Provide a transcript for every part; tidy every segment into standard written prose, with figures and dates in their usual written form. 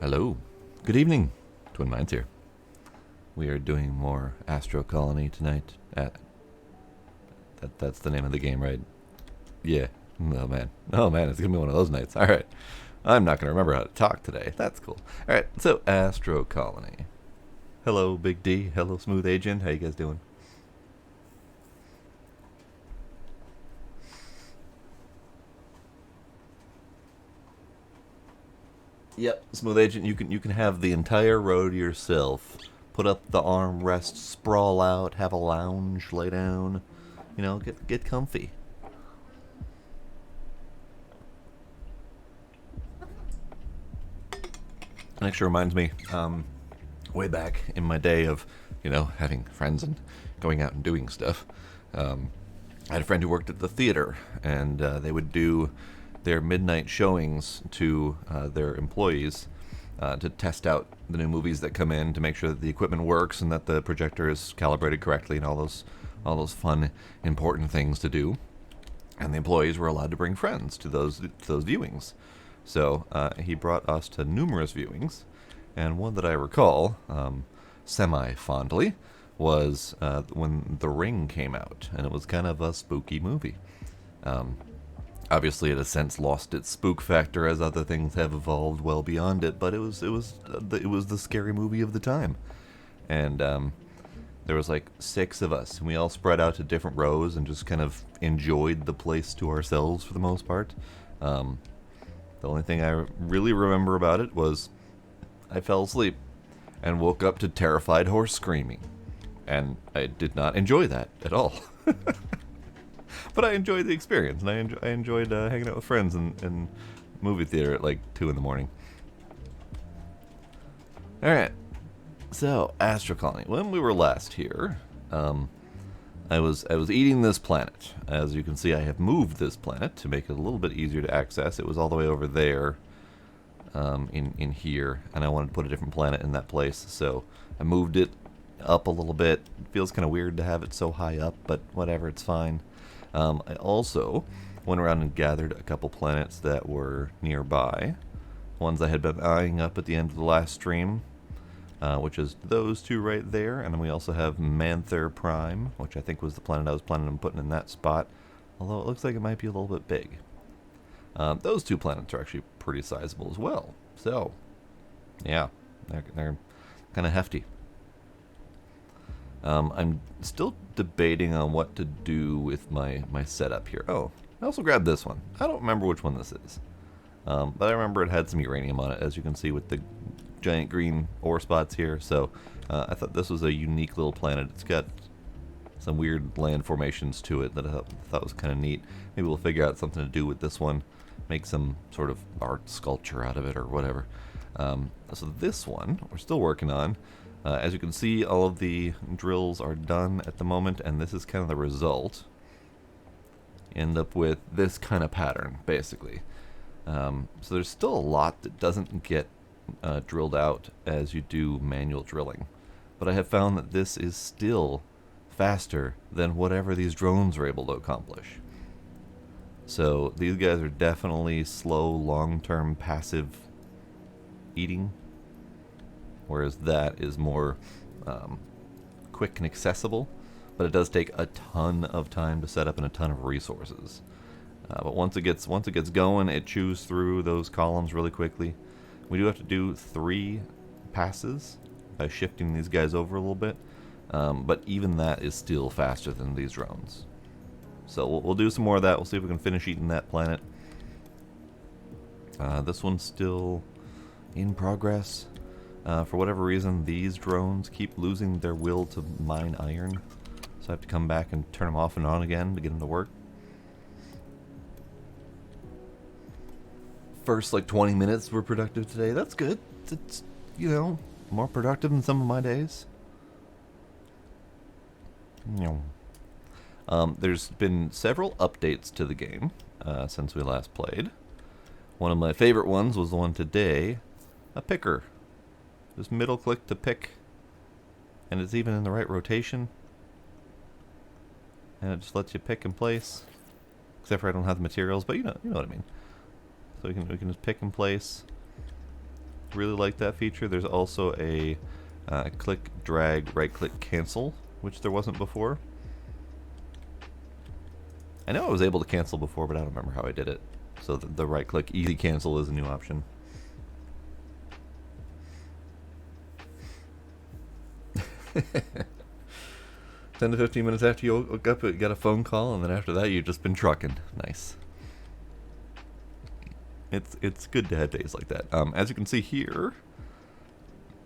Hello. Good evening. Twin Minds here. We are doing more Astro Colony tonight. That's the name of the game, right? Yeah. Oh man. Oh man, it's gonna be one of those nights. Alright. I'm not gonna remember how to talk today. That's cool. Alright, so Astro Colony. Hello, Big D. Hello, Smooth Agent. How you guys doing? Yep, Smooth Agent, you can have the entire row to yourself. Put up the armrest, sprawl out, have a lounge, lay down. You know, get comfy. It actually reminds me, way back in my day of, having friends and going out and doing stuff. I had a friend who worked at the theater, and they would do their midnight showings to their employees to test out the new movies that come in, to make sure that the equipment works and that the projector is calibrated correctly, and all those fun, important things to do. And the employees were allowed to bring friends to those viewings. So he brought us to numerous viewings, and one that I recall semi-fondly was when The Ring came out, and it was kind of a spooky movie. Um, Obviously, it has since lost its spook factor as other things have evolved well beyond it, but it was the scary movie of the time, and there was like six of us, and we all spread out to different rows and just kind of enjoyed the place to ourselves for the most part. Um, the only thing I really remember about it was I fell asleep and woke up to terrified horse screaming, and I did not enjoy that at all. But I enjoyed the experience, and I enjoyed hanging out with friends in movie theater at like 2 in the morning. All right, so Astro Colony. When we were last here, I was eating this planet. As you can see, I have moved this planet to make it a little bit easier to access. It was all the way over there, in here, and I wanted to put a different planet in that place, so I moved it up a little bit. It feels kind of weird to have it so high up, but whatever, it's fine. I also went around and gathered a couple planets that were nearby, ones I had been eyeing up at the end of the last stream, which is those two right there, and then we also have Manther Prime, which I think was the planet I was planning on putting in that spot, although it looks like it might be a little bit big. Those two planets are actually pretty sizable as well, so yeah, they're kind of hefty. I'm still debating on what to do with my setup here. Oh, I also grabbed this one. I don't remember which one this is. But I remember it had some uranium on it, as you can see with the giant green ore spots here. So I thought this was a unique little planet. It's got some weird land formations to it that I thought was kind of neat. Maybe we'll figure out something to do with this one. Make some sort of art sculpture out of it or whatever. So this one we're still working on. As you can see, all of the drills are done at the moment, and this is kind of the result. You end up with this kind of pattern, basically. So there's still a lot that doesn't get drilled out as you do manual drilling. But I have found that this is still faster than whatever these drones are able to accomplish. So these guys are definitely slow, long-term, passive eating, whereas that is more quick and accessible, but it does take a ton of time to set up and a ton of resources. But once it gets going, it chews through those columns really quickly. We do have to do 3 passes by shifting these guys over a little bit, but even that is still faster than these drones. So we'll do some more of that. We'll see if we can finish eating that planet. This one's still in progress. For whatever reason, these drones keep losing their will to mine iron, so I have to come back and turn them off and on again to get them to work. First, like 20 minutes were productive today. That's good. It's more productive than some of my days. There's been several updates to the game since we last played. One of my favorite ones was the one today, a picker. Just middle click to pick, and it's even in the right rotation, and it just lets you pick and place, except for I don't have the materials, but you know what I mean. So we can just pick and place, Really like that feature. There's also a click, drag, right-click, cancel, which there wasn't before. I know I was able to cancel before, but I don't remember how I did it. So the right-click easy cancel is a new option. Ten to 15 minutes after you woke up, you got a phone call, and then after that, you've just been trucking. Nice. It's good to have days like that. As you can see here,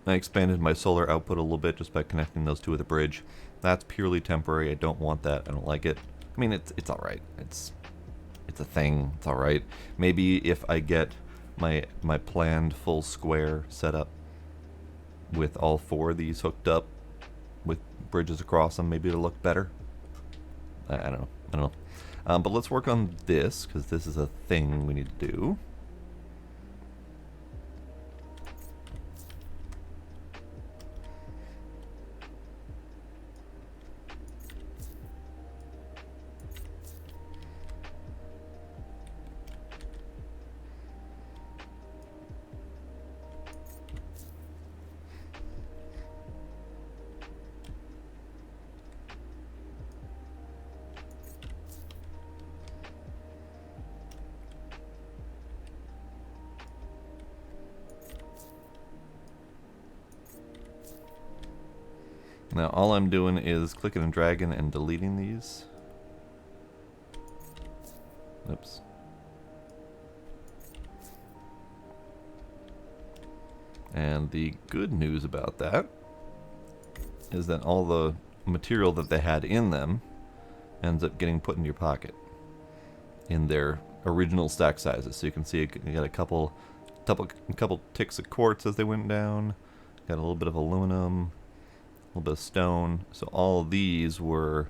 I expanded my solar output a little bit just by connecting those two with a bridge. That's purely temporary. I don't want that. I don't like it. I mean, it's all right. It's a thing. It's all right. Maybe if I get my planned full square set up with all four of these hooked up with bridges across them, maybe it'll look better. I don't know. But let's work on this, because this is a thing we need to do. Now all I'm doing is clicking and dragging and deleting these. Oops. And the good news about that is that all the material that they had in them ends up getting put in your pocket in their original stack sizes. So you can see you got a couple ticks of quartz as they went down, got a little bit of aluminum, a little bit of stone. So all of these were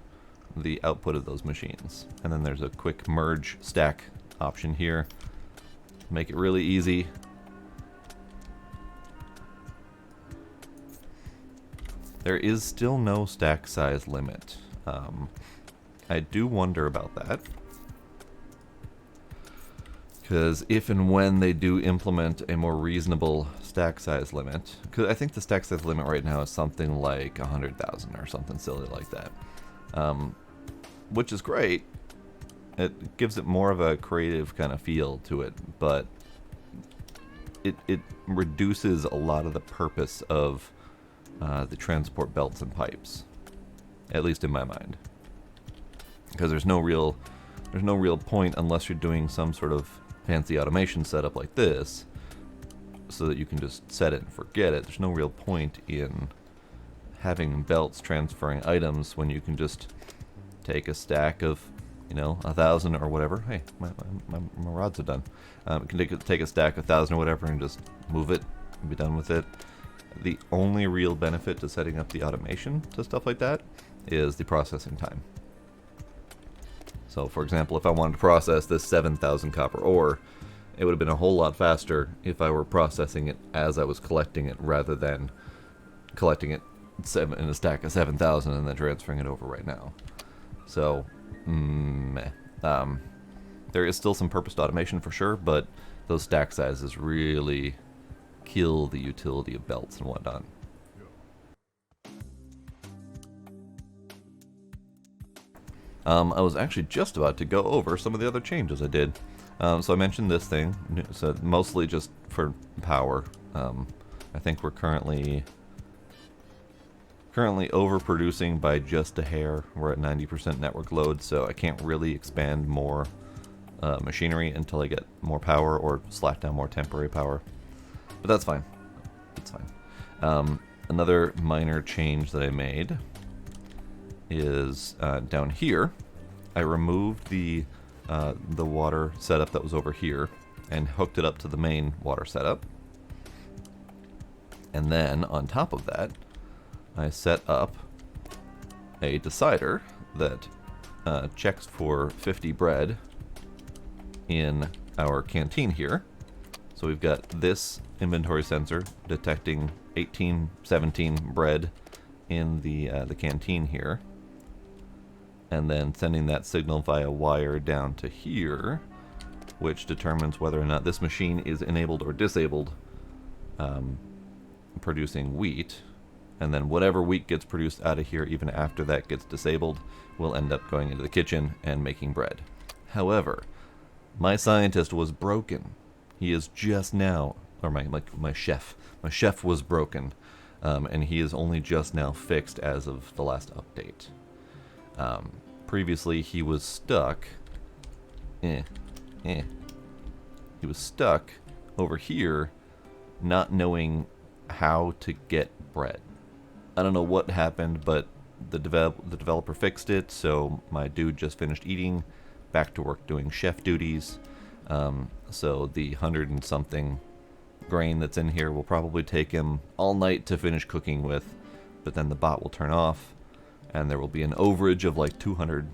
the output of those machines. And then there's a quick merge stack option here. Make it really easy. There is still no stack size limit. I do wonder about that, because if and when they do implement a more reasonable stack size limit, because I think the stack size limit right now is something like 100,000 or something silly like that, which is great. It gives it more of a creative kind of feel to it, but it reduces a lot of the purpose of the transport belts and pipes, at least in my mind, because there's no real point unless you're doing some sort of fancy automation setup like this, so that you can just set it and forget it. There's no real point in having belts transferring items when you can just take a stack of, 1,000 or whatever. Hey, my rods are done. You can take a stack of 1,000 or whatever and just move it and be done with it. The only real benefit to setting up the automation to stuff like that is the processing time. So, for example, if I wanted to process this 7,000 copper ore, it would have been a whole lot faster if I were processing it as I was collecting it, rather than collecting it in a stack of 7,000 and then transferring it over right now. So, there is still some purposed automation for sure, but those stack sizes really kill the utility of belts and whatnot. I was actually just about to go over some of the other changes I did. So I mentioned this thing, so mostly just for power. I think we're currently overproducing by just a hair. We're at 90% network load, so I can't really expand more machinery until I get more power or slash down more temporary power. But that's fine. It's fine. Another minor change that I made is down here. I removed the water setup that was over here and hooked it up to the main water setup. And then on top of that, I set up a decider that checks for 50 bread in our canteen here. So we've got this inventory sensor detecting 18, 17 bread in the canteen here, and then sending that signal via wire down to here, which determines whether or not this machine is enabled or disabled producing wheat, and then whatever wheat gets produced out of here, even after that gets disabled, will end up going into the kitchen and making bread. However, my scientist was broken. He is just now, or my chef. My chef was broken, and he is only just now fixed as of the last update. Previously, he was stuck. He was stuck over here, not knowing how to get bread. I don't know what happened, but the developer fixed it, so my dude just finished eating, back to work doing chef duties. So the 100 and something grain that's in here will probably take him all night to finish cooking with, but then the bot will turn off, and there will be an overage of like 200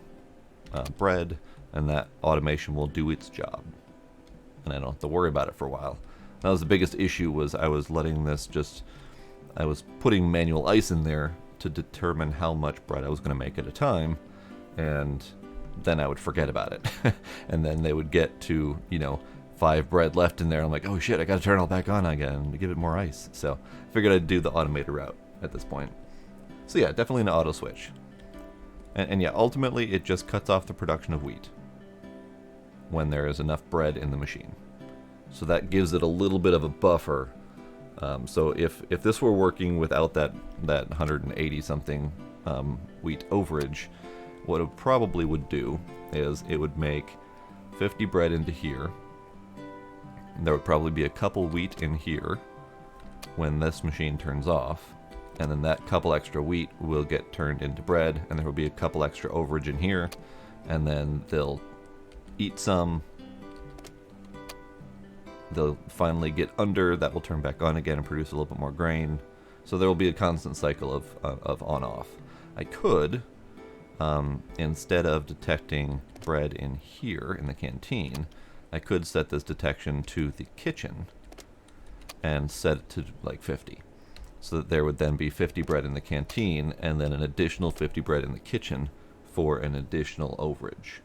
bread, and that automation will do its job. And I don't have to worry about it for a while. That was the biggest issue, was I was letting this just... I was putting manual ice in there to determine how much bread I was going to make at a time, and then I would forget about it. And then they would get to, 5 bread left in there. I'm like, oh shit, I got to turn it all back on again to give it more ice. So I figured I'd do the automated route at this point. So yeah, definitely an auto switch. And yeah, ultimately it just cuts off the production of wheat when there is enough bread in the machine. So that gives it a little bit of a buffer. So if this were working without that 180 something wheat overage, what it probably would do is it would make 50 bread into here. There would probably be a couple wheat in here when this machine turns off, and then that couple extra wheat will get turned into bread, and there will be a couple extra overage in here, and then they'll eat some. They'll finally get under, that will turn back on again and produce a little bit more grain. So there will be a constant cycle of on-off. I could, instead of detecting bread in here in the canteen, I could set this detection to the kitchen and set it to like 50. So that there would then be 50 bread in the canteen and then an additional 50 bread in the kitchen for an additional overage.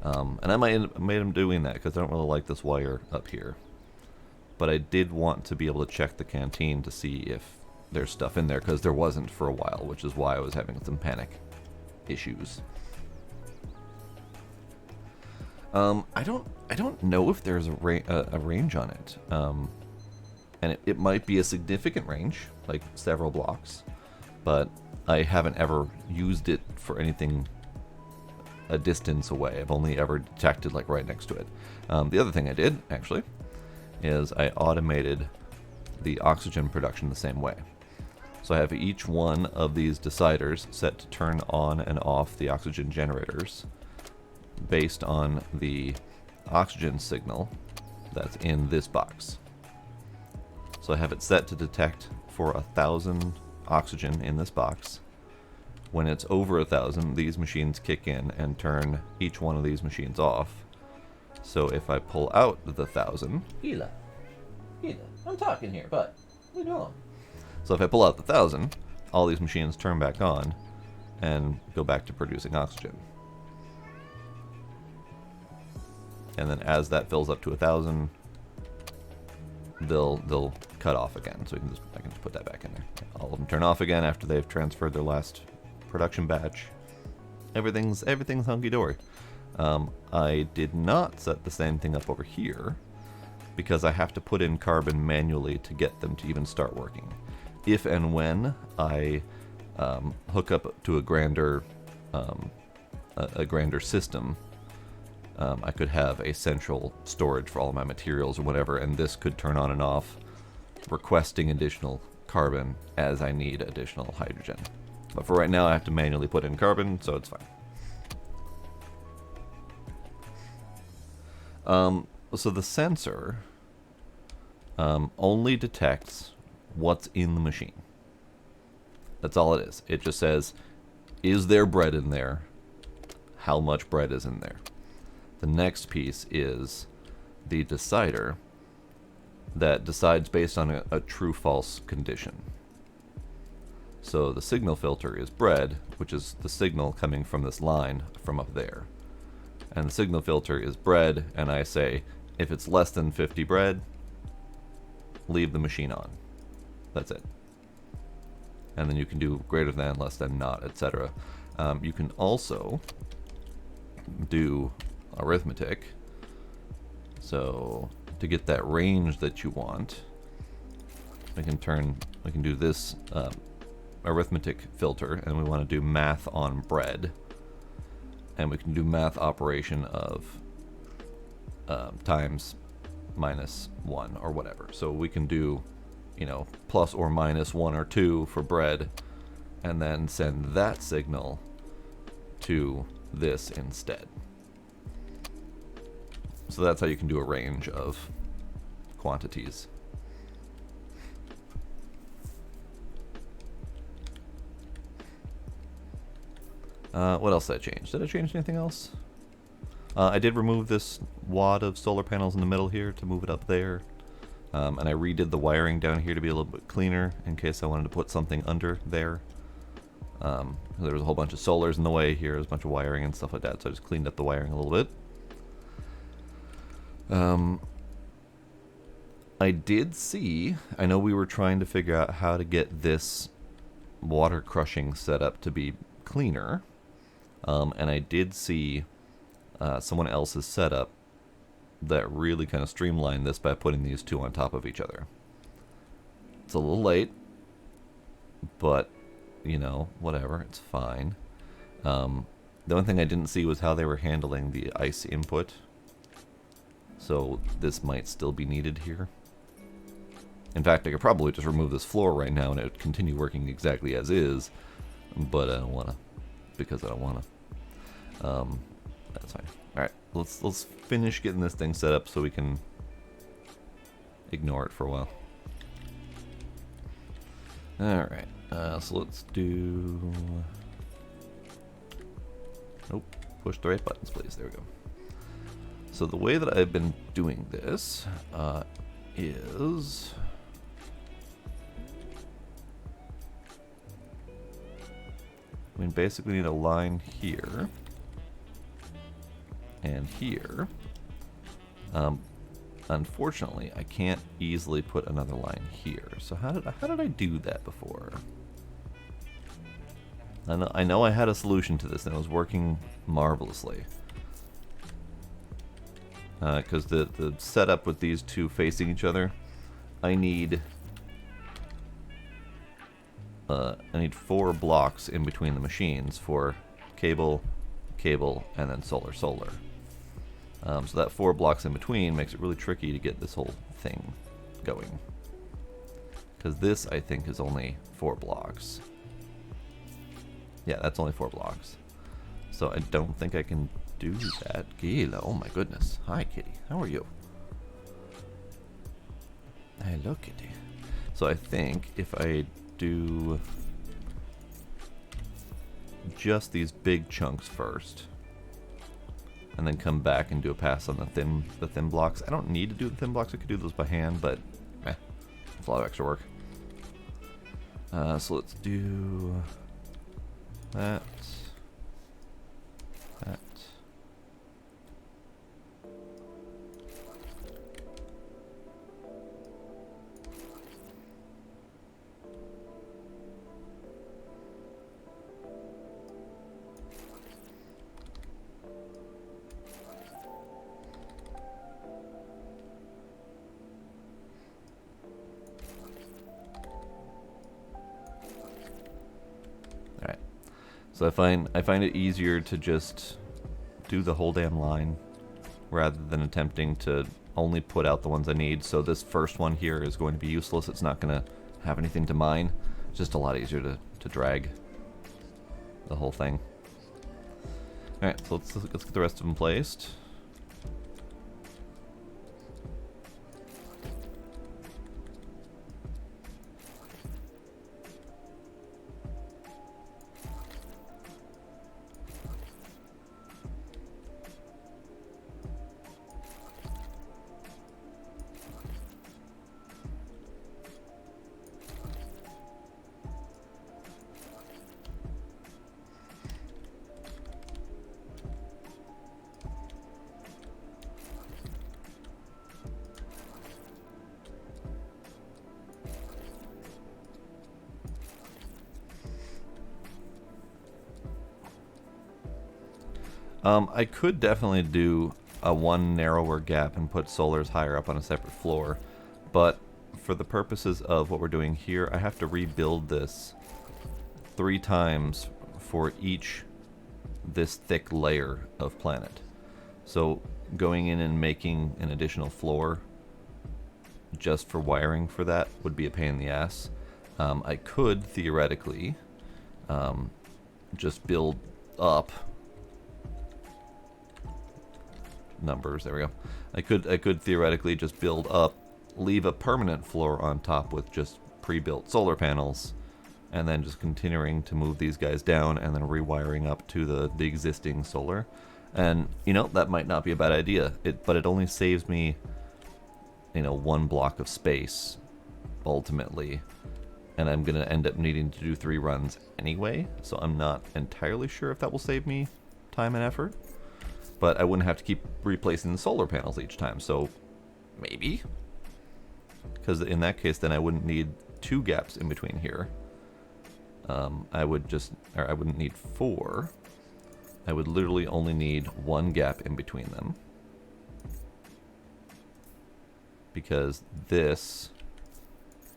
And I made him doing that because I don't really like this wire up here. But I did want to be able to check the canteen to see if there's stuff in there, because there wasn't for a while, which is why I was having some panic issues. I don't know if there's a range on it, and it might be a significant range, like several blocks, but I haven't ever used it for anything a distance away. I've only ever detected like right next to it. The other thing I did actually is I automated the oxygen production the same way. So I have each one of these deciders set to turn on and off the oxygen generators based on the oxygen signal that's in this box. So I have it set to detect for 1,000 oxygen in this box. When it's over 1,000, these machines kick in and turn each one of these machines off. So if I pull out the 1,000... Hila, I'm talking here, but leave me alone. So if I pull out the 1,000, all these machines turn back on and go back to producing oxygen. And then as that fills up to 1,000, they'll cut off again. So I can just put that back in there. All of them turn off again after they've transferred their last production batch. Everything's hunky-dory. I did not set the same thing up over here because I have to put in carbon manually to get them to even start working. If and when I hook up to a grander system, I could have a central storage for all of my materials or whatever, and this could turn on and off, requesting additional carbon as I need additional hydrogen. But for right now, I have to manually put in carbon, so it's fine. So the sensor only detects what's in the machine. That's all it is. It just says, is there bread in there? How much bread is in there? The next piece is the decider that decides based on a true-false condition. So the signal filter is bread, which is the signal coming from this line from up there. And the signal filter is bread, and I say, if it's less than 50 bread, leave the machine on. That's it. And then you can do greater than, less than, not, etc. You can also do arithmetic. So to get that range that you want, we can do this arithmetic filter, and we want to do math on bread, and we can do math operation of times minus 1 or whatever. So we can do, you know, plus or minus 1 or 2 for bread, and then send that signal to this instead. So that's how you can do a range of quantities. What else did I change? Did I change anything else? I did remove this wad of solar panels in the middle here to move it up there. And I redid the wiring down here to be a little bit cleaner in case I wanted to put something under there. There was a whole bunch of solars in the way here, there's a bunch of wiring and stuff like that, so I just cleaned up the wiring a little bit. I did see, I know we were trying to figure out how to get this water crushing setup to be cleaner, and I did see someone else's setup that really kind of streamlined this by putting these two on top of each other. It's a little late, but, you know, whatever, it's fine. The only thing I didn't see was how they were handling the ice input, so this might still be needed here. In fact, I could probably just remove this floor right now and it would continue working exactly as is, but I don't want to, because I don't want to. That's fine. Alright, let's finish getting this thing set up so we can ignore it for a while. Alright, so let's do... Nope, push the right buttons, please. There we go. So the way that I've been doing this is... we basically need a line here and here. Unfortunately, I can't easily put another line here. So how did I do that before? I know I had a solution to this and it was working marvelously. Because the setup with these two facing each other, I need 4 blocks in between the machines for cable, and then solar. So that 4 blocks in between makes it really tricky to get this whole thing going. Because this, I think, is only 4 blocks. Yeah, that's only 4 blocks. So I don't think I can do that. Gila, oh my goodness. Hi, kitty. How are you? Hello, kitty. So I think if I do just these big chunks first, and then come back and do a pass on the thin blocks. I don't need to do the thin blocks. I could do those by hand, but it's a lot of extra work. So let's do that. So I find it easier to just do the whole damn line rather than attempting to only put out the ones I need. So this first one here is going to be useless. It's not going to have anything to mine. It's just a lot easier to drag the whole thing. Alright, so let's get the rest of them placed. I could definitely do a one narrower gap and put solars higher up on a separate floor, but for the purposes of what we're doing here, I have to rebuild this 3 times for each this thick layer of planet. So going in and making an additional floor just for wiring for that would be a pain in the ass. I could theoretically just build up numbers. There we go. I could theoretically just build up, leave a permanent floor on top with just pre-built solar panels, and then just continuing to move these guys down and then rewiring up to the existing solar. And you know, that might not be a bad idea. But it only saves me, you know, 1 block of space ultimately, and I'm gonna end up needing to do 3 runs anyway, so I'm not entirely sure if that will save me time and effort. But I wouldn't have to keep replacing the solar panels each time, so maybe, because in that case then I wouldn't need 2 gaps in between here. I wouldn't need 4. I would literally only need 1 gap in between them, because this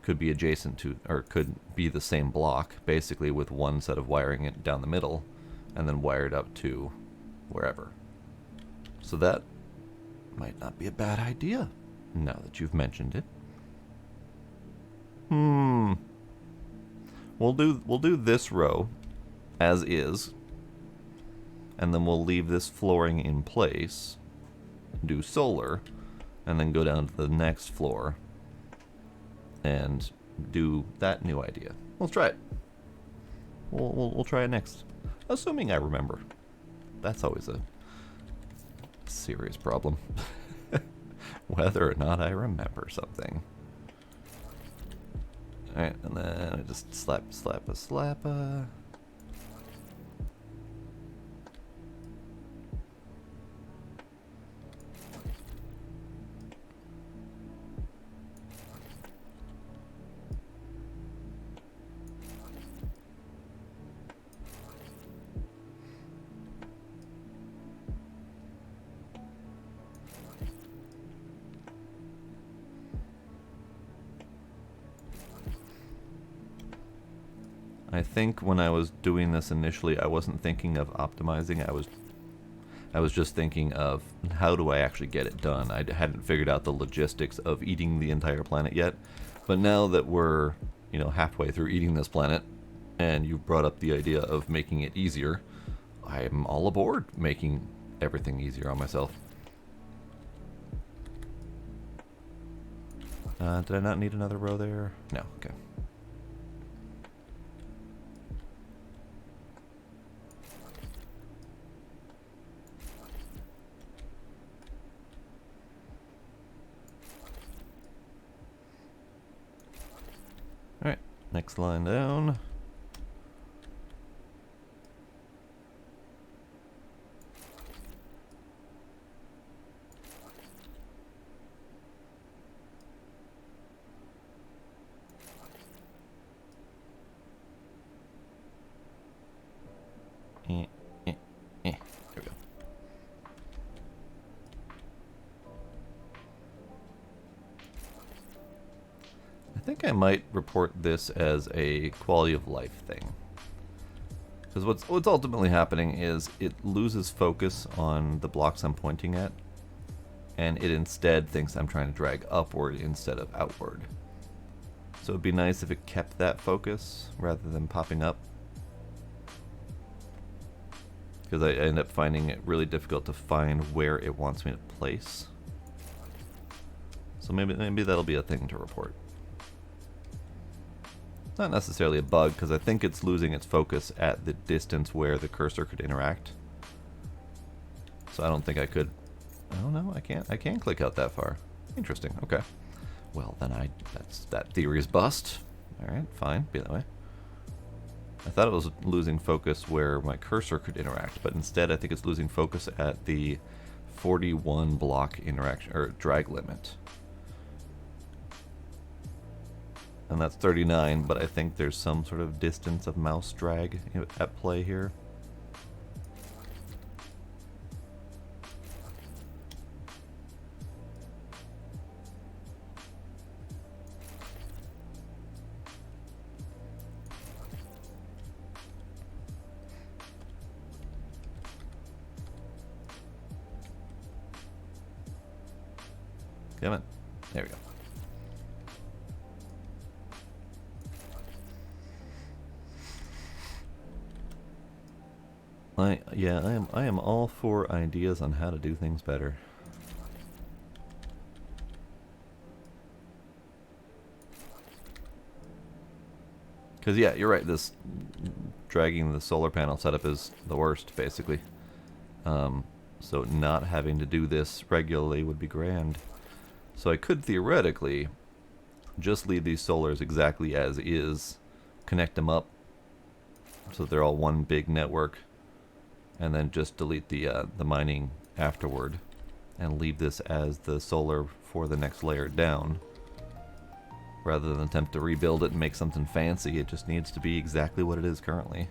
could be adjacent to, or could be the same block, basically, with one set of wiring it down the middle, and then wired up to wherever. So that might not be a bad idea, now that you've mentioned it. We'll do this row as is, and then we'll leave this flooring in place, do solar, and then go down to the next floor and do that new idea. Let's try it. We'll try it next, assuming I remember. That's always a serious problem. Whether or not I remember something. Alright, and then I just slap. I think when I was doing this initially, I wasn't thinking of optimizing. I was just thinking of how do I actually get it done. I hadn't figured out the logistics of eating the entire planet yet. But now that we're, you know, halfway through eating this planet, and you've brought up the idea of making it easier, I'm all aboard making everything easier on myself. Did I not need another row there? No, okay. Alright, next line down. There we go. I think I might report this as a quality of life thing. Because what's ultimately happening is it loses focus on the blocks I'm pointing at, and it instead thinks I'm trying to drag upward instead of outward. So it'd be nice if it kept that focus rather than popping up. Because I end up finding it really difficult to find where it wants me to place. So maybe that'll be a thing to report. Not necessarily a bug, because I think it's losing its focus at the distance where the cursor could interact. So I don't think I could. Oh no, I can't. I can't click out that far. Interesting. Okay. Well, then that theory is bust. All right, fine. Be that way. I thought it was losing focus where my cursor could interact, but instead I think it's losing focus at the 41 block interaction or drag limit. And that's 39, but I think there's some sort of distance of mouse drag at play here. Come on. There we go. I am all for ideas on how to do things better. Because yeah, you're right. This dragging the solar panel setup is the worst, basically. So not having to do this regularly would be grand. So I could theoretically just leave these solars exactly as is, connect them up so they're all one big network, and then just delete the mining afterward, and leave this as the solar for the next layer down. Rather than attempt to rebuild it and make something fancy, it just needs to be exactly what it is currently.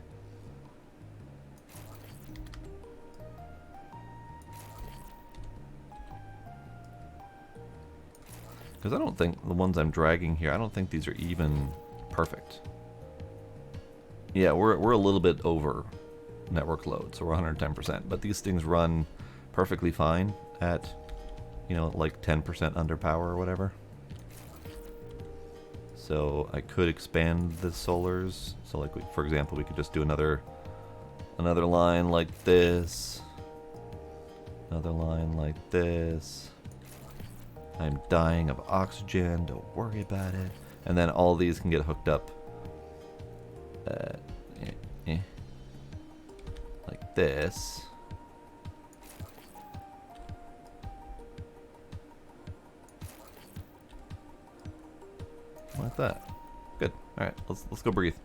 Because I don't think the ones I'm dragging here, I don't think these are even perfect. Yeah, we're a little bit over network load, so we're 110%. But these things run perfectly fine at, you know, like 10% under power or whatever. So I could expand the solars. So like, for example, we could just do another line like this. Another line like this. I'm dying of oxygen, don't worry about it. And then all these can get hooked up like this. Like that. Good. Alright, let's go breathe.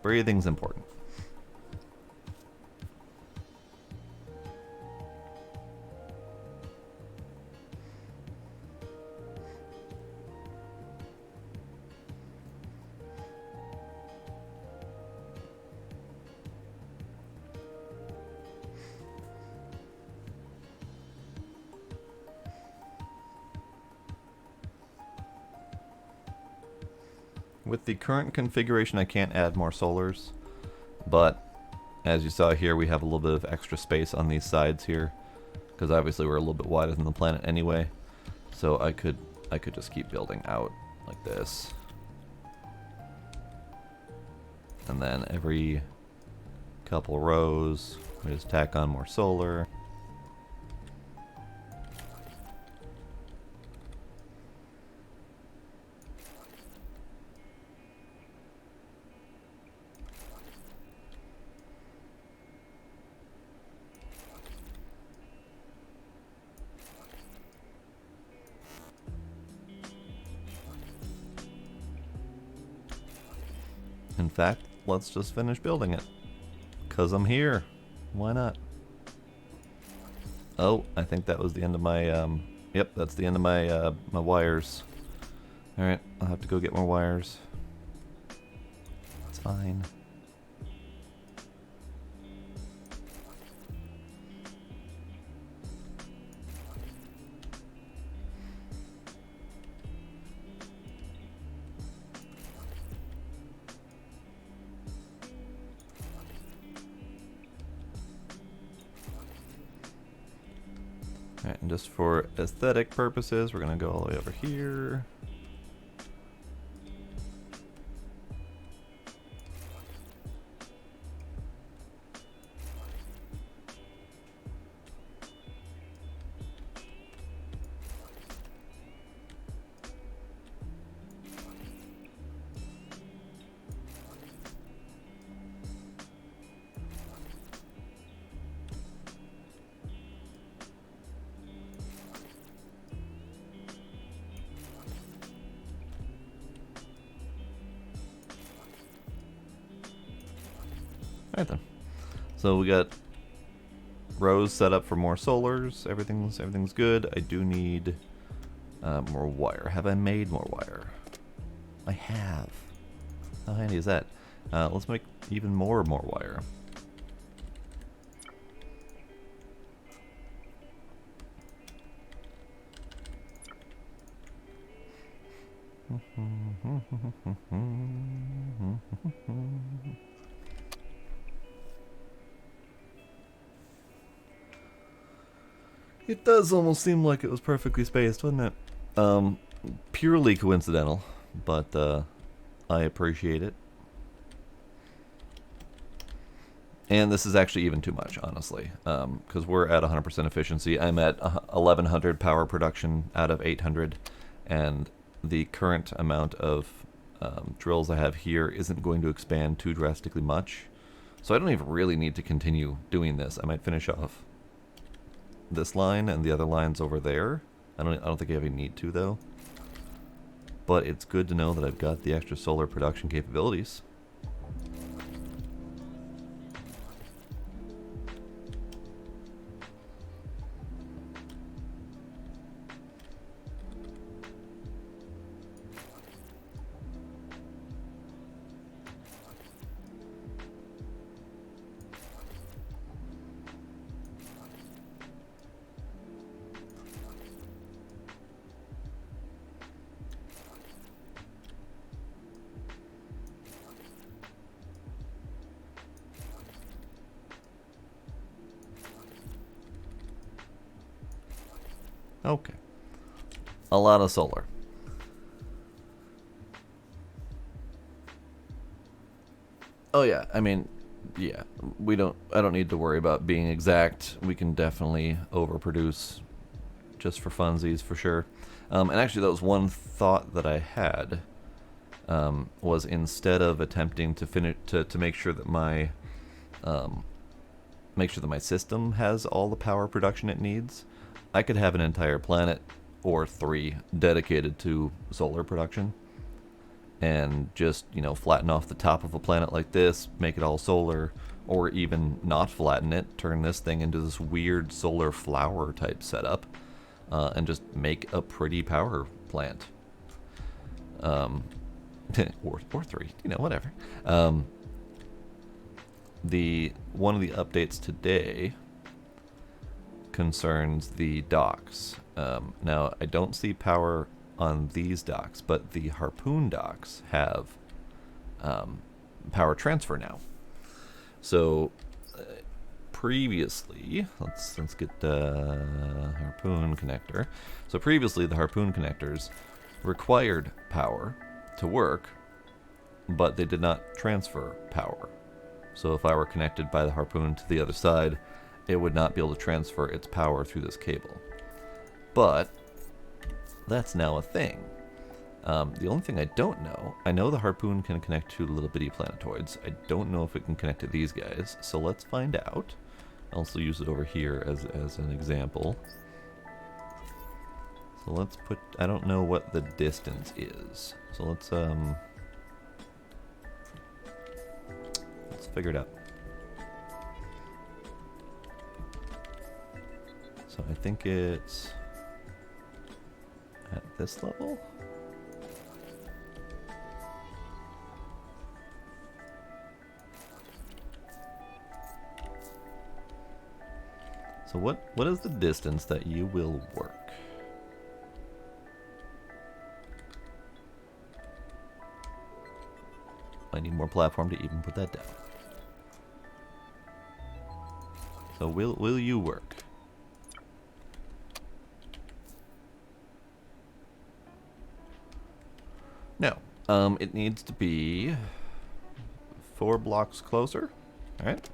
Breathing's important. With the current configuration, I can't add more solars, but as you saw here, we have a little bit of extra space on these sides here, because obviously we're a little bit wider than the planet anyway. So I could just keep building out like this, and then every couple rows we just tack on more solar. In fact, let's just finish building it. 'Cause I'm here. Why not? Oh, I think that was the end of my, yep, that's the end of my, my wires. Alright, I'll have to go get more wires. It's fine. Alright, and just for aesthetic purposes, we're going to go all the way over here. Alright then. So we got rows set up for more solars. Everything's good. I do need more wire. Have I made more wire? I have. How handy is that? Let's make even more wire. It does almost seem like it was perfectly spaced, doesn't it? Purely coincidental, but I appreciate it. And this is actually even too much, honestly, because we're at 100% efficiency. I'm at 1100 power production out of 800, and the current amount of drills I have here isn't going to expand too drastically much. So I don't even really need to continue doing this. I might finish off this line and the other lines over there. I don't think I have any need to, though. But it's good to know that I've got the extra solar production capabilities. Okay. A lot of solar. Oh yeah, I mean, yeah, I don't need to worry about being exact. We can definitely overproduce just for funsies for sure. And actually that was one thought that I had, was instead of attempting to finish to make sure that my system has all the power production it needs, I could have an entire planet or 3 dedicated to solar production, and just, you know, flatten off the top of a planet like this, make it all solar, or even not flatten it, turn this thing into this weird solar flower type setup, and just make a pretty power plant. Or 3, you know, whatever. One of the updates today concerns the docks. Now, I don't see power on these docks, but the Harpoon docks have power transfer now. So previously, let's get the Harpoon connector. So previously, the Harpoon connectors required power to work, but they did not transfer power. So if I were connected by the Harpoon to the other side, it would not be able to transfer its power through this cable. But that's now a thing. The only thing I don't know, I know the Harpoon can connect to little bitty planetoids. I don't know if it can connect to these guys, so let's find out. I'll also use it over here as an example. So let's put, I don't know what the distance is. So let's figure it out. So I think it's at this level. So what is the distance that you will work? I need more platform to even put that down. So will you work? No. It needs to be 4 blocks closer. All right.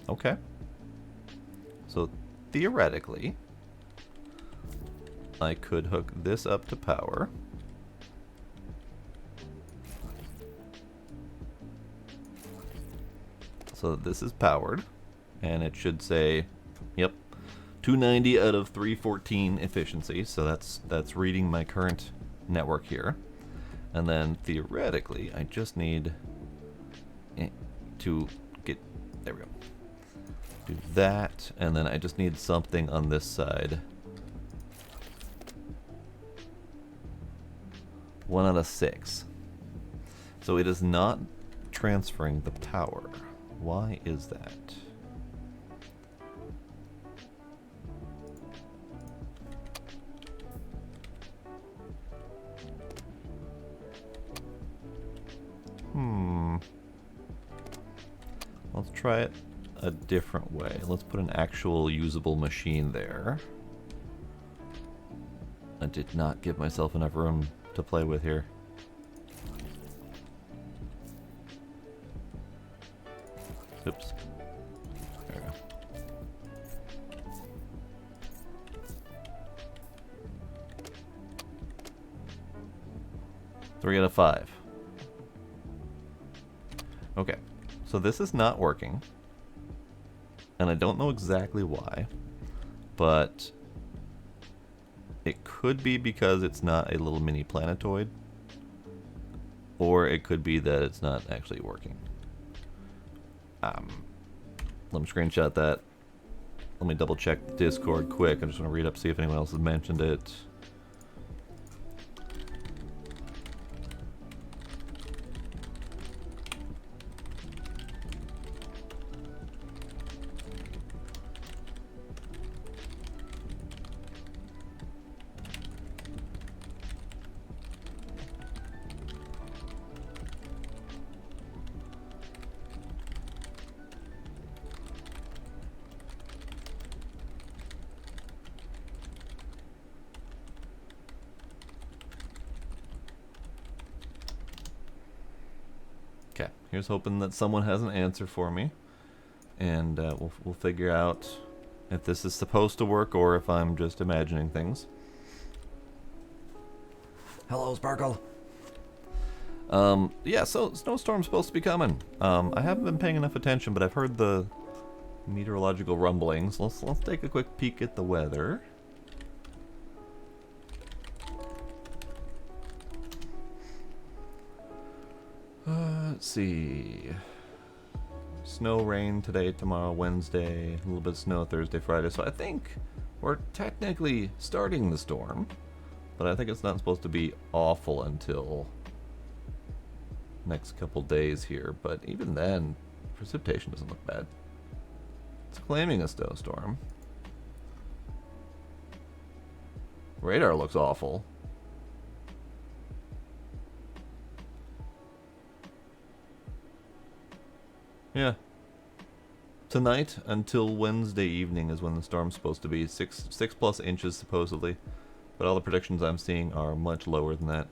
Okay. So theoretically, I could hook this up to power. So that this is powered, and it should say, yep, 290 out of 314 efficiency. So that's reading my current network here. And then theoretically, I just need to get, there we go. Do that, and then I just need something on this side. 1 out of 6. So it is not transferring the power. Why is that? try it a different way. Let's put an actual usable machine there. I did not give myself enough room to play with here. Oops. There we go. Three out of 5. Okay, so this is not working, and I don't know exactly why, but it could be because it's not a little mini planetoid, or it could be that it's not actually working. Let me screenshot that. Let me double check the Discord quick. I just want to read up, see if anyone else has mentioned it. Okay, here's hoping that someone has an answer for me, and we'll figure out if this is supposed to work or if I'm just imagining things. Hello, Sparkle. Yeah, so snowstorm's supposed to be coming. I haven't been paying enough attention, but I've heard the meteorological rumblings. Let's take a quick peek at the weather. Let's see. Snow, rain today, tomorrow, Wednesday. A little bit of snow Thursday, Friday. So I think we're technically starting the storm, but I think it's not supposed to be awful until next couple days here. But even then, precipitation doesn't look bad. It's claiming a snowstorm. Radar looks awful. Yeah. Tonight until Wednesday evening is when the storm's supposed to be. 6+ inches supposedly. But all the predictions I'm seeing are much lower than that.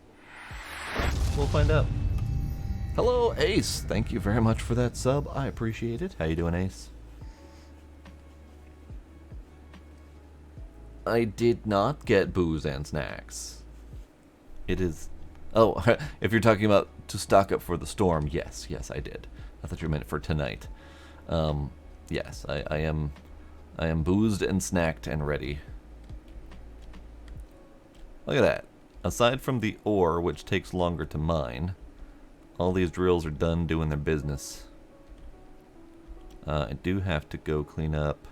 We'll find out. Hello, Ace. Thank you very much for that sub. I appreciate it. How you doing, Ace? I did not get booze and snacks. It is... Oh, if you're talking about to stock up for the storm, yes, I did. I thought you meant for tonight. Yes, I am boozed and snacked and ready. Look at that. Aside from the ore, which takes longer to mine, all these drills are done doing their business. I do have to go clean up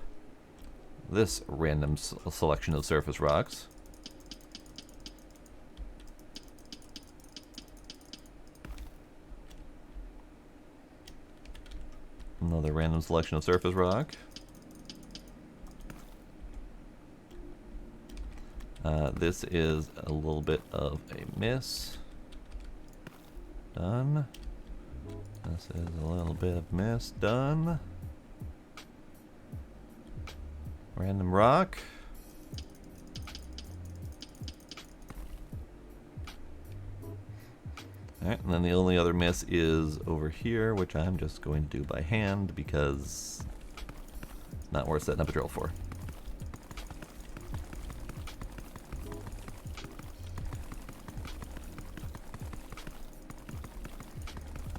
this random selection of surface rocks. Another random selection of surface rock. This is a little bit of a miss. Done. This is a little bit of miss. Done. Random rock. Alright, and then the only other miss is over here, which I'm just going to do by hand because it's not worth setting up a drill for.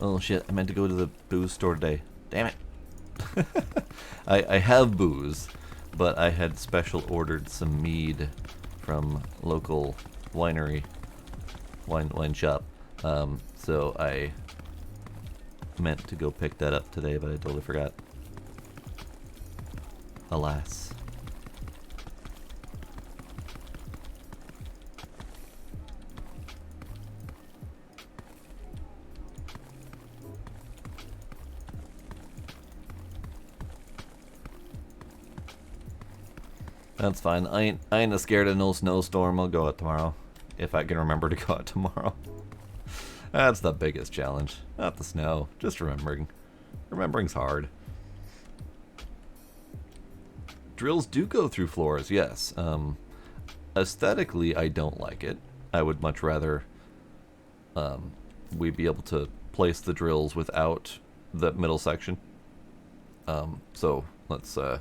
Oh shit, I meant to go to the booze store today. Damn it. I have booze, but I had special ordered some mead from local winery, wine shop. So I meant to go pick that up today, but I totally forgot. Alas. That's fine. I ain't scared of no snowstorm. I'll go out tomorrow. If I can remember to go out tomorrow. That's the biggest challenge. Not the snow. Just remembering. Remembering's hard. Drills do go through floors, yes. Aesthetically, I don't like it. I would much rather we be able to place the drills without the middle section. So let's go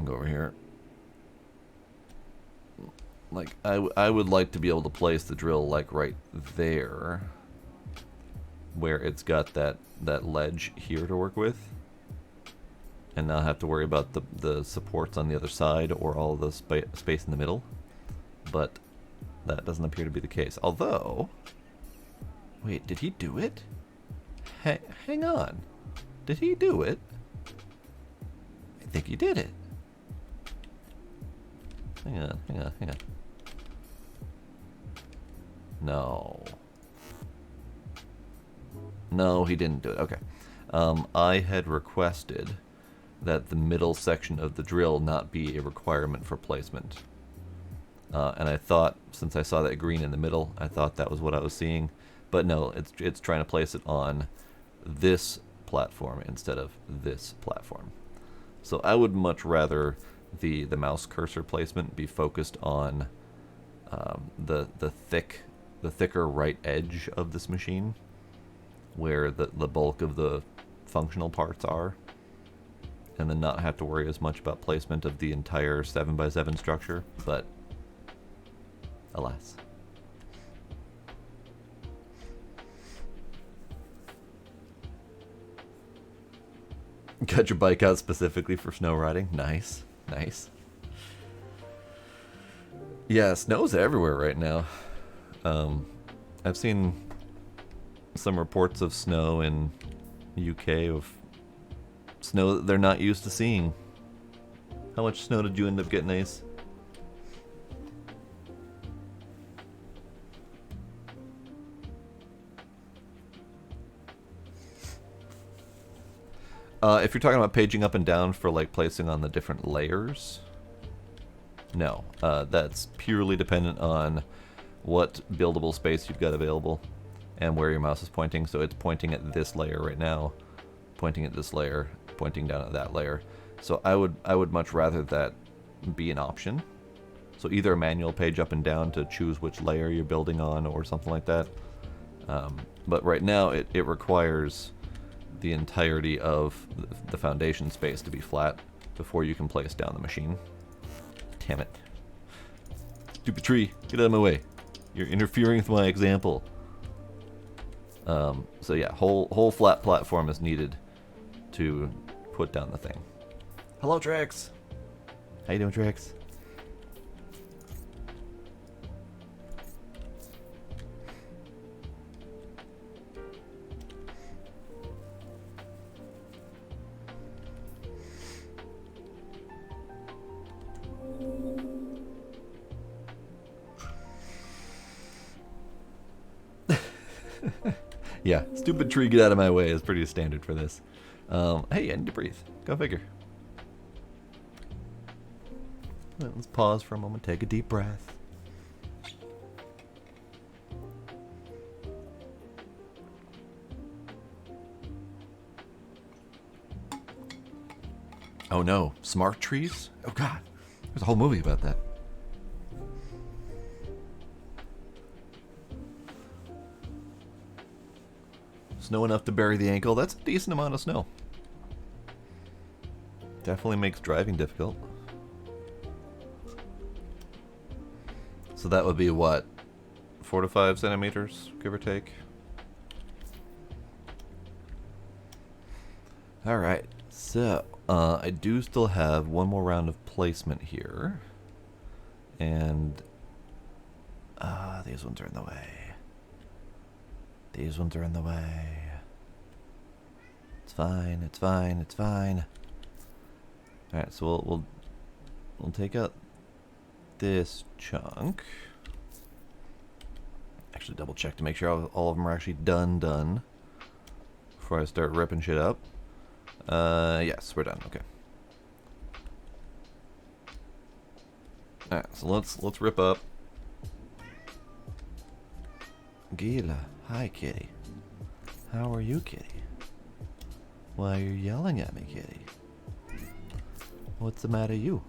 over here. Like I would like to be able to place the drill like right there, where it's got that ledge here to work with, and not have to worry about the supports on the other side or all the space in the middle. But that doesn't appear to be the case. Although, wait, did he do it? Hang on. Did he do it? I think he did it. Hang on. No. No, he didn't do it. Okay. I had requested that the middle section of the drill not be a requirement for placement. And I thought, since I saw that green in the middle, I thought that was what I was seeing. But no, it's trying to place it on this platform instead of this platform. So I would much rather the mouse cursor placement be focused on the thicker right edge of this machine, where the bulk of the functional parts are, and then not have to worry as much about placement of the entire 7x7 structure. But alas. Got your bike out specifically for snow riding? Nice. Nice. Yeah, snow's everywhere right now. I've seen some reports of snow in UK, of snow that they're not used to seeing. How much snow did you end up getting, Ace? If you're talking about paging up and down for like placing on the different layers, no. That's purely dependent on what buildable space you've got available and where your mouse is pointing. So it's pointing at this layer right now, pointing at this layer, pointing down at that layer. So I would much rather that be an option. So either a manual page up and down to choose which layer you're building on or something like that. But right now it requires the entirety of the foundation space to be flat before you can place down the machine. Damn it. Stupid tree, get out of my way. You're interfering with my example. So yeah, whole flat platform is needed to put down the thing. Hello, Trix. How you doing, Trix? Yeah, stupid tree, get out of my way is pretty standard for this. Hey, I need to breathe. Go figure. Let's pause for a moment, take a deep breath. Oh no, smart trees? Oh god, there's a whole movie about that. Snow enough to bury the ankle. That's a decent amount of snow. Definitely makes driving difficult. So that would be what? 4 to 5 centimeters, give or take? Alright, so I do still have one more round of placement here. And these ones are in the way. These ones are in the way. It's fine, it's fine, it's fine. Alright, so we'll take out this chunk. Actually double check to make sure all of them are actually done before I start ripping shit up. Yes, we're done, okay. Alright, so let's rip up. Gila. Hi, kitty. How are you, kitty? Why are you yelling at me, kitty? What's the matter, you?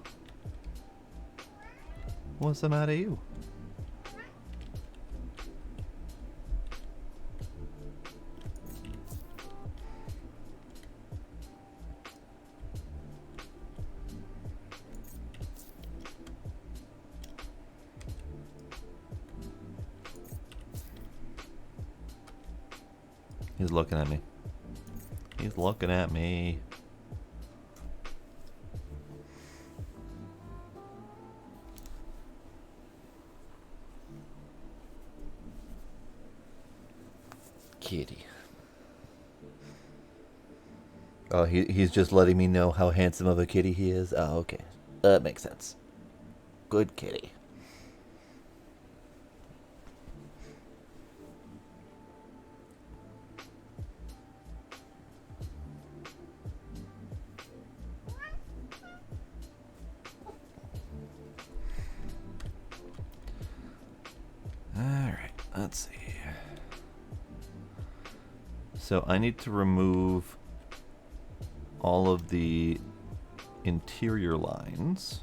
What's the matter, you? He's looking at me. He's looking at me. Kitty. Oh, he's just letting me know how handsome of a kitty he is. Oh, okay. That makes sense. Good kitty. Alright, let's see. So I need to remove all of the interior lines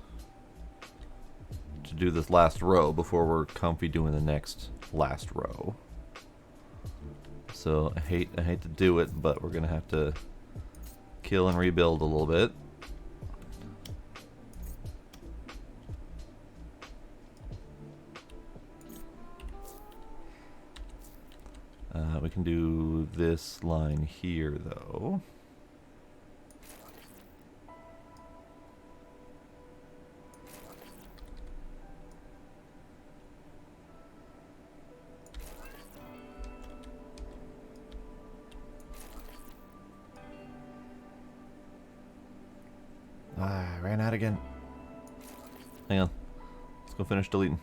to do this last row before we're comfy doing the next last row. So I hate to do it, but we're gonna have to kill and rebuild a little bit. We can do this line here, though. I ran out again. Hang on. Let's go finish deleting.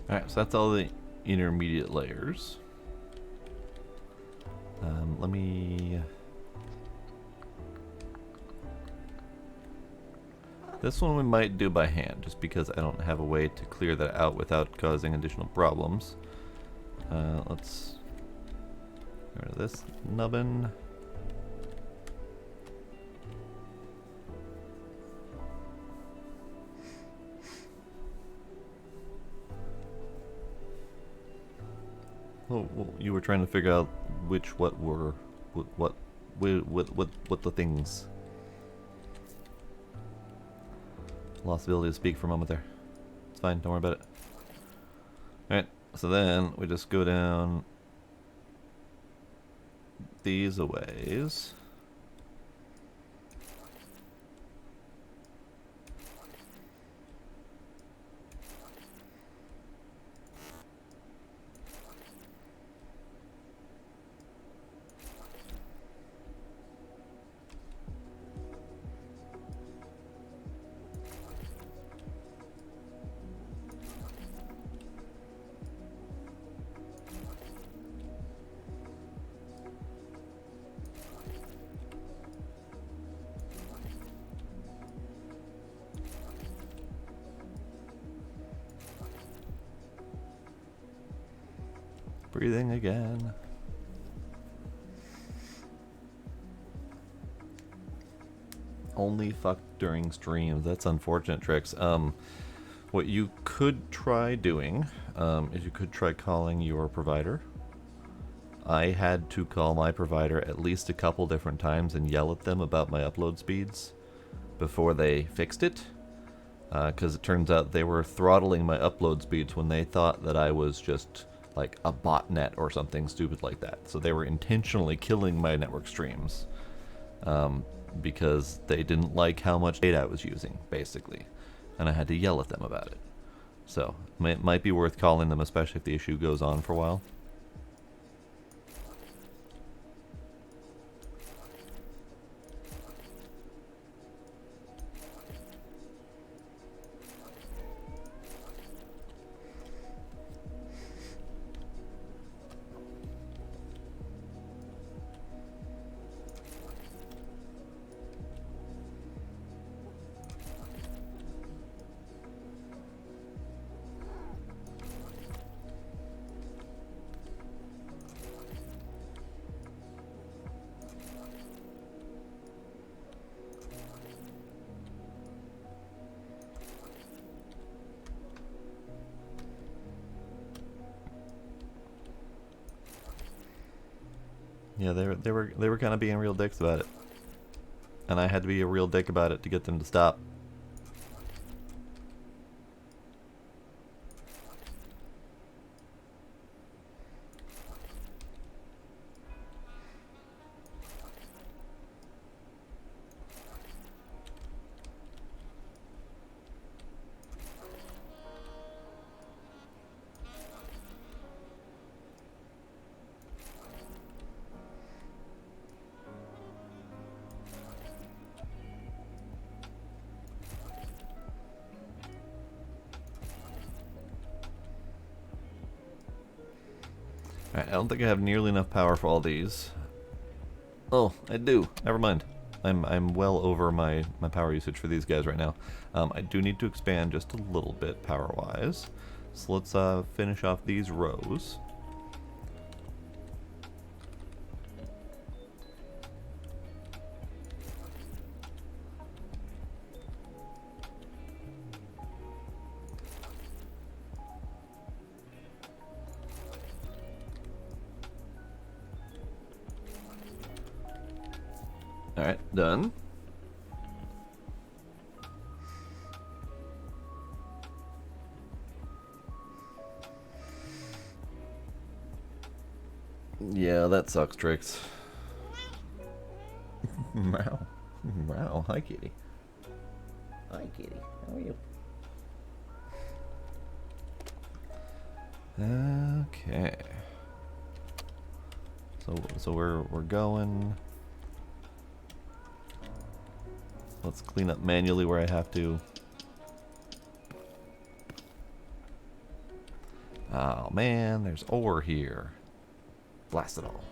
Alright, so that's all the intermediate layers. Let me... This one we might do by hand, just because I don't have a way to clear that out without causing additional problems. Let's get rid of this nubbin. Well, you were trying to figure out what the things. Lost the ability to speak for a moment there. It's fine, don't worry about it. Alright, so then we just go down these a ways. Breathing again. Only fuck during streams. That's unfortunate, Tricks. What you could try doing is you could try calling your provider. I had to call my provider at least a couple different times and yell at them about my upload speeds before they fixed it. Because it turns out they were throttling my upload speeds when they thought that I was just like a botnet or something stupid like that. So they were intentionally killing my network streams because they didn't like how much data I was using, basically. And I had to yell at them about it. So it might be worth calling them, especially if the issue goes on for a while. Yeah, they were kind of being real dicks about it, and I had to be a real dick about it to get them to stop. Alright, I don't think I have nearly enough power for all these. Oh, I do. Never mind. I'm well over my power usage for these guys right now. I do need to expand just a little bit power-wise. So let's finish off these rows. Alright, done. Yeah, that sucks, Tricks. Wow. Wow, hi kitty. Hi, kitty. How are you? Okay. So we're going. Let's clean up manually where I have to. Oh man, there's ore here. Blast it all.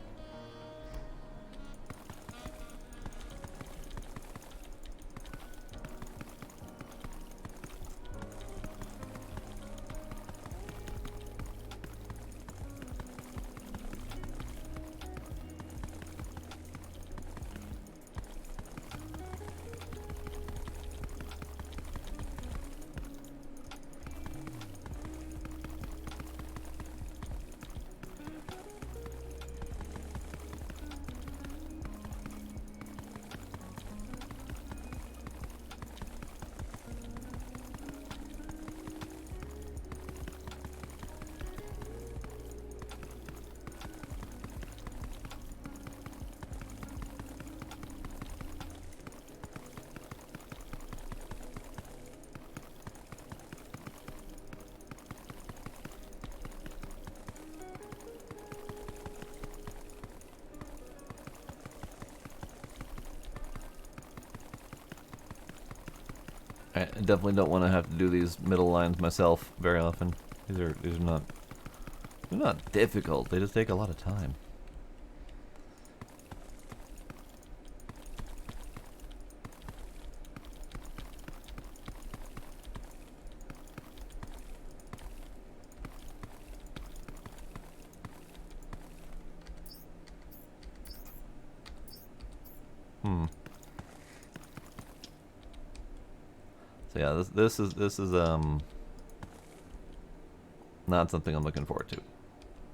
I definitely don't want to have to do these middle lines myself very often. These are not they're not difficult. They just take a lot of time. So yeah, this is Not something I'm looking forward to.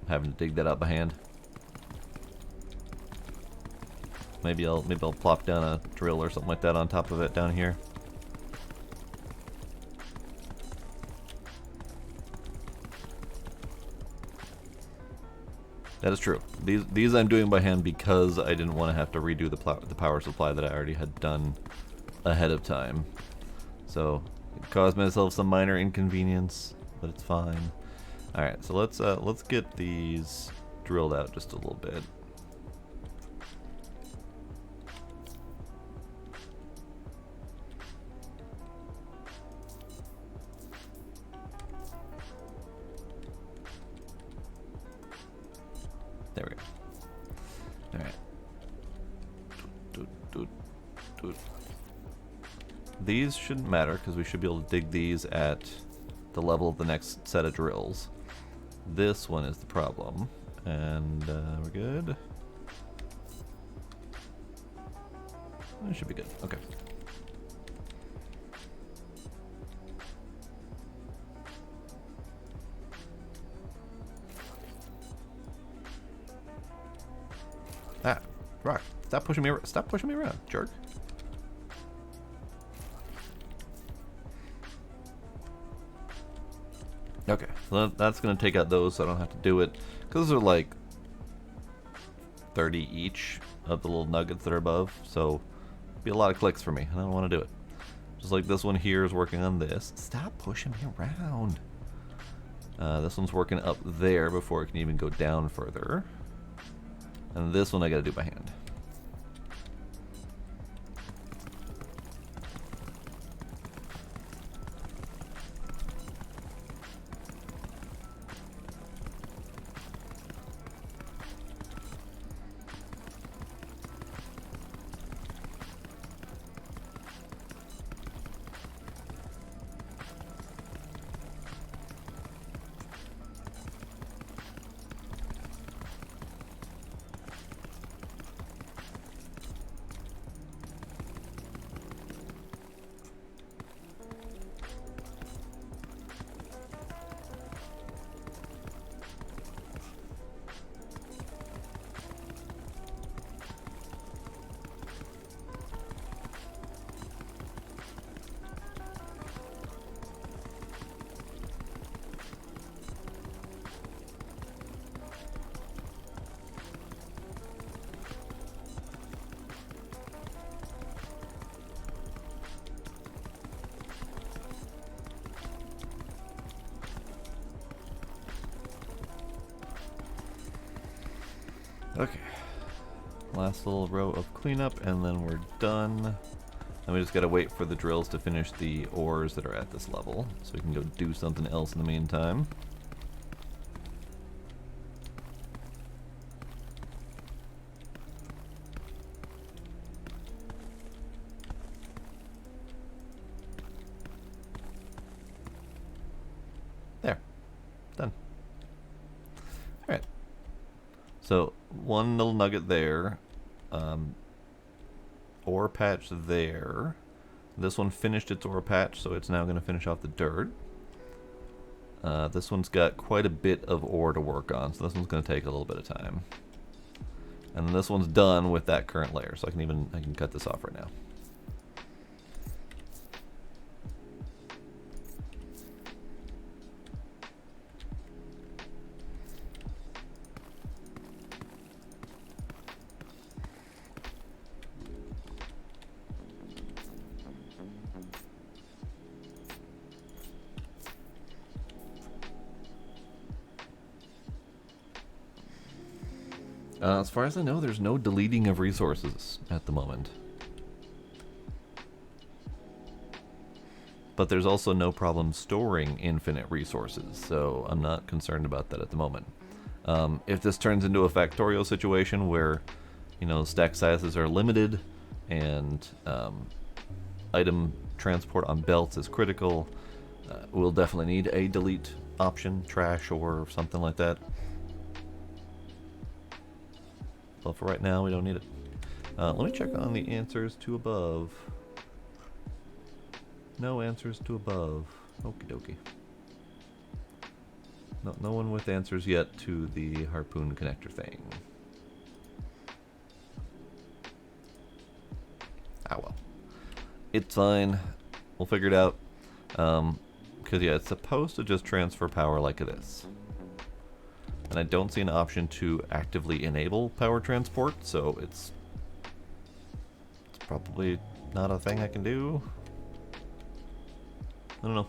Having to dig that out by hand. Maybe I'll plop down a drill or something like that on top of it down here. That is true. These I'm doing by hand because I didn't want to have to redo the power supply that I already had done ahead of time. So it caused myself some minor inconvenience, but it's fine. All right, so let's get these drilled out just a little bit. There we go. All right. These shouldn't matter because we should be able to dig these at the level of the next set of drills. This one is the problem, and we're good. That should be good. Okay. Ah, rock! Stop pushing me! Stop pushing me around, jerk! Okay, so that's gonna take out those, so I don't have to do it, because those are like 30 each of the little nuggets that are above. So it'd be a lot of clicks for me, and I don't want to do it. Just like this one here is working on this. Stop pushing me around. This one's working up there before it can even go down further. And this one I gotta do by hand. Okay, last little row of cleanup and then we're done. And we just gotta wait for the drills to finish the ores that are at this level, so we can go do something else in the meantime. There, done. Alright. So, one little nugget there, ore patch there. This one finished its ore patch, so it's now going to finish off the dirt. This one's got quite a bit of ore to work on, so this one's going to take a little bit of time. And this one's done with that current layer, so I can cut this off right now. As far as I know, there's no deleting of resources at the moment. But there's also no problem storing infinite resources, so I'm not concerned about that at the moment. If this turns into a factorial situation where, you know, stack sizes are limited and item transport on belts is critical, we'll definitely need a delete option, trash or something like that. But for right now, we don't need it. Let me check on the answers to above. No answers to above. Okie dokie. No one with answers yet to the harpoon connector thing. Ah well. It's fine. We'll figure it out. Because yeah, it's supposed to just transfer power like this. And I don't see an option to actively enable power transport, so it's probably not a thing I can do. I don't know.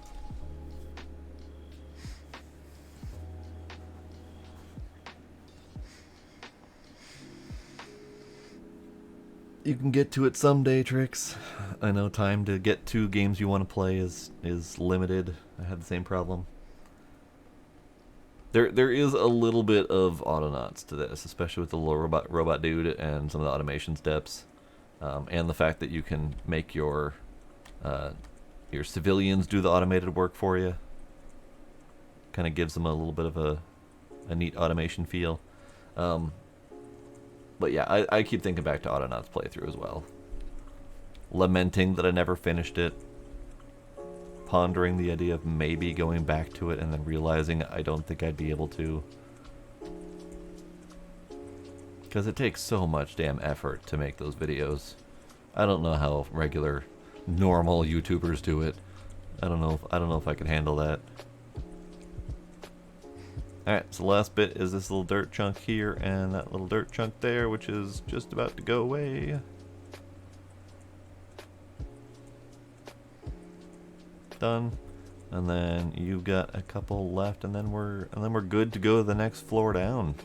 You can get to it someday, Trix. I know time to get to games you want to play is limited. I had the same problem. There is a little bit of Autonauts to this, especially with the little robot dude and some of the automation steps, and the fact that you can make your civilians do the automated work for you. Kind of gives them a little bit of a neat automation feel. But yeah, I keep thinking back to Autonauts playthrough as well. Lamenting that I never finished it. Pondering the idea of maybe going back to it and then realizing I don't think I'd be able to. Because it takes so much damn effort to make those videos. I don't know how regular, normal YouTubers do it. I don't know if I can handle that. Alright, so the last bit is this little dirt chunk here and that little dirt chunk there, which is just about to go away. Done. And then you've got a couple left, and then we're good to go to the next floor down.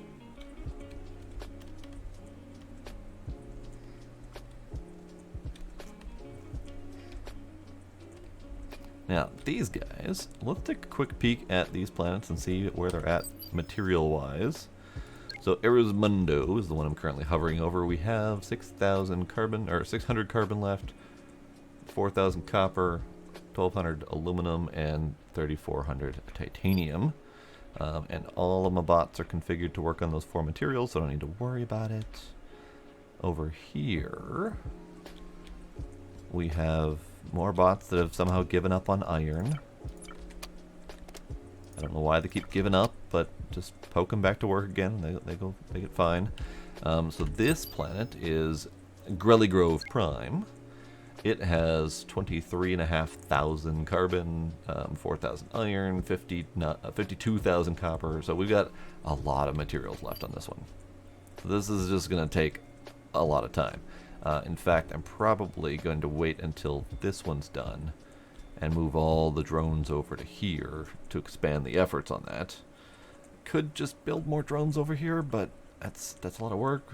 Now, these guys, let's take a quick peek at these planets and see where they're at material-wise. So Erismundo is the one I'm currently hovering over. We have 6,000 carbon, or 600 carbon left, 4,000 copper, 1,200 aluminum, and 3,400 titanium. And all of my bots are configured to work on those 4 materials, so I don't need to worry about it. Over here, we have more bots that have somehow given up on iron. I don't know why they keep giving up, but just poke them back to work again. They get fine. So this planet is Grelly Grove Prime. It has 23,500 carbon, 4,000 iron, 52,000 copper. So we've got a lot of materials left on this one. So this is just going to take a lot of time. In fact, I'm probably going to wait until this one's done and move all the drones over to here to expand the efforts on that. Could just build more drones over here, but that's a lot of work.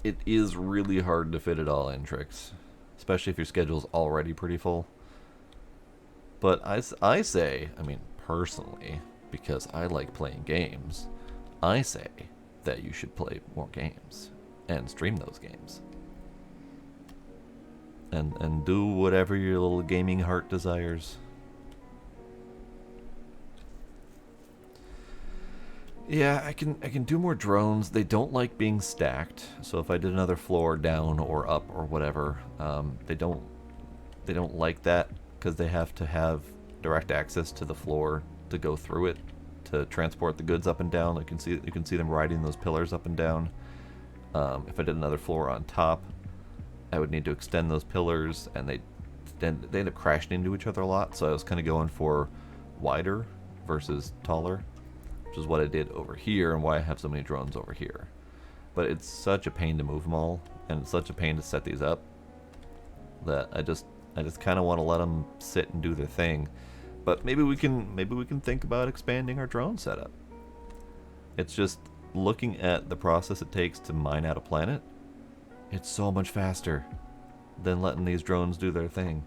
It is really hard to fit it all in, Trix, especially if your schedule's already pretty full. But I say, I mean, personally, because I like playing games, I say that you should play more games and stream those games. And do whatever your little gaming heart desires. Yeah, I can do more drones. They don't like being stacked, so if I did another floor down or up or whatever, they don't like that, because they have to have direct access to the floor to go through it to transport the goods up and down. You can see them riding those pillars up and down. If I did another floor on top, I would need to extend those pillars, and they end up crashing into each other a lot. So I was kind of going for wider versus taller, which is what I did over here and why I have so many drones over here. But it's such a pain to move them all, and it's such a pain to set these up, that I just kind of want to let them sit and do their thing. But maybe we can think about expanding our drone setup. It's just looking at the process it takes to mine out a planet. It's so much faster than letting these drones do their thing.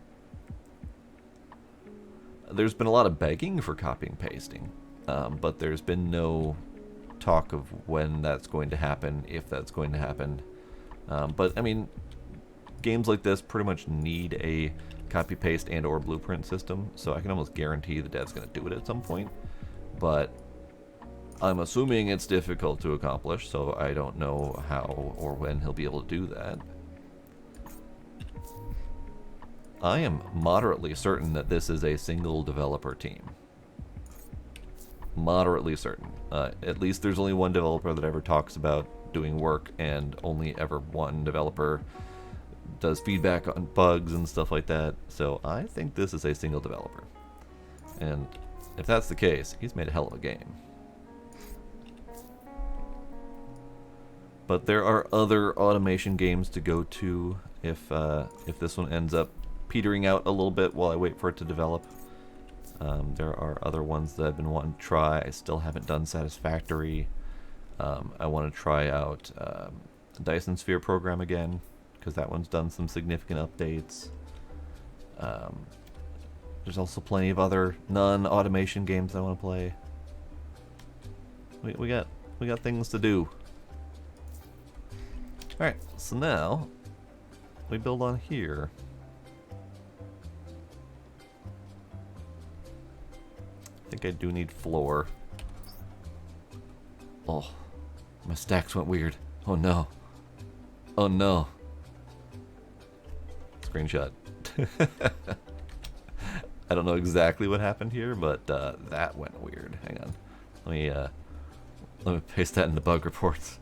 There's been a lot of begging for copying pasting, but there's been no talk of when that's going to happen, if that's going to happen. But I mean, games like this pretty much need a copy paste and or blueprint system, so I can almost guarantee the dev's going to do it at some point. But I'm assuming it's difficult to accomplish, so I don't know how or when he'll be able to do that. I am moderately certain that this is a single developer team. Moderately certain. At least there's only one developer that ever talks about doing work, and only ever one developer does feedback on bugs and stuff like that. So I think this is a single developer. And if that's the case, he's made a hell of a game. But there are other automation games to go to if this one ends up petering out a little bit while I wait for it to develop. There are other ones that I've been wanting to try. I still haven't done Satisfactory. I want to try out Dyson Sphere program again, because that one's done some significant updates. There's also plenty of other non-automation games I want to play. We got things to do. Alright, so now we build on here. I think I do need floor. Oh, my stacks went weird. Oh no. Oh no. Screenshot. I don't know exactly what happened here, but that went weird. Hang on. Let me paste that in the bug reports.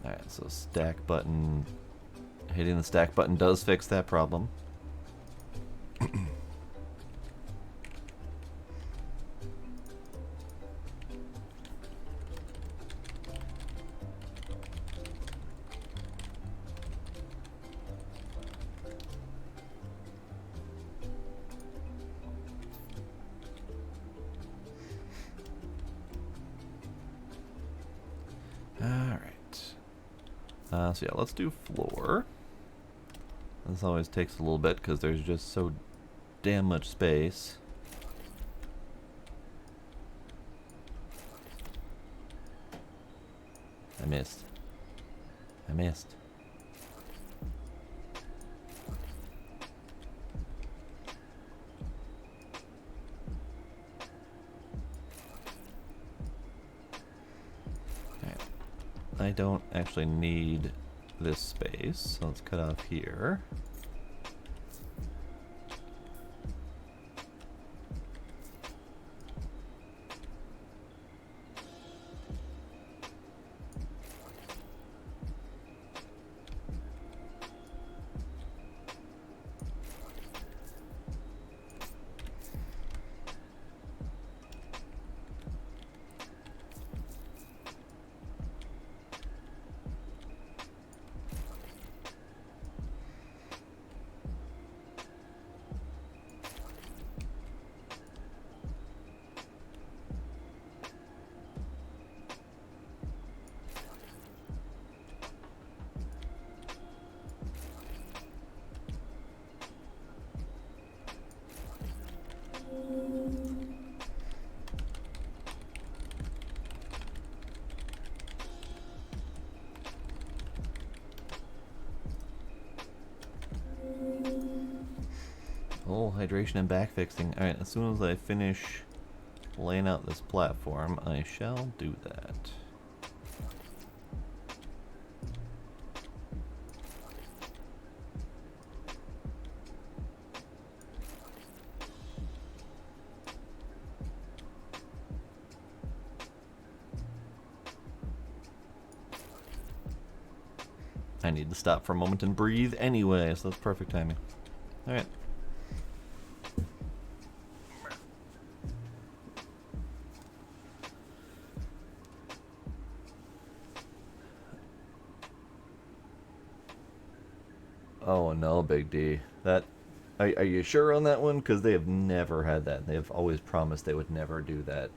Alright, so stack button. Hitting the stack button does fix that problem. So yeah, let's do floor. This always takes a little bit because there's just so damn much space. I missed. I don't actually need this space, so let's cut off here. Oh, hydration and backfixing. Alright, as soon as I finish laying out this platform, I shall do that. I need to stop for a moment and breathe anyway, so that's perfect timing. Alright. Oh no, Big D. That are you sure on that one? Because they have never had that. They have always promised they would never do that.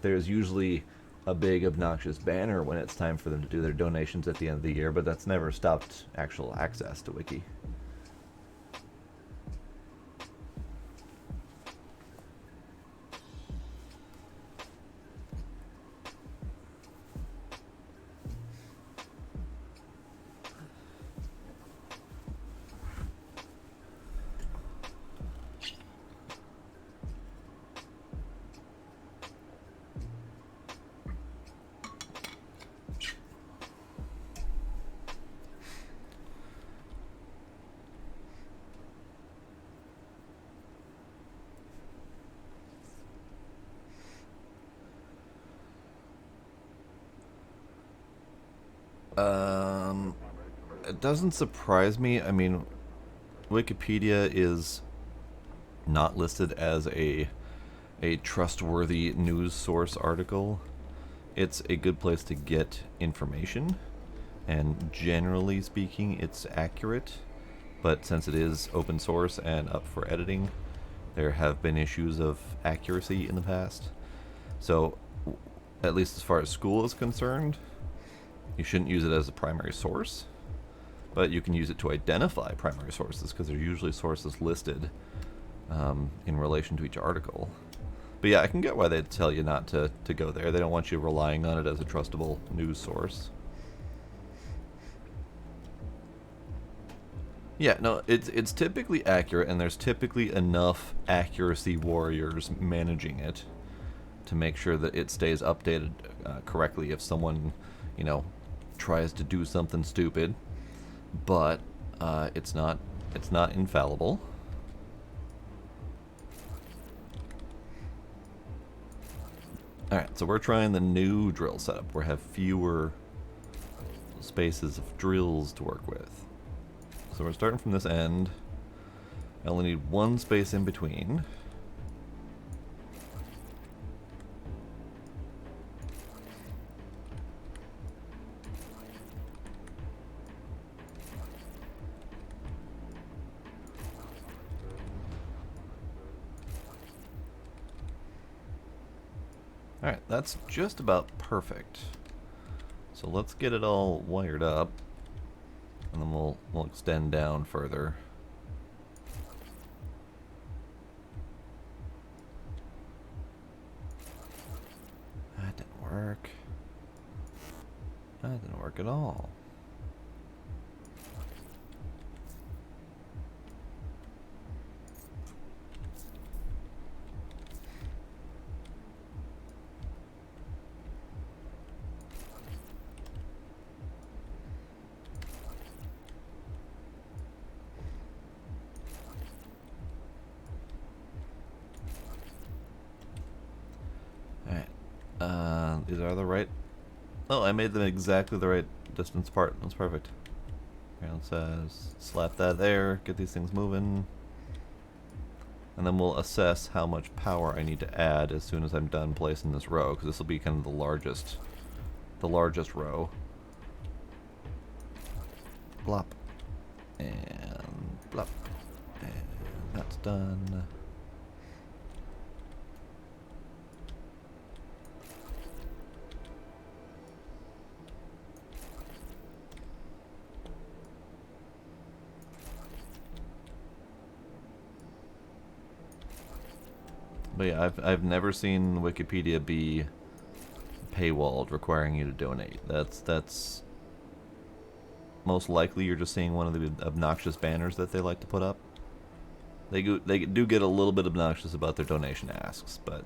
There's usually a big obnoxious banner when it's time for them to do their donations at the end of the year, but that's never stopped actual access to Wiki. It doesn't surprise me. I mean, Wikipedia is not listed as a trustworthy news source article. It's a good place to get information, and generally speaking, it's accurate. But since it is open source and up for editing, there have been issues of accuracy in the past. So, at least as far as school is concerned, you shouldn't use it as a primary source, but you can use it to identify primary sources because there are usually sources listed in relation to each article. But yeah, I can get why they'd tell you not to go there. They don't want you relying on it as a trustable news source. Yeah, no, it's typically accurate, and there's typically enough accuracy warriors managing it to make sure that it stays updated correctly if someone, you know, tries to do something stupid. But it's not infallible. Alright, so we're trying the new drill setup. We have fewer spaces of drills to work with. So we're starting from this end. I only need one space in between. Alright, that's just about perfect. So let's get it all wired up, and then we'll extend down further. That didn't work. That didn't work at all. These are the right... Oh, I made them exactly the right distance apart. That's perfect. Okay, let's slap that there, get these things moving. And then we'll assess how much power I need to add as soon as I'm done placing this row, because this will be kind of the largest row. Blop. And blop. And that's done. But yeah, I've never seen Wikipedia be paywalled, requiring you to donate. That's most likely you're just seeing one of the obnoxious banners that they like to put up. They do get a little bit obnoxious about their donation asks, but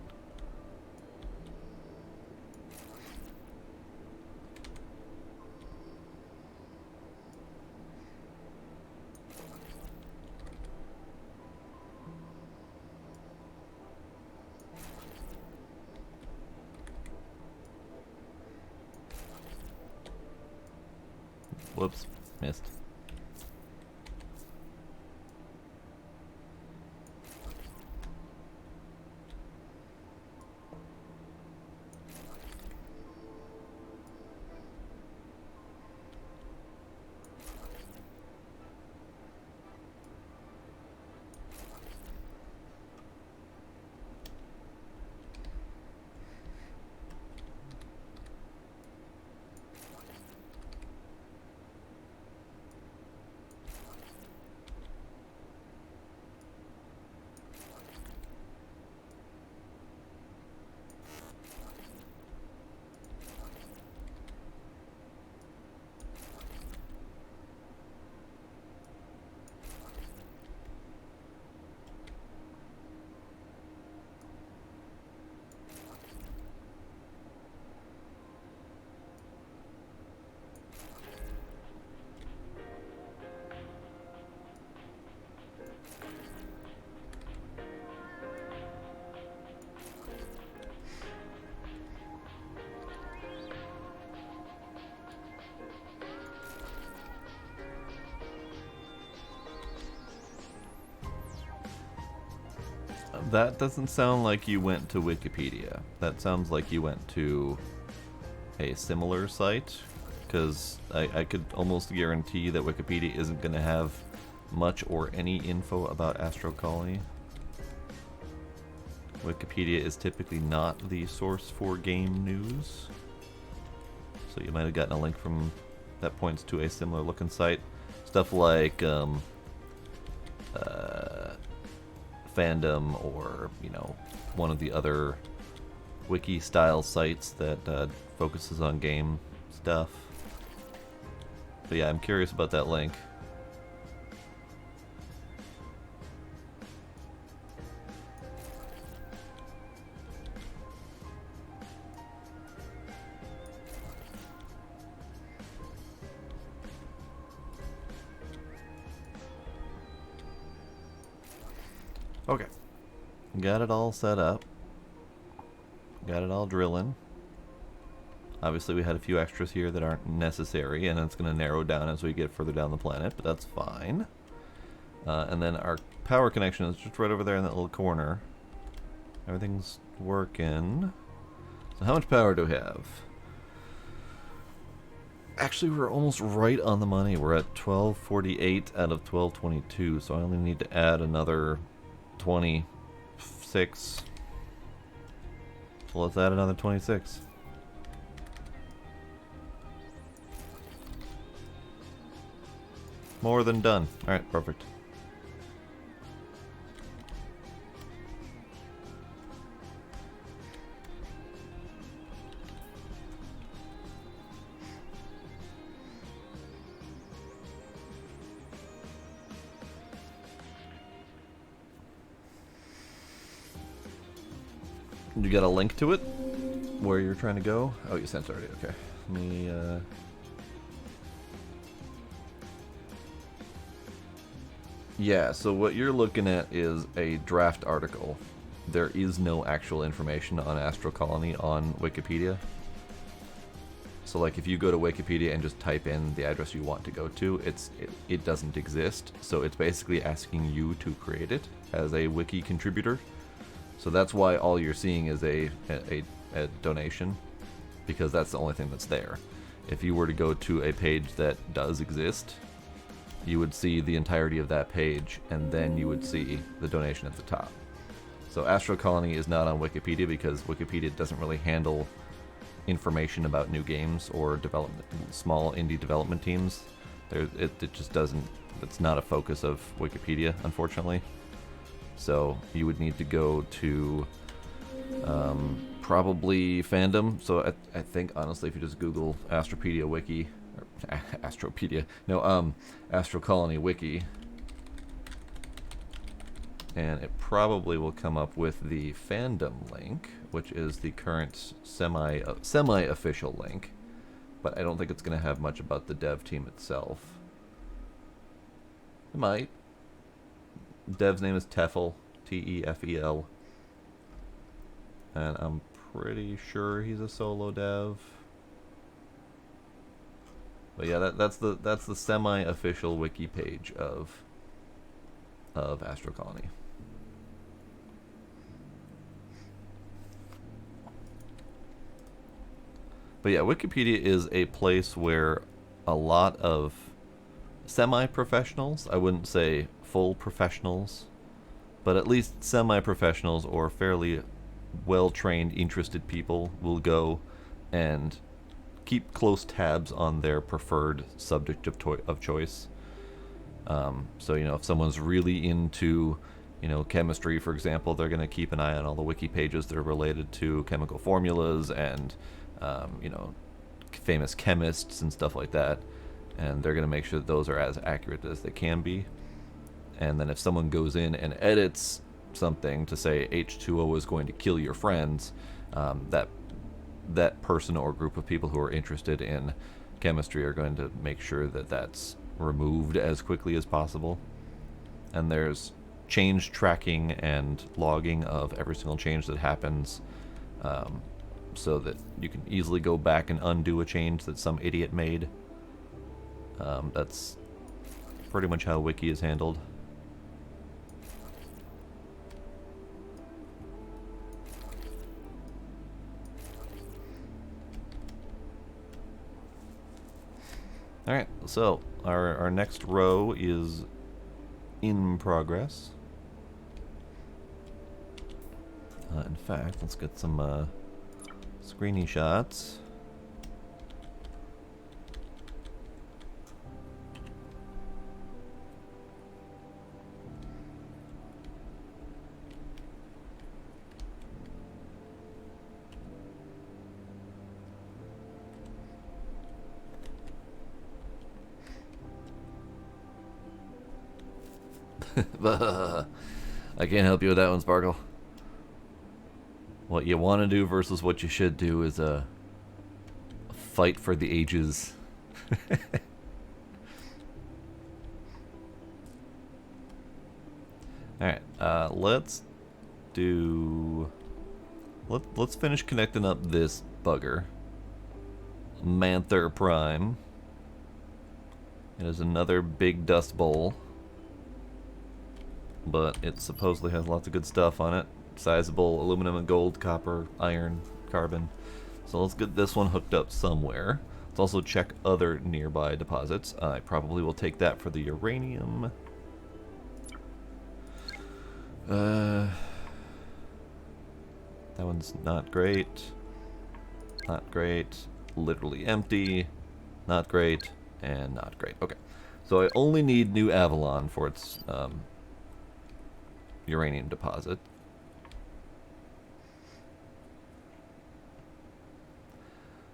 whoops, missed. That doesn't sound like you went to Wikipedia. That sounds like you went to a similar site, because I could almost guarantee that Wikipedia isn't going to have much or any info about Astro Colony. Wikipedia is typically not the source for game news, so you might have gotten a link from that points to a similar looking site. Stuff like Fandom, or one of the other wiki style sites that focuses on game stuff. But yeah, I'm curious about that link. Okay, got it all set up. Got it all drilling. Obviously we had a few extras here that aren't necessary, and it's going to narrow down as we get further down the planet, but that's fine. And then our power connection is just right over there in that little corner. Everything's working. So how much power do we have? Actually, we're almost right on the money. We're at 1248 out of 1222, so I only need to add another 26. So let's add another 26. More than done. Alright, perfect. You got a link to it? Where you're trying to go? Oh, you sent it already. Okay. Let me, Yeah, so what you're looking at is a draft article. There is no actual information on Astro Colony on Wikipedia. So like if you go to Wikipedia and just type in the address you want to go to, it doesn't exist. So it's basically asking you to create it as a wiki contributor. So that's why all you're seeing is a donation, because that's the only thing that's there. If you were to go to a page that does exist, you would see the entirety of that page, and then you would see the donation at the top. So Astro Colony is not on Wikipedia because Wikipedia doesn't really handle information about new games or development, small indie development teams. It just doesn't. It's not a focus of Wikipedia, unfortunately. So you would need to go to probably Fandom. So I think honestly, if you just Google Astropedia Wiki, or Astropedia, no, Astro Colony Wiki, and it probably will come up with the Fandom link, which is the current semi-official link. But I don't think it's going to have much about the dev team itself. It might. Dev's name is Tefel, T-E-F-E-L, and I'm pretty sure he's a solo dev. But yeah, that's the semi-official wiki page of Astro Colony. But yeah, Wikipedia is a place where a lot of semi-professionals, I wouldn't say full professionals, but at least semi-professionals or fairly well-trained, interested people will go and keep close tabs on their preferred subject of choice. So, if someone's really into, chemistry, for example, they're going to keep an eye on all the wiki pages that are related to chemical formulas and, famous chemists and stuff like that. And they're going to make sure that those are as accurate as they can be. And then if someone goes in and edits something to say H2O is going to kill your friends, that person or group of people who are interested in chemistry are going to make sure that that's removed as quickly as possible. And there's change tracking and logging of every single change that happens, so that you can easily go back and undo a change that some idiot made. That's pretty much how wiki is handled. Alright, so our next row is in progress. In fact, let's get some screeny shots. I can't help you with that one, Sparkle. What you want to do versus what you should do is a fight for the ages. Alright, let's do... Let's finish connecting up this bugger. Manther Prime. It is another big dust bowl. But it supposedly has lots of good stuff on it. Sizable aluminum and gold, copper, iron, carbon. So let's get this one hooked up somewhere. Let's also check other nearby deposits. I probably will take that for the uranium. That one's not great. Not great. Literally empty. Not great. And not great. Okay. So I only need New Avalon for its uranium deposit.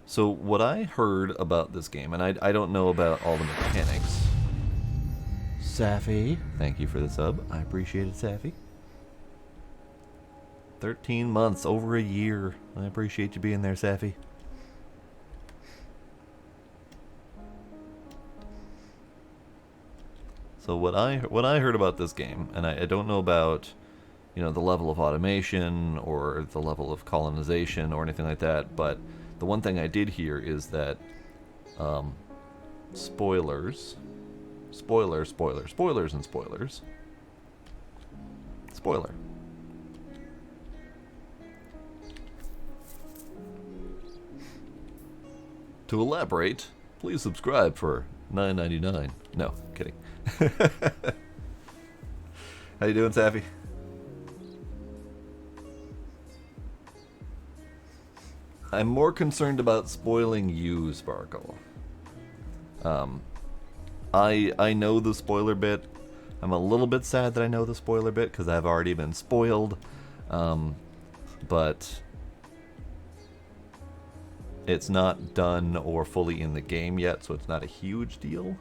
So what I heard about this game, and I don't know about all the mechanics. Safi, thank you for the sub. I appreciate it, Safi. 13 months, over a year. I appreciate you being there, Safi. So what I heard about this game, and I don't know about, you know, the level of automation or the level of colonization or anything like that, but the one thing I did hear is that spoilers and spoilers. Spoiler. To elaborate, please subscribe for $9.99. No, kidding. How you doing, Safi? I'm more concerned about spoiling you, Sparkle. I know the spoiler bit. I'm a little bit sad that I know the spoiler bit because I've already been spoiled. But it's not done or fully in the game yet, so it's not a huge deal.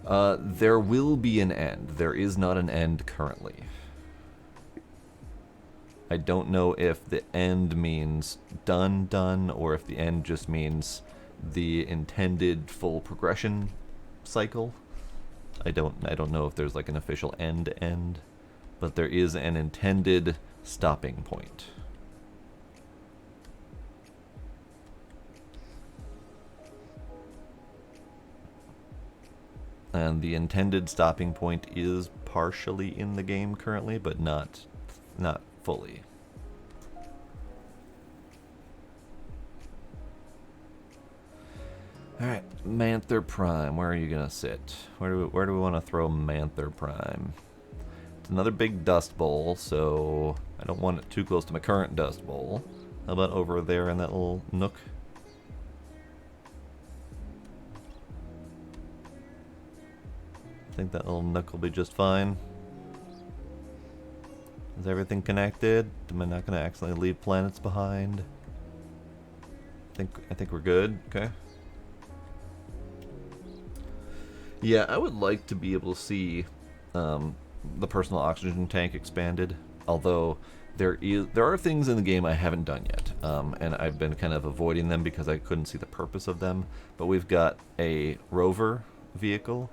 There will be an end. There is not an end currently. I don't know if the end means done, or if the end just means the intended full progression cycle. I don't know if there's like an official end, but there is an intended stopping point. And the intended stopping point is partially in the game currently, but not fully. Alright, Manther Prime, where are you gonna sit? Where do we want to throw Manther Prime? It's another big dust bowl, so I don't want it too close to my current dust bowl. How about over there in that little nook? I think that little nook will be just fine. Is everything connected? Am I not going to accidentally leave planets behind? I think we're good. Okay. Yeah, I would like to be able to see the personal oxygen tank expanded. Although there are things in the game I haven't done yet, and I've been kind of avoiding them because I couldn't see the purpose of them. But we've got a rover vehicle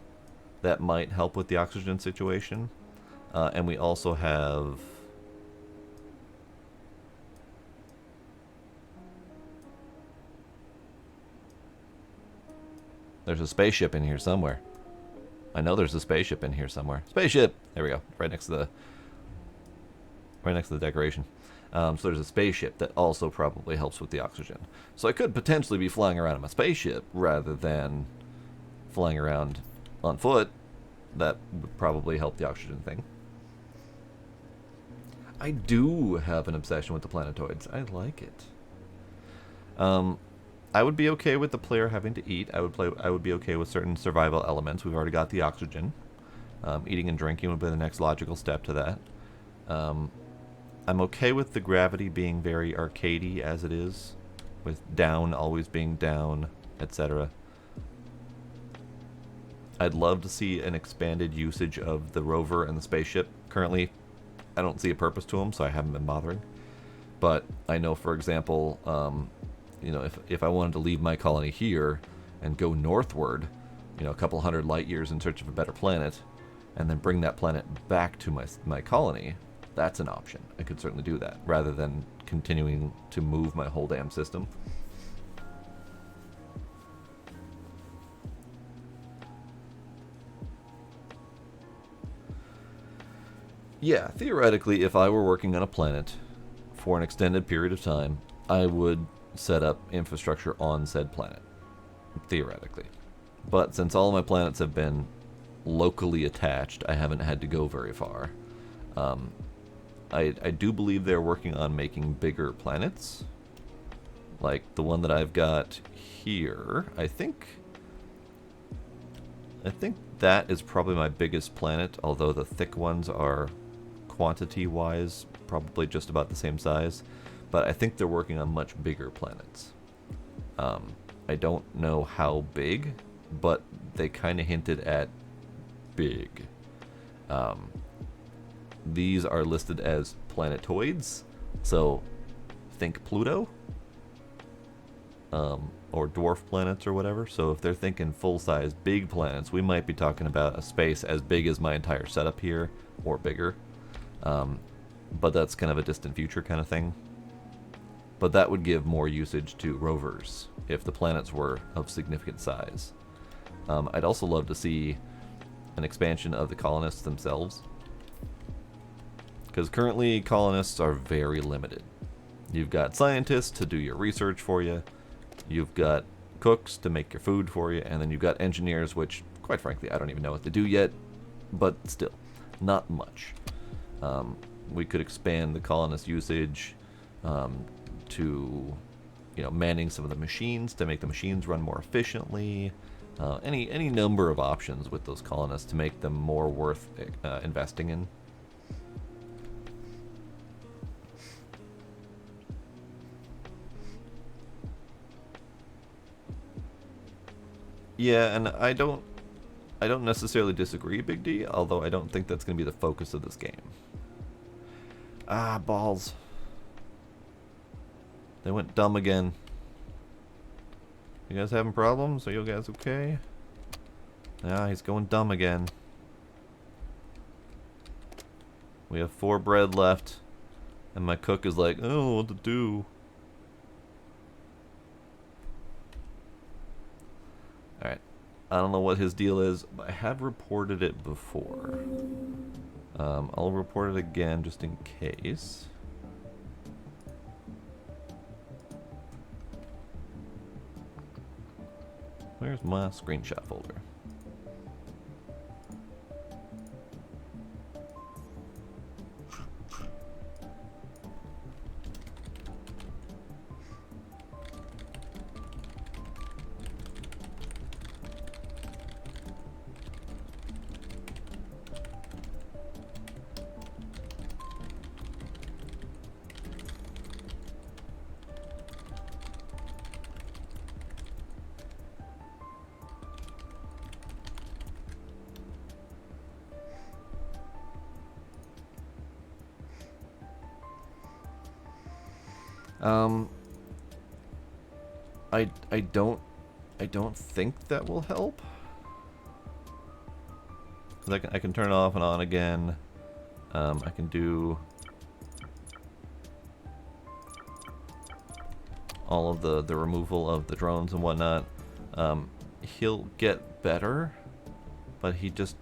that might help with the oxygen situation. And we also have... There's a spaceship in here somewhere. I know there's a spaceship in here somewhere. Spaceship! There we go. Right next to the decoration. So there's a spaceship that also probably helps with the oxygen. So I could potentially be flying around in my spaceship rather than flying around on foot. That would probably help the oxygen thing. I do have an obsession with the planetoids. I like it. I would be okay with the player having to eat. I would be okay with certain survival elements. We've already got the oxygen. Eating and drinking would be the next logical step to that. I'm okay with the gravity being very arcadey as it is, with down always being down, etc. I'd love to see an expanded usage of the rover and the spaceship. Currently, I don't see a purpose to them, so I haven't been bothering. But I know, for example, if I wanted to leave my colony here and go northward, a couple hundred light years in search of a better planet, and then bring that planet back to my colony, that's an option. I could certainly do that, rather than continuing to move my whole damn system. Yeah, theoretically, if I were working on a planet for an extended period of time, I would set up infrastructure on said planet, theoretically. But since all of my planets have been locally attached, I haven't had to go very far. I do believe they're working on making bigger planets. Like the one that I've got here, I think that is probably my biggest planet, although the thick ones are quantity-wise probably just about the same size. But I think they're working on much bigger planets. I don't know how big, but they kind of hinted at big. These are listed as planetoids, so think Pluto, or dwarf planets or whatever. So if they're thinking full-size big planets, we might be talking about a space as big as my entire setup here, or bigger. But that's kind of a distant future kind of thing. But that would give more usage to rovers if the planets were of significant size. I'd also love to see an expansion of the colonists themselves, because currently colonists are very limited. You've got scientists to do your research for you, you've got cooks to make your food for you, and then you've got engineers, which, quite frankly, I don't even know what to do yet, but still, not much. We could expand the colonist usage to, manning some of the machines to make the machines run more efficiently. Any number of options with those colonists to make them more worth investing in. Yeah, and I don't necessarily disagree, Big D, although I don't think that's going to be the focus of this game. Ah, balls. They went dumb again. You guys having problems? Are you guys okay? Ah, he's going dumb again. We have 4 bread left, and my cook is like, oh, what to do? Alright. I don't know what his deal is, but I have reported it before. I'll report it again just in case. Where's my screenshot folder? I don't think that will help. 'Cause I can turn it off and on again. I can do all of the removal of the drones and whatnot. He'll get better, but he just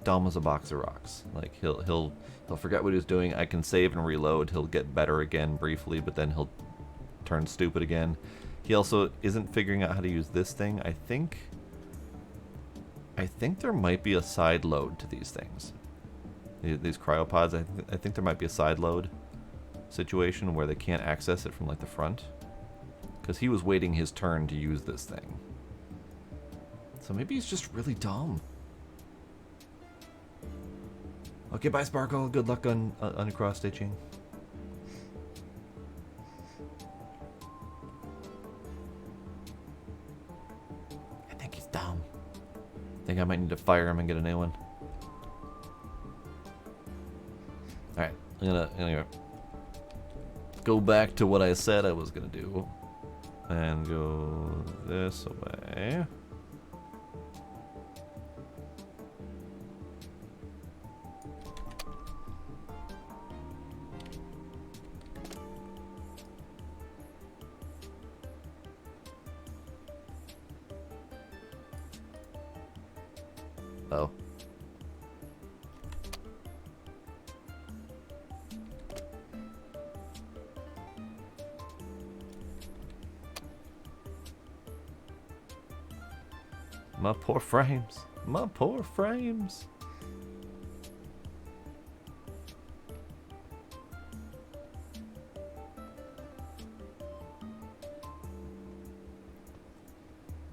dumb as a box of rocks. Like he'll forget what he's doing. I can save and reload. He'll get better again briefly, but then he'll turn stupid again. He also isn't figuring out how to use this thing. I think there might be a side load to these things. These cryopods, I think there might be a side load situation where they can't access it from like the front. Because he was waiting his turn to use this thing. So maybe he's just really dumb. Okay, bye Sparkle. Good luck on cross stitching. I think he's dumb. I think I might need to fire him and get a new one. Alright, I'm gonna go back to what I said I was gonna do. And go this way. Oh. My poor frames. My poor frames.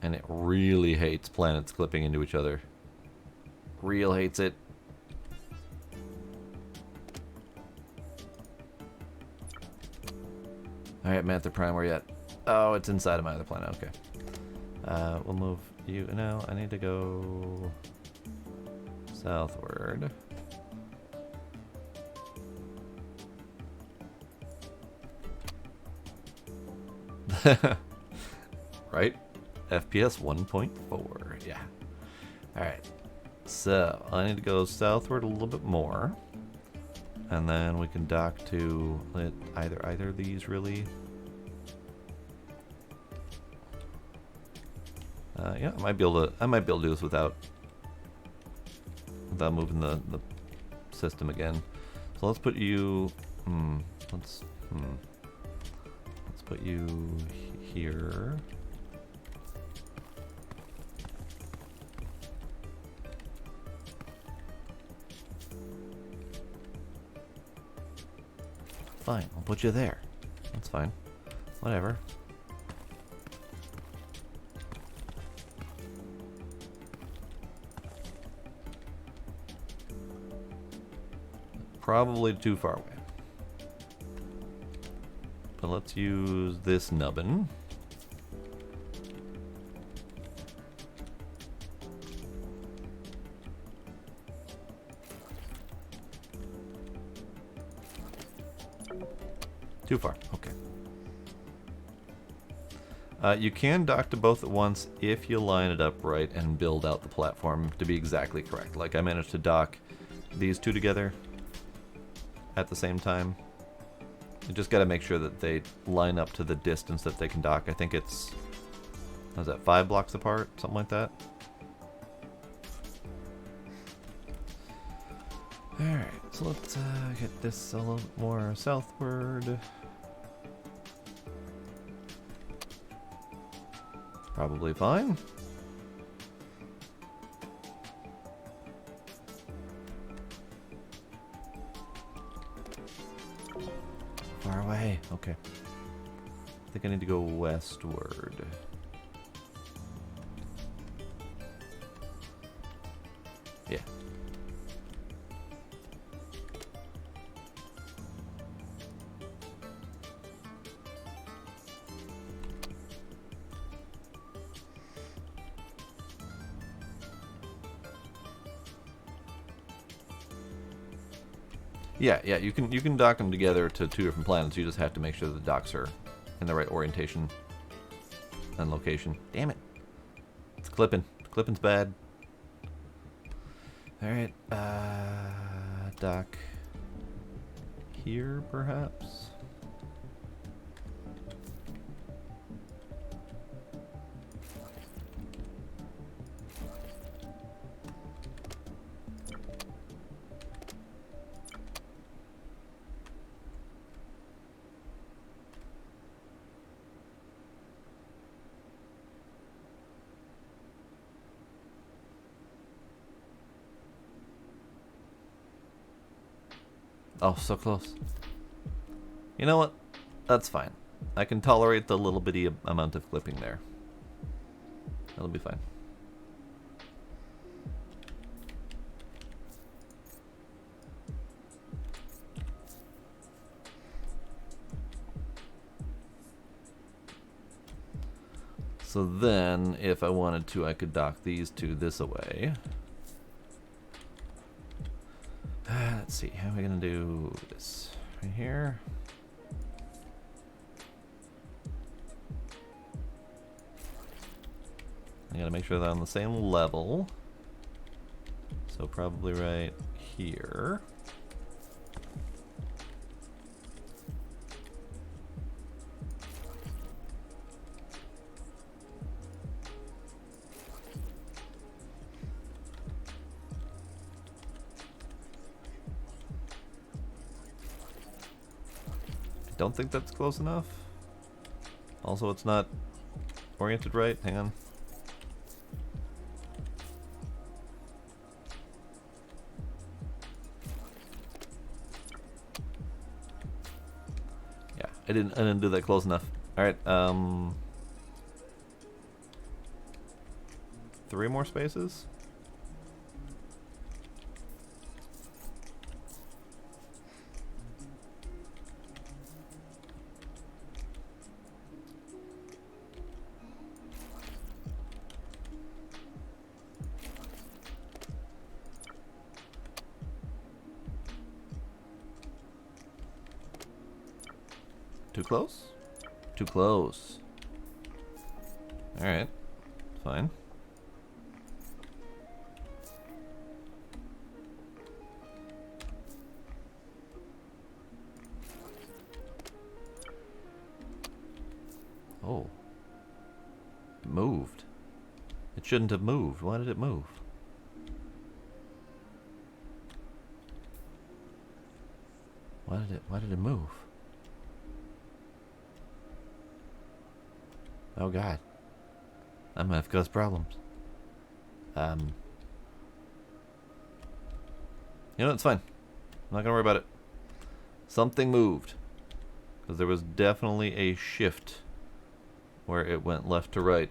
And it really hates planets clipping into each other. Real hates it. Alright, Mantha Prime, where you at? Oh, it's inside of my other planet, okay. We'll move you. No, I need to go southward. Right? FPS 1.4, yeah. Alright. So, I need to go southward a little bit more. And then we can dock to either of these, really. Yeah, I might be able to do this without moving the system again. So let's put you let's put you here. Fine, I'll put you there. That's fine. Whatever. Probably too far away. But let's use this nubbin. Too far, okay. You can dock to both at once if you line it up right and build out the platform to be exactly correct. Like I managed to dock these two together at the same time. You just got to make sure that they line up to the distance that they can dock. I think it's, what is that, 5 blocks apart? Something like that. Alright, so let's get this a little bit more southward. Probably fine. Far away. Okay. I think I need to go westward. Yeah. Yeah, you can dock them together to 2 different planets. You just have to make sure the docks are in the right orientation and location. Damn it. It's clipping. Clipping's bad. Alright, dock here, perhaps? Oh, so close. You know what? That's fine. I can tolerate the little bitty amount of clipping there. That'll be fine. So then, if I wanted to, I could dock these two this away. Let's see, how are we gonna do this? Right here. I gotta make sure they're on the same level. So probably right here. Don't think that's close enough. Also, it's not oriented right. Hang on. Yeah, I didn't do that close enough. All right. 3 more spaces. Too close? Too close. Alright. Fine. Oh. It moved. It shouldn't have moved. Why did it move? Why did it move? Oh god. I might have caused problems. You know, it's fine. I'm not gonna worry about it. Something moved. Because there was definitely a shift where it went left to right.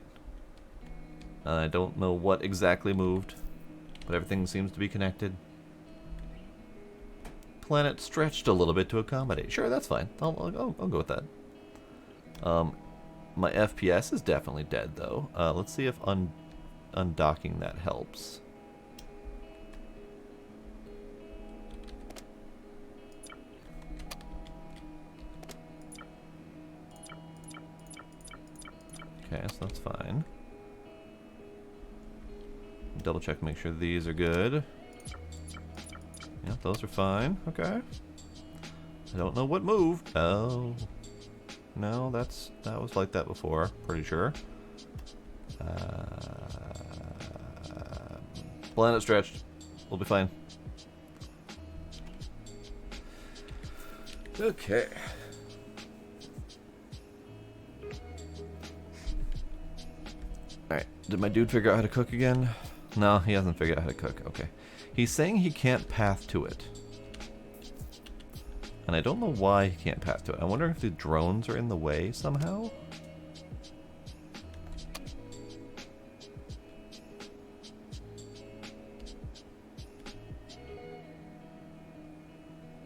And I don't know what exactly moved, but everything seems to be connected. Planet stretched a little bit to accommodate. Sure, that's fine. I'll go with that. My FPS is definitely dead, though. Let's see if undocking that helps. Okay, so that's fine. Double check, make sure these are good. Yeah, those are fine. Okay. I don't know what moved. Oh. No, that was like that before, pretty sure. Planet stretched. We'll be fine. Okay. Alright, did my dude figure out how to cook again? No, he hasn't figured out how to cook. Okay. He's saying he can't path to it. And I don't know why he can't path to it. I wonder if the drones are in the way somehow?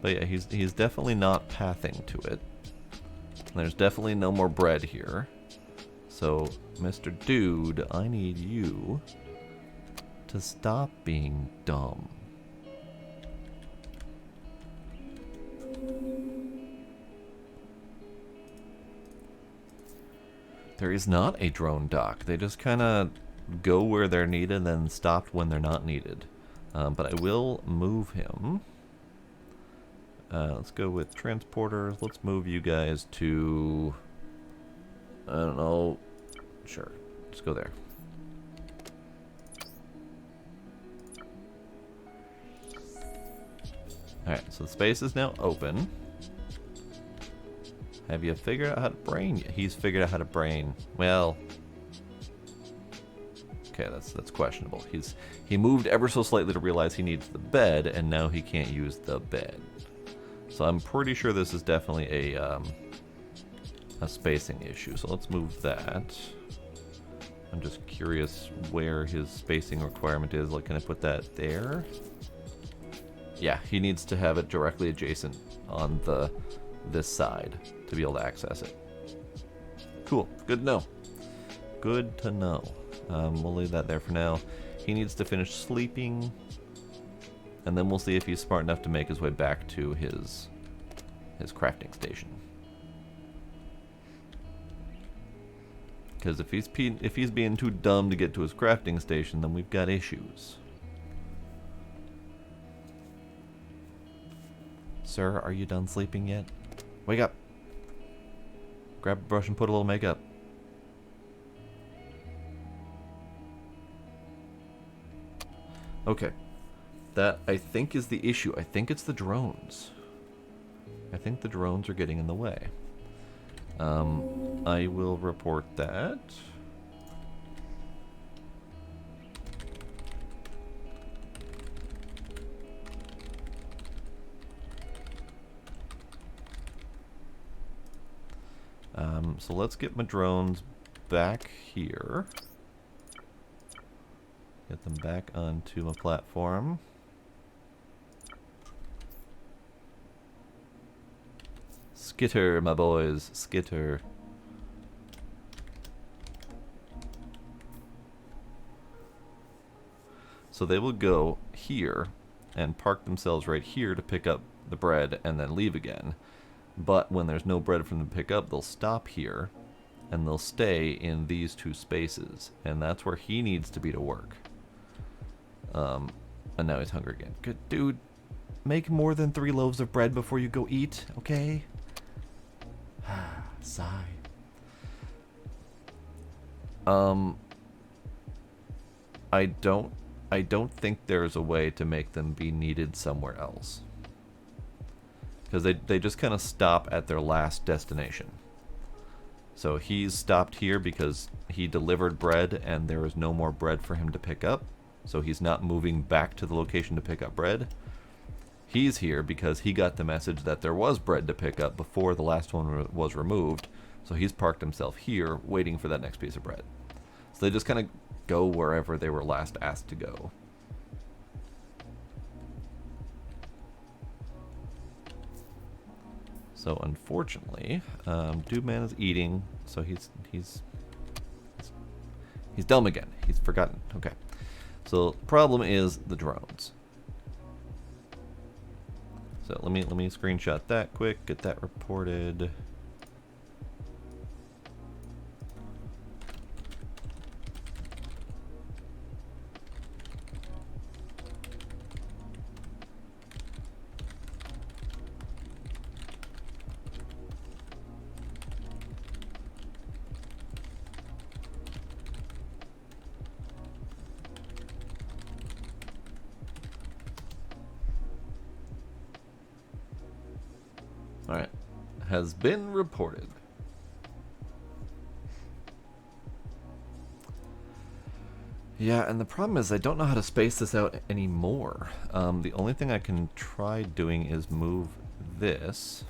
But yeah, he's definitely not pathing to it. There's definitely no more bread here. So, Mr. Dude, I need you to stop being dumb. There is not a drone dock. They just kind of go where they're needed and then stop when they're not needed. But I will move him. Let's go with transporters. Let's move you guys to... I don't know. Sure. Let's go there. Alright, so the space is now open. Have you figured out how to brain? He's figured out how to brain. Well... Okay, that's questionable. He moved ever so slightly to realize he needs the bed, and now he can't use the bed. So I'm pretty sure this is definitely a spacing issue. So let's move that. I'm just curious where his spacing requirement is. Like, can I put that there? Yeah, he needs to have it directly adjacent on this side to be able to access it. Cool. Good to know. Good to know. We'll leave that there for now. He needs to finish sleeping, and then we'll see if he's smart enough to make his way back to his crafting station. Because if he's being too dumb to get to his crafting station, then we've got issues. Sir, are you done sleeping yet? Wake up. Grab a brush and put a little makeup. Okay. That, I think, is the issue. I think it's the drones. I think the drones are getting in the way. I will report that. So let's get my drones back here. Get them back onto a platform. Skitter, my boys, skitter. So they will go here and park themselves right here to pick up the bread and then leave again. But when there's no bread for them to pick up, they'll stop here and they'll stay in these two spaces. And that's where he needs to be to work. And now he's hungry again. Good dude, make more than 3 loaves of bread before you go eat, okay? Sigh. I don't think there's a way to make them be needed somewhere else. Because they just kind of stop at their last destination. So he's stopped here because he delivered bread and there is no more bread for him to pick up. So he's not moving back to the location to pick up bread. He's here because he got the message that there was bread to pick up before the last one was removed. So he's parked himself here waiting for that next piece of bread. So they just kind of go wherever they were last asked to go. So unfortunately, Dude Man is eating, so he's dumb again. He's forgotten. Okay. So problem is the drones. So let me screenshot that quick, get that reported. Alright. Has been reported. Yeah, and the problem is I don't know how to space this out anymore. The only thing I can try doing is move this.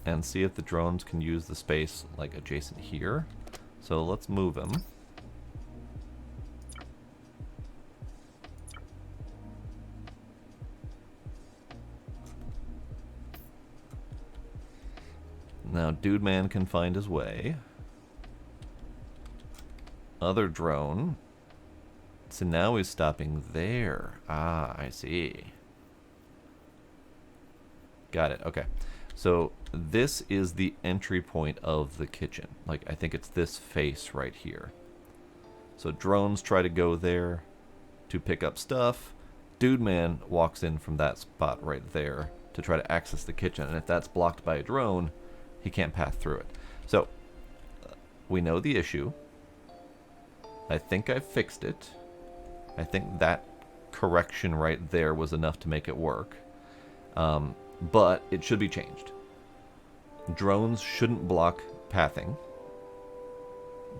And see if the drones can use the space like adjacent here. So let's move them. Now Dude Man can find his way. Other drone. So now he's stopping there. Ah, I see. Got it. Okay. So this is the entry point of the kitchen. Like, I think it's this face right here. So drones try to go there to pick up stuff. Dude Man walks in from that spot right there to try to access the kitchen. And if that's blocked by a drone, he can't pass through it. So we know the issue. I think I fixed it. I think that correction right there was enough to make it work. but it should be changed. Drones shouldn't block pathing.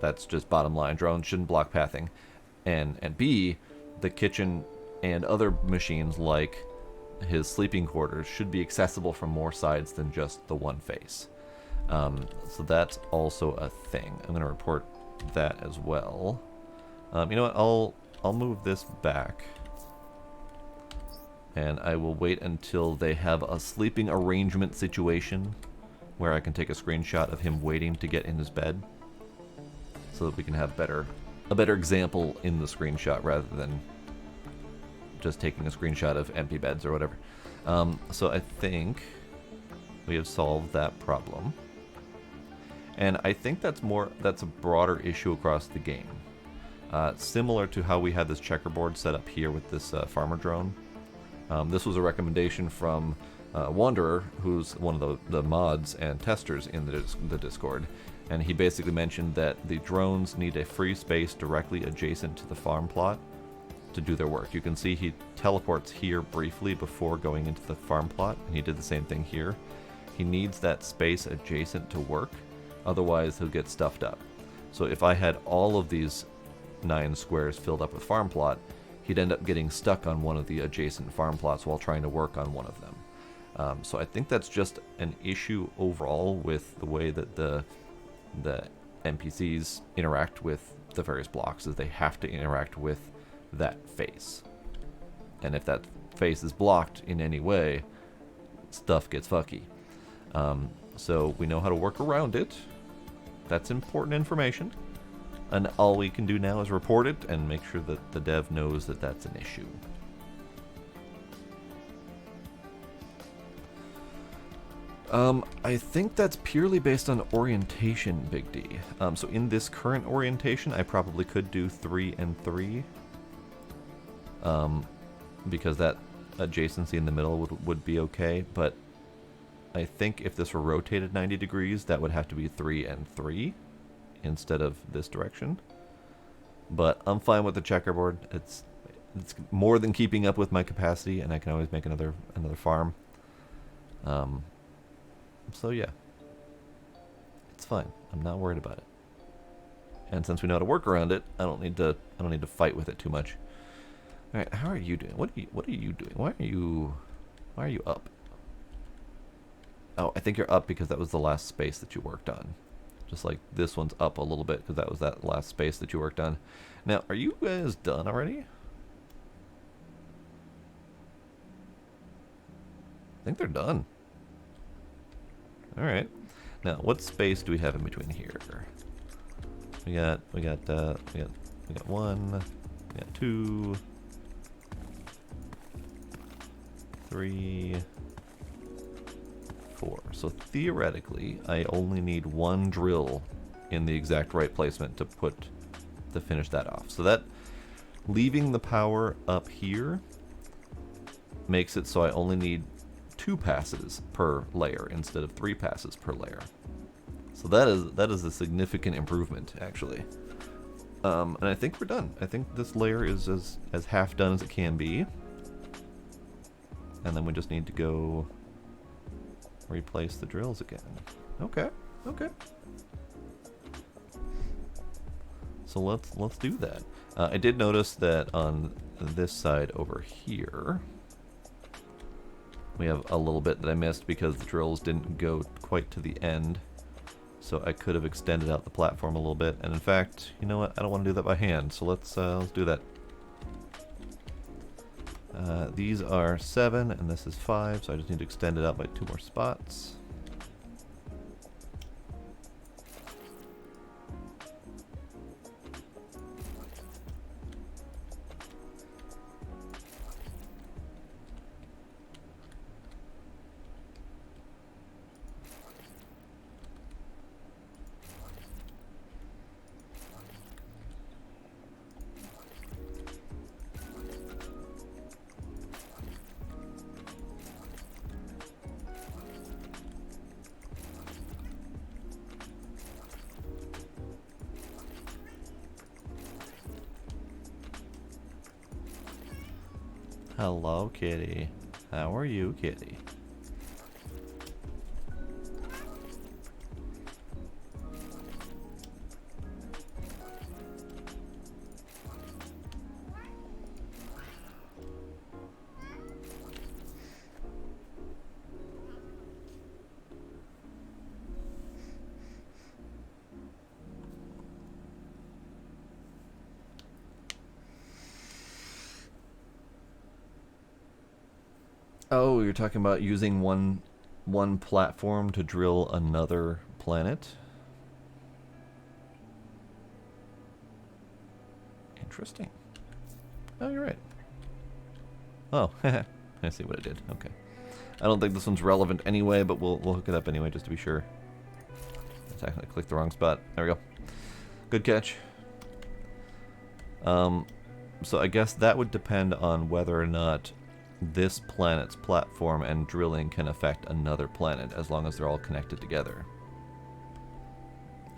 That's just bottom line. Drones shouldn't block pathing. And B, the kitchen and other machines like his sleeping quarters should be accessible from more sides than just the one face. So that's also a thing. I'm going to report that as well. You know what? I'll move this back. And I will wait until they have a sleeping arrangement situation where I can take a screenshot of him waiting to get in his bed, so that we can have a better example in the screenshot rather than just taking a screenshot of empty beds or whatever. So I think we have solved that problem. And I think that's a broader issue across the game. Similar to how we had this checkerboard set up here with this farmer drone. This was a recommendation from Wanderer, who's one of the mods and testers in the Discord. And he basically mentioned that the drones need a free space directly adjacent to the farm plot to do their work. You can see he teleports here briefly before going into the farm plot, and he did the same thing here. He needs that space adjacent to work, otherwise he'll get stuffed up. So if I had all of these 9 squares filled up with farm plot, he'd end up getting stuck on one of the adjacent farm plots while trying to work on one of them. So I think that's just an issue overall with the way that the NPCs interact with the various blocks, is they have to interact with that face. And if that face is blocked in any way, stuff gets fucky. So we know how to work around it. That's important information. And all we can do now is report it and make sure that the dev knows that that's an issue. I think that's purely based on orientation, Big D. So in this current orientation, I probably could do 3 and 3. Because that adjacency in the middle would be okay, but I think if this were rotated 90 degrees, that would have to be 3 and 3 instead of this direction. But I'm fine with the checkerboard. It's more than keeping up with my capacity, and I can always make another farm. So yeah, it's fine. I'm not worried about it. And since we know how to work around it, I don't need to fight with it too much. All right, how are you doing? What are you doing? Why are you up? Oh, I think you're up because that was the last space that you worked on. Just like this one's up a little bit because that was that last space that you worked on. Now, are you guys done already? I think they're done. All right. Now, what space do we have in between here? We got 1, we got 2, 3, 4. So theoretically, I only need 1 drill in the exact right placement to finish that off. So that leaving the power up here makes it so I only need 2 passes per layer instead of 3 passes per layer. So that is a significant improvement, actually. And I think we're done. I think this layer is as half done as it can be. And then we just need to go replace the drills again. Okay. So let's do that. I did notice that on this side over here, we have a little bit that I missed because the drills didn't go quite to the end. So I could have extended out the platform a little bit. And in fact, you know what? I don't want to do that by hand. So let's do that. These are 7 and this is 5. So I just need to extend it out by 2 more spots. Hello, kitty. How are you, kitty? Oh, you're talking about using one platform to drill another planet? Interesting. Oh, you're right. Oh, I see what I did. Okay. I don't think this one's relevant anyway, but we'll hook it up anyway just to be sure. I clicked the wrong spot. There we go. Good catch. So I guess that would depend on whether or not this planet's platform and drilling can affect another planet, as long as they're all connected together.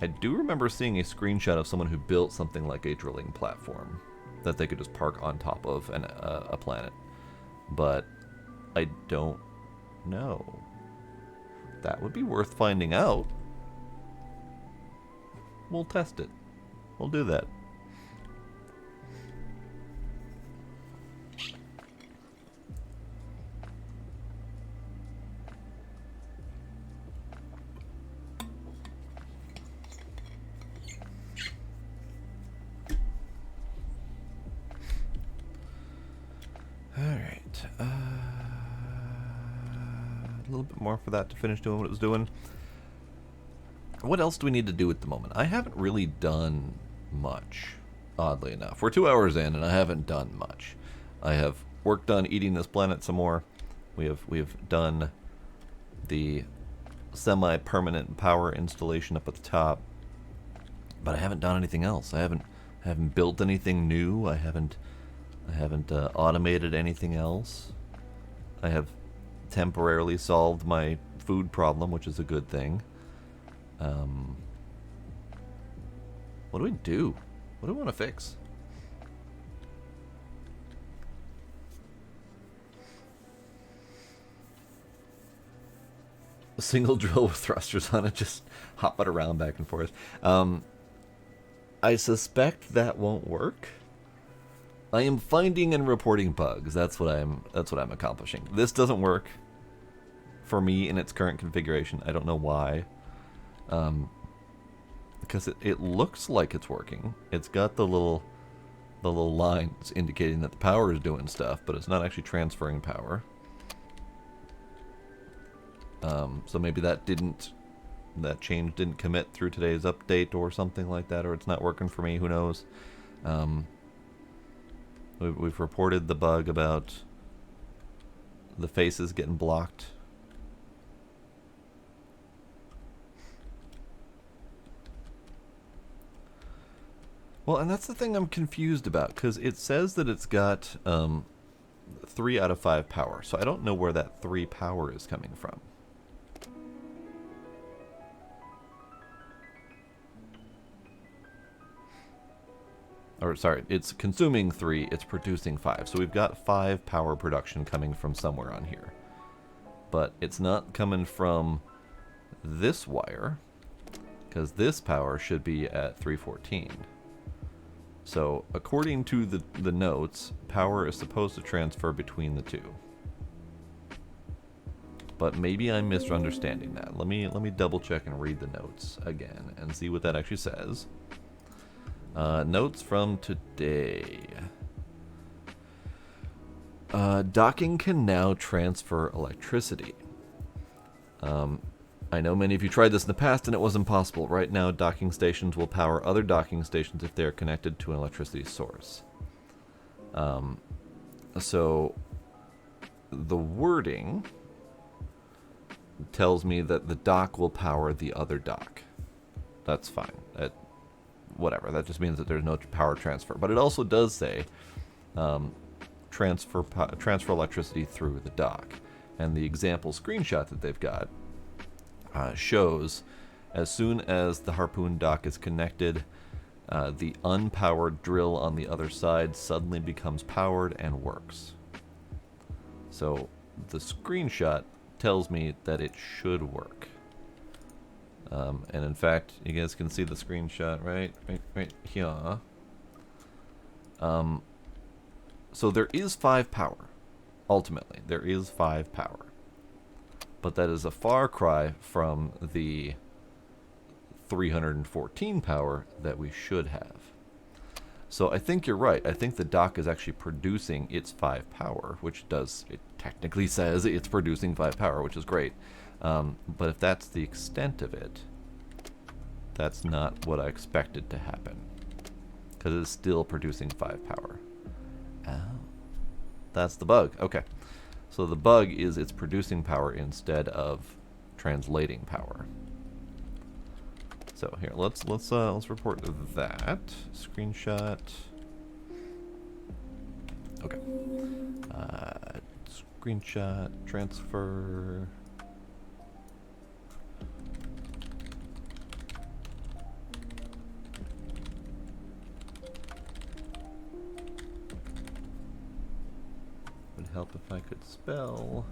I do remember seeing a screenshot of someone who built something like a drilling platform that they could just park on top of a planet. But I don't know. That would be worth finding out. We'll test it. We'll do that. Alright. A little bit more for that to finish doing what it was doing. What else do we need to do at the moment? I haven't really done much, oddly enough. We're 2 hours in, and I haven't done much. I have worked on eating this planet some more. We have done the semi-permanent power installation up at the top, but I haven't done anything else. I haven't built anything new. I haven't automated anything else. I have temporarily solved my food problem, which is a good thing. What do we do? What do we want to fix? A single drill with thrusters on it, just hop it around back and forth. I suspect that won't work. I am finding and reporting bugs. That's what I'm accomplishing. This doesn't work for me in its current configuration. I don't know why. Because it looks like it's working. It's got the little lines indicating that the power is doing stuff, but it's not actually transferring power. So maybe that change didn't commit through today's update or something like that, or it's not working for me. Who knows? We've reported the bug about the faces getting blocked. Well, and that's the thing I'm confused about, because it says that it's got 3 out of 5 power, so I don't know where that 3 power is coming from. Or, sorry, it's consuming 3, it's producing 5. So we've got 5 power production coming from somewhere on here. But it's not coming from this wire, because this power should be at 314. So, according to the notes, power is supposed to transfer between the two. But maybe I'm misunderstanding that. Let me double check and read the notes again and see what that actually says. Notes from today. Docking can now transfer electricity. I know many of you tried this in the past and it was impossible. Right now, docking stations will power other docking stations if they are connected to an electricity source. So, the wording tells me that the dock will power the other dock. That's fine. Whatever. That just means that there's no power transfer. But it also does say transfer electricity through the dock. And the example screenshot that they've got shows as soon as the harpoon dock is connected, the unpowered drill on the other side suddenly becomes powered and works. So the screenshot tells me that it should work. And in fact, you guys can see the screenshot right here. So there is 5 power. Ultimately, there is 5 power. But that is a far cry from the 314 power that we should have. So I think you're right. I think the dock is actually producing its 5 power, which it technically says it's producing 5 power, which is great. But if that's the extent of it, that's not what I expected to happen. Because it's still producing 5 power. Oh. That's the bug. Okay. So the bug is it's producing power instead of translating power. So here, let's report that. Screenshot. Okay. Screenshot, transfer. Would help if I could spell.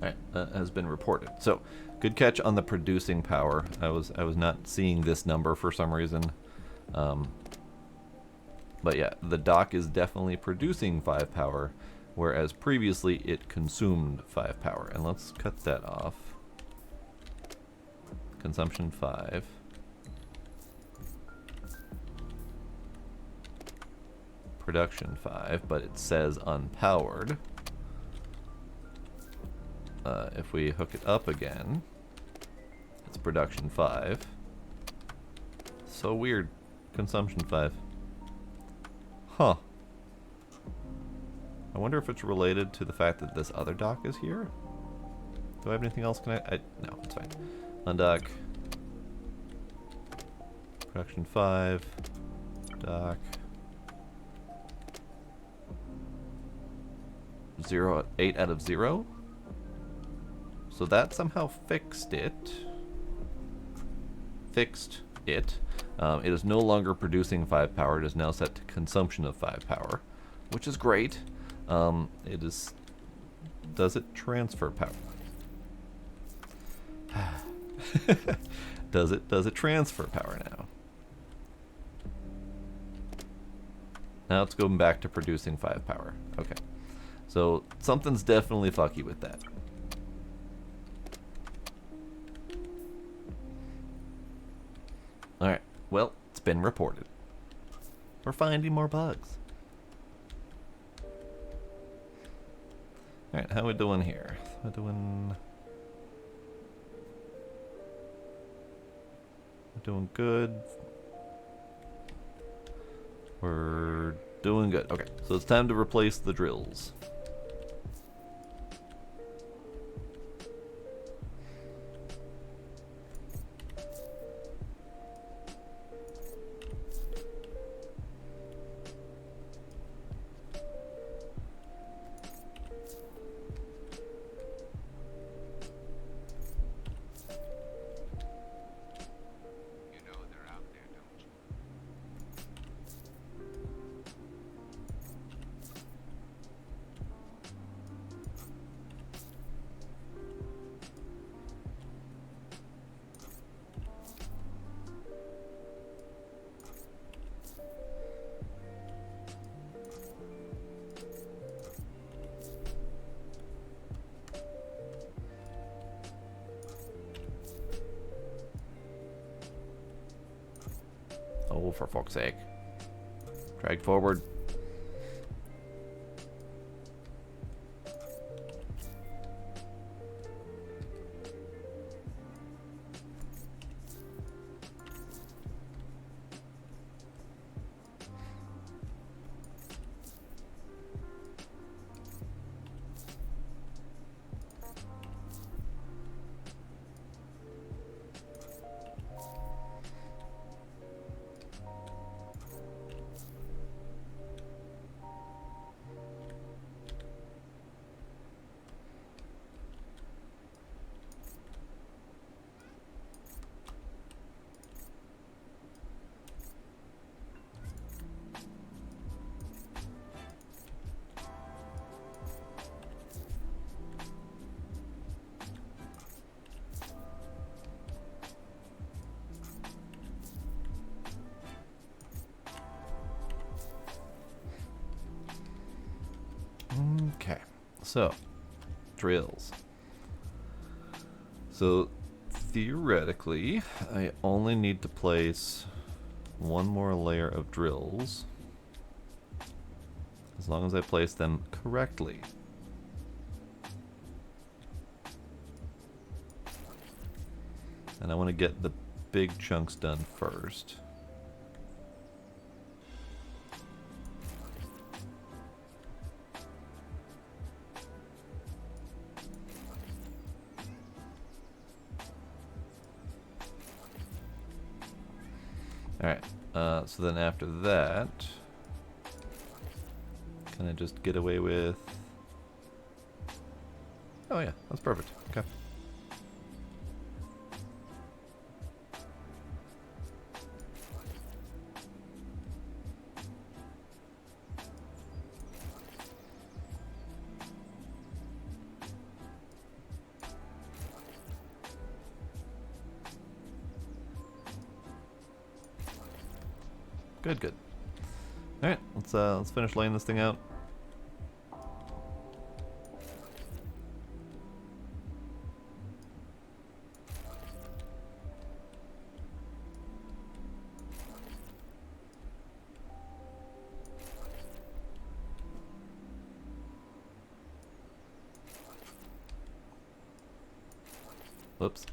Alright, has been reported. So, good catch on the producing power. I was not seeing this number for some reason. But yeah, the dock is definitely producing 5 power, whereas previously it consumed 5 power. And let's cut that off. Consumption 5. Production 5, but it says unpowered. If we hook it up again, it's production 5. So weird. Consumption 5. Huh. I wonder if it's related to the fact that this other dock is here? Do I have anything else connected? No, it's fine. Undock. Production 5. Dock. 8 out of 0? So that somehow fixed it. It is no longer producing 5 power. It is now set to consumption of 5 power, which is great. It is. Does it transfer power? Does it transfer power now? Now it's going back to producing 5 power. Okay. So something's definitely fucky with that. Alright, well, it's been reported. We're finding more bugs. Alright, how we doing here? We're doing good. We're doing good. Okay, so it's time to replace the drills. Oh, for fuck's sake. Drag forward. So, drills. So, theoretically, I only need to place one more layer of drills as long as I place them correctly. And I want to get the big chunks done first. Alright, so then after that, can I just get away with... Oh yeah, that's perfect. Okay. Good, good. All right, let's finish laying this thing out. Whoops.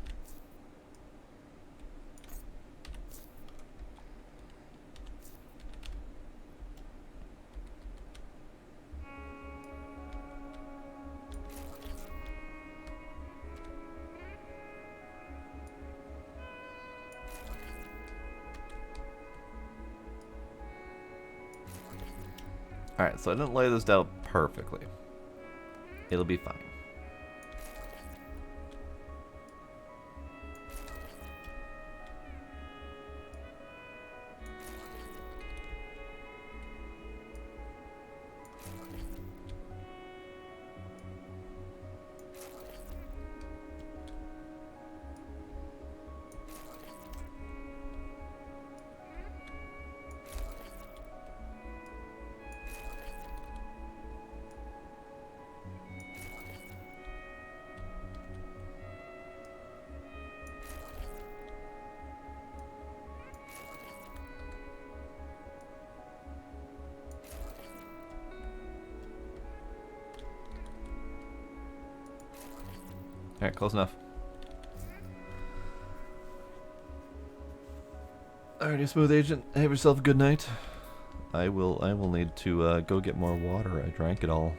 Alright, so I didn't lay this out perfectly. It'll be fine. Alright, close enough. Alrighty, Smooth Agent, have yourself a good night. I will need to go get more water. I drank it all.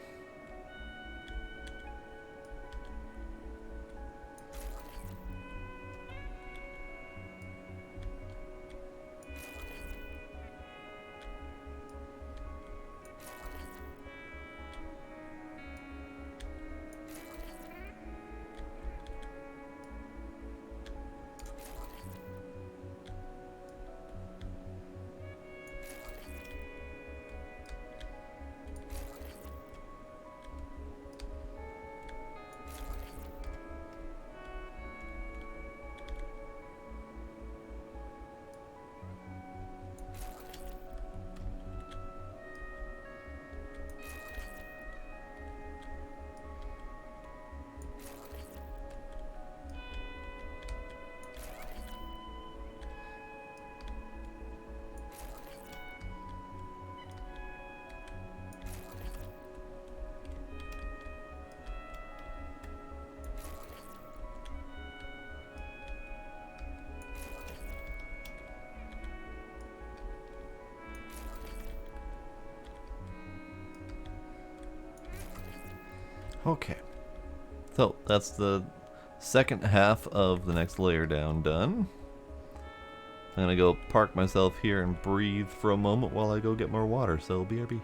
Okay. So, that's the second half of the next layer down done. I'm gonna go park myself here and breathe for a moment while I go get more water, so BRB.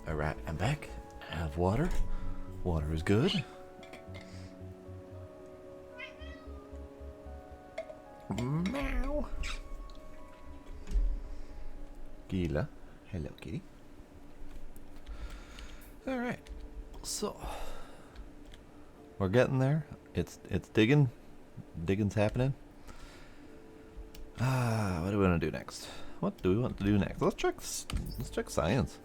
Alright, I'm back. I have water. Water is good. Meow. Gila. Hello, kitty. Alright. So we're getting there. It's digging. Digging's happening. What do we want to do next? What do we want to do next? Let's check science.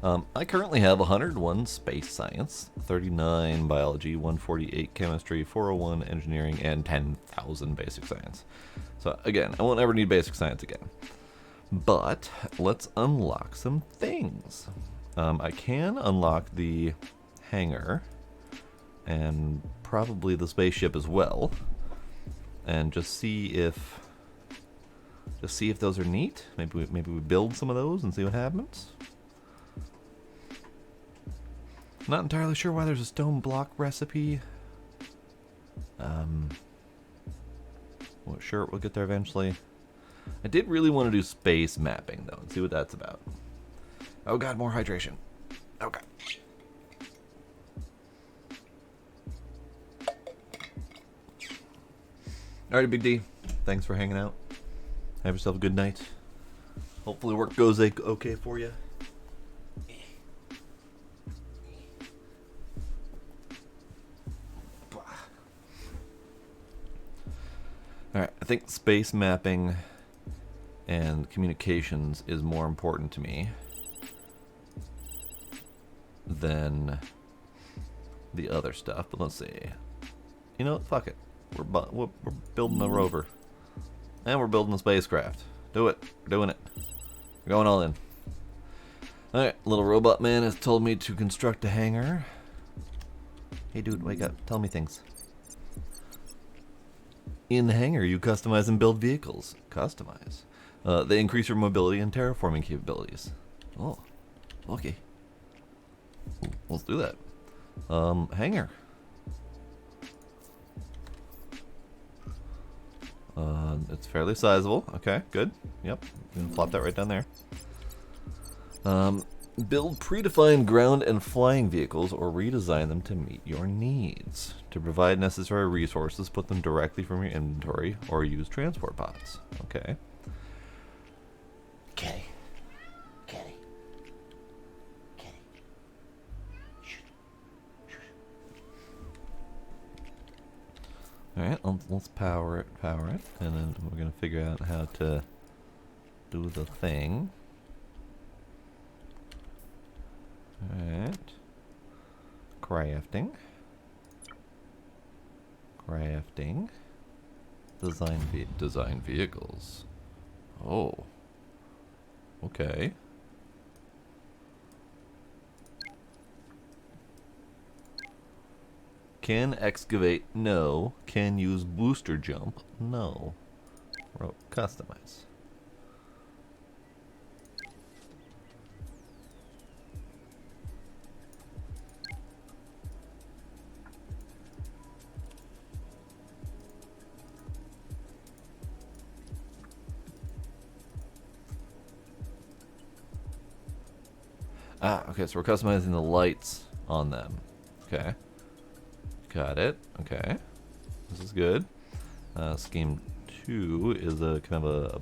I currently have 101 space science, 39 biology, 148 chemistry, 401 engineering, and 10,000 basic science. So again, I won't ever need basic science again. But let's unlock some things. I can unlock the hangar and probably the spaceship as well, and just see if those are neat. Maybe we build some of those and see what happens. Not entirely sure why there's a stone block recipe. Well, sure, we'll get there eventually. I did really want to do space mapping though and see what that's about. Oh god, more hydration. Okay. Alrighty, Big D. Thanks for hanging out. Have yourself a good night. Hopefully work goes okay for you. Alright, I think space mapping and communications is more important to me than the other stuff, but let's see. You know what? Fuck it. We're building a rover. And we're building a spacecraft. Do it. We're doing it. We're going all in. Alright, little robot man has told me to construct a hangar. Hey dude, wake up. Tell me things. In the hangar, you customize and build vehicles. Customize. They increase your mobility and terraforming capabilities. Oh, okay. Ooh, let's do that. Hangar. It's fairly sizable. Okay, good. Yep, you can plop that right down there. Build predefined ground and flying vehicles or redesign them to meet your needs. To provide necessary resources, put them directly from your inventory or use transport pods. Okay. Kitty. Kitty. Kitty. Alright, let's power it, and then we're going to figure out how to do the thing. Alright. Crafting. Design vehicles. Oh. Okay. Can excavate? No. Can use booster jump? No. Customize. Okay, so we're customizing the lights on them. Okay. Got it. Okay. This is good. Scheme 2 is a kind of a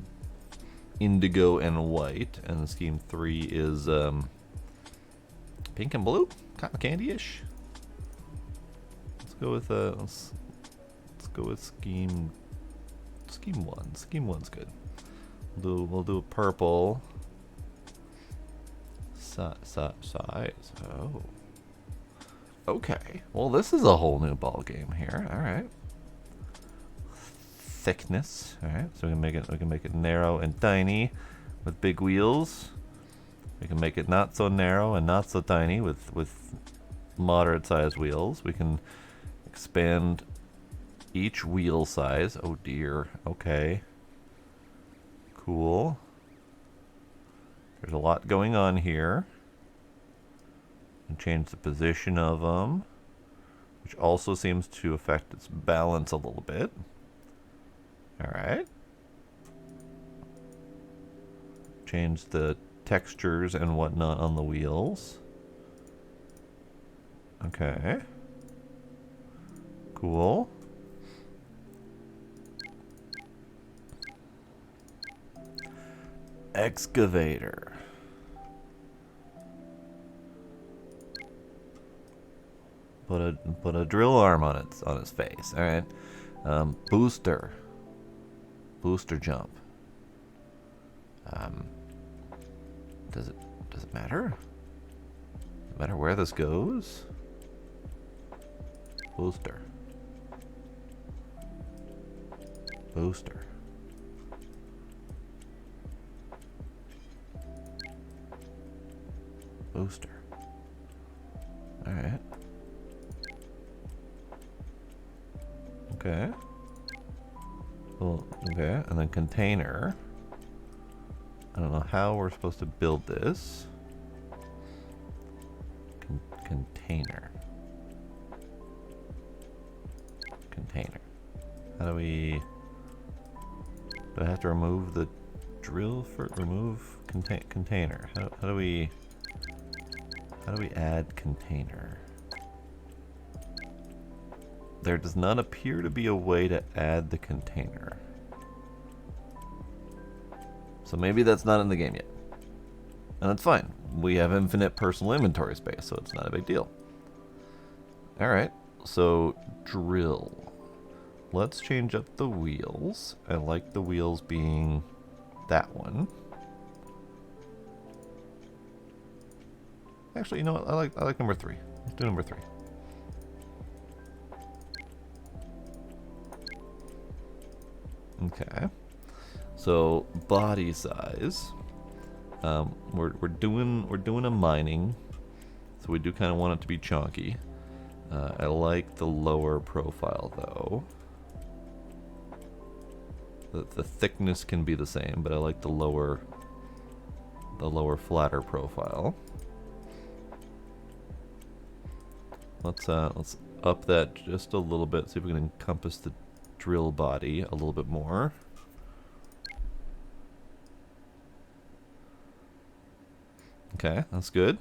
indigo and white, and scheme 3 is pink and blue, kind of candy-ish. Let's go with let's go with scheme 1. Scheme 1's good. We'll do a purple. Size. Oh. Okay. Well, this is a whole new ball game here. All right. Thickness. All right. So we can make it narrow and tiny with big wheels. We can make it not so narrow and not so tiny with moderate sized wheels. We can expand each wheel size. Oh dear. Okay. Cool. There's a lot going on here. And change the position of them, which also seems to affect its balance a little bit. All right. Change the textures and whatnot on the wheels. Okay. Cool. Excavator. Put a drill arm on its face. All right. Booster. Booster jump. Does it matter? Does it matter where this goes? Booster. Booster. Booster. All right. Okay. Well, okay, and then container. I don't know how we're supposed to build this. Container. Container. How do we... Do I have to remove the drill for... Remove container. How do we... How do we add container? There does not appear to be a way to add the container. So maybe that's not in the game yet. And that's fine. We have infinite personal inventory space, so it's not a big deal. Alright, so drill. Let's change up the wheels. I like the wheels being that one. Actually, you know what? I like number 3. Let's do number 3. Okay. So body size. We're doing a mining, so we do kind of want it to be chunky. I like the lower profile though. The thickness can be the same, but I like the lower flatter profile. Let's up that just a little bit, see if we can encompass the drill body a little bit more. Okay, that's good.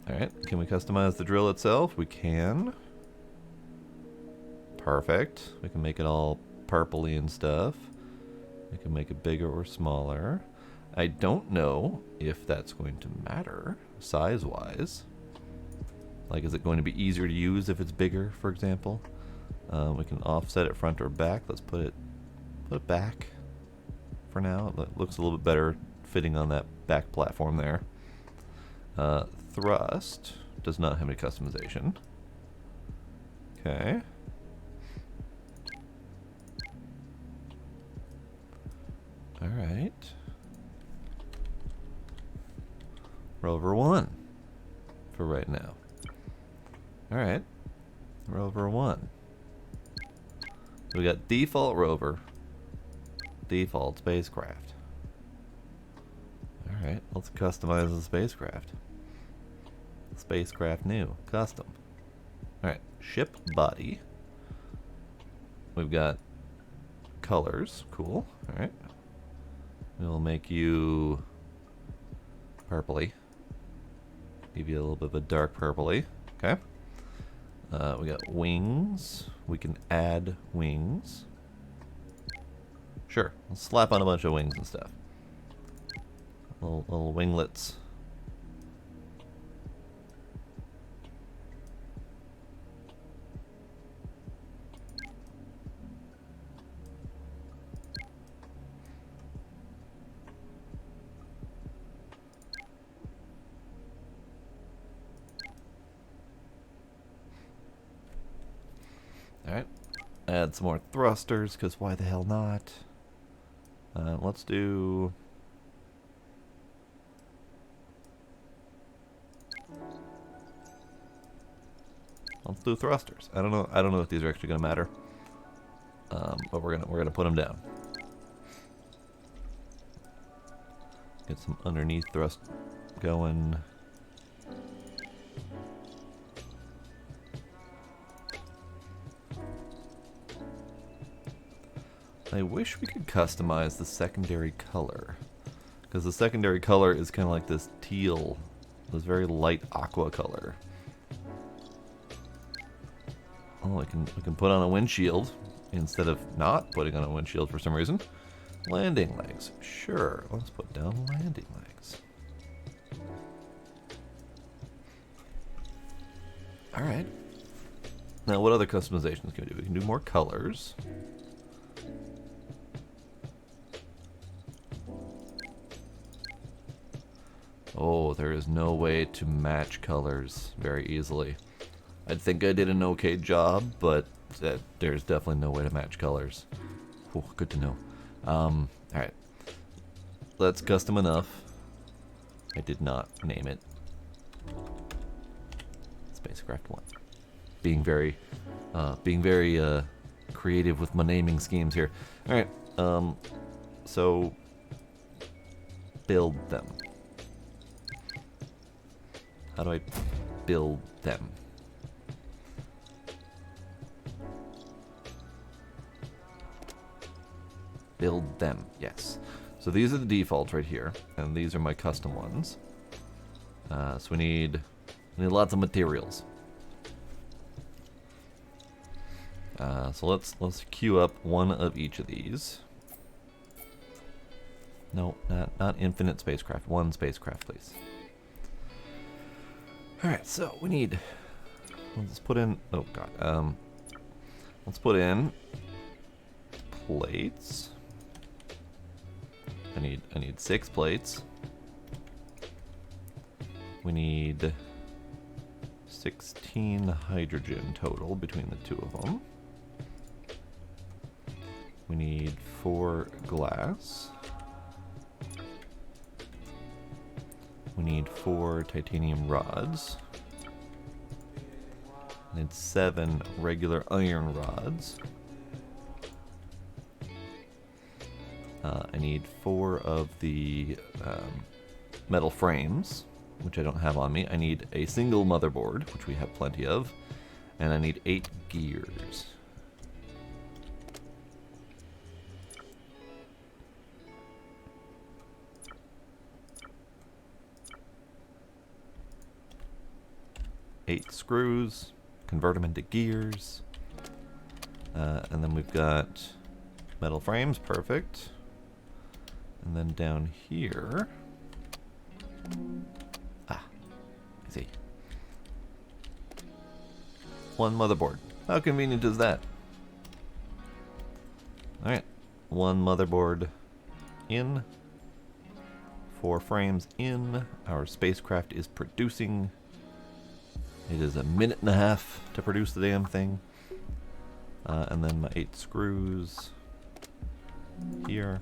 Alright, can we customize the drill itself? We can. Perfect. We can make it all purpley and stuff. We can make it bigger or smaller. I don't know if that's going to matter size-wise. Like, is it going to be easier to use if it's bigger, for example? We can offset it front or back. Let's put it back for now. It looks a little bit better fitting on that back platform there. Thrust does not have any customization. Okay. Alright. Rover 1 for right now. Alright. Rover 1. We got default rover, default spacecraft. Alright, let's customize the spacecraft. Spacecraft new, custom. Alright, ship body. We've got colors, cool. Alright. We'll make you purpley. Give you a little bit of a dark purpley. Okay. We got wings. We can add wings. Sure, let's slap on a bunch of wings and stuff. Little winglets. Alright, add some more thrusters, because why the hell not? Let's do... Let's do thrusters. I don't know if these are actually gonna matter. But we're gonna put them down. Get some underneath thrust going. I wish we could customize the secondary color, because the secondary color is kind of like this teal, this very light aqua color. Oh, I can put on a windshield instead of not putting on a windshield for some reason. Landing legs, sure. Let's put down landing legs. All right. Now, what other customizations can we do? We can do more colors. Oh, there is no way to match colors very easily. I think I did an okay job, but there's definitely no way to match colors. Ooh, good to know. Alright. Let's custom enough. I did not name it. Spacecraft 1. Being very creative with my naming schemes here. Alright, so build them. How do I build them? Build them, yes. So these are the defaults right here, and these are my custom ones. So we need lots of materials. So let's queue up one of each of these. No, not infinite spacecraft. One spacecraft, please. All right, so we need. Let's put in. Oh God. Let's put in plates. I need 6 plates. We need 16 hydrogen total between the two of them. We need 4 glass. We need 4 titanium rods. I need 7 regular iron rods. I need 4 of the metal frames, which I don't have on me. I need a single motherboard, which we have plenty of. And I need 8 gears. Eight screws, convert them into gears. And then we've got metal frames, perfect. And then down here, I see. 1 motherboard. How convenient is that? Alright, 1 motherboard in, 4 frames in. Our spacecraft is producing. It is 1.5 minutes to produce the damn thing. And then my 8 screws here.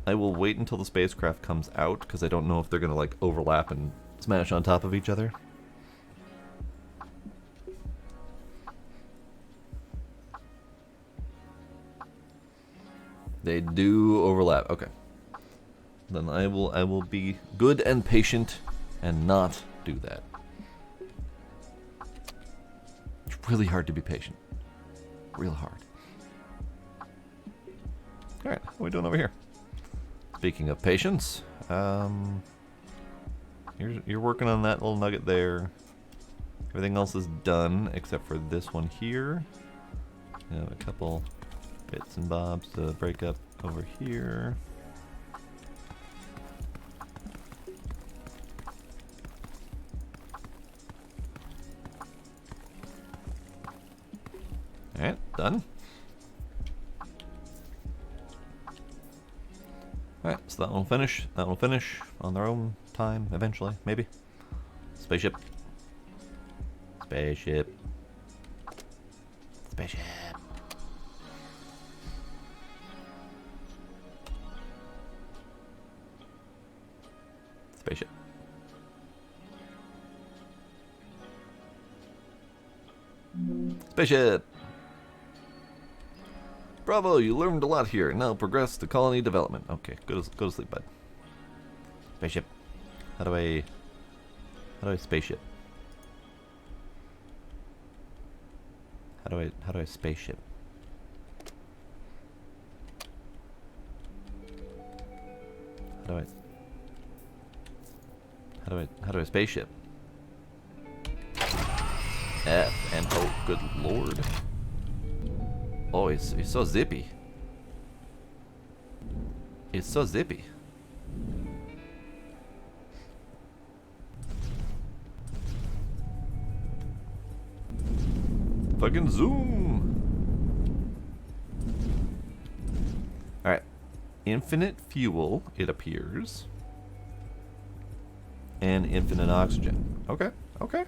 I will wait until the spacecraft comes out, because I don't know if they're going to like overlap and smash on top of each other. They do overlap. Okay. Then I will be good and patient and not do that. It's really hard to be patient. Real hard. Alright, what are we doing over here? Speaking of patience, you're working on that little nugget there. Everything else is done except for this one here. We have a couple bits and bobs to break up over here. Alright, done. Alright, so that one will finish. That one will finish on their own time, eventually, maybe. Spaceship. Spaceship. Spaceship. Spaceship. Spaceship! Bravo, you learned a lot here. Now progress to colony development. Okay, go to sleep, bud. Spaceship. How do I spaceship? How do I spaceship? How do I spaceship? F and oh, good lord. Oh, he's so zippy. It's so zippy. Fucking zoom. Alright. Infinite fuel, it appears. And infinite oxygen. Okay, okay.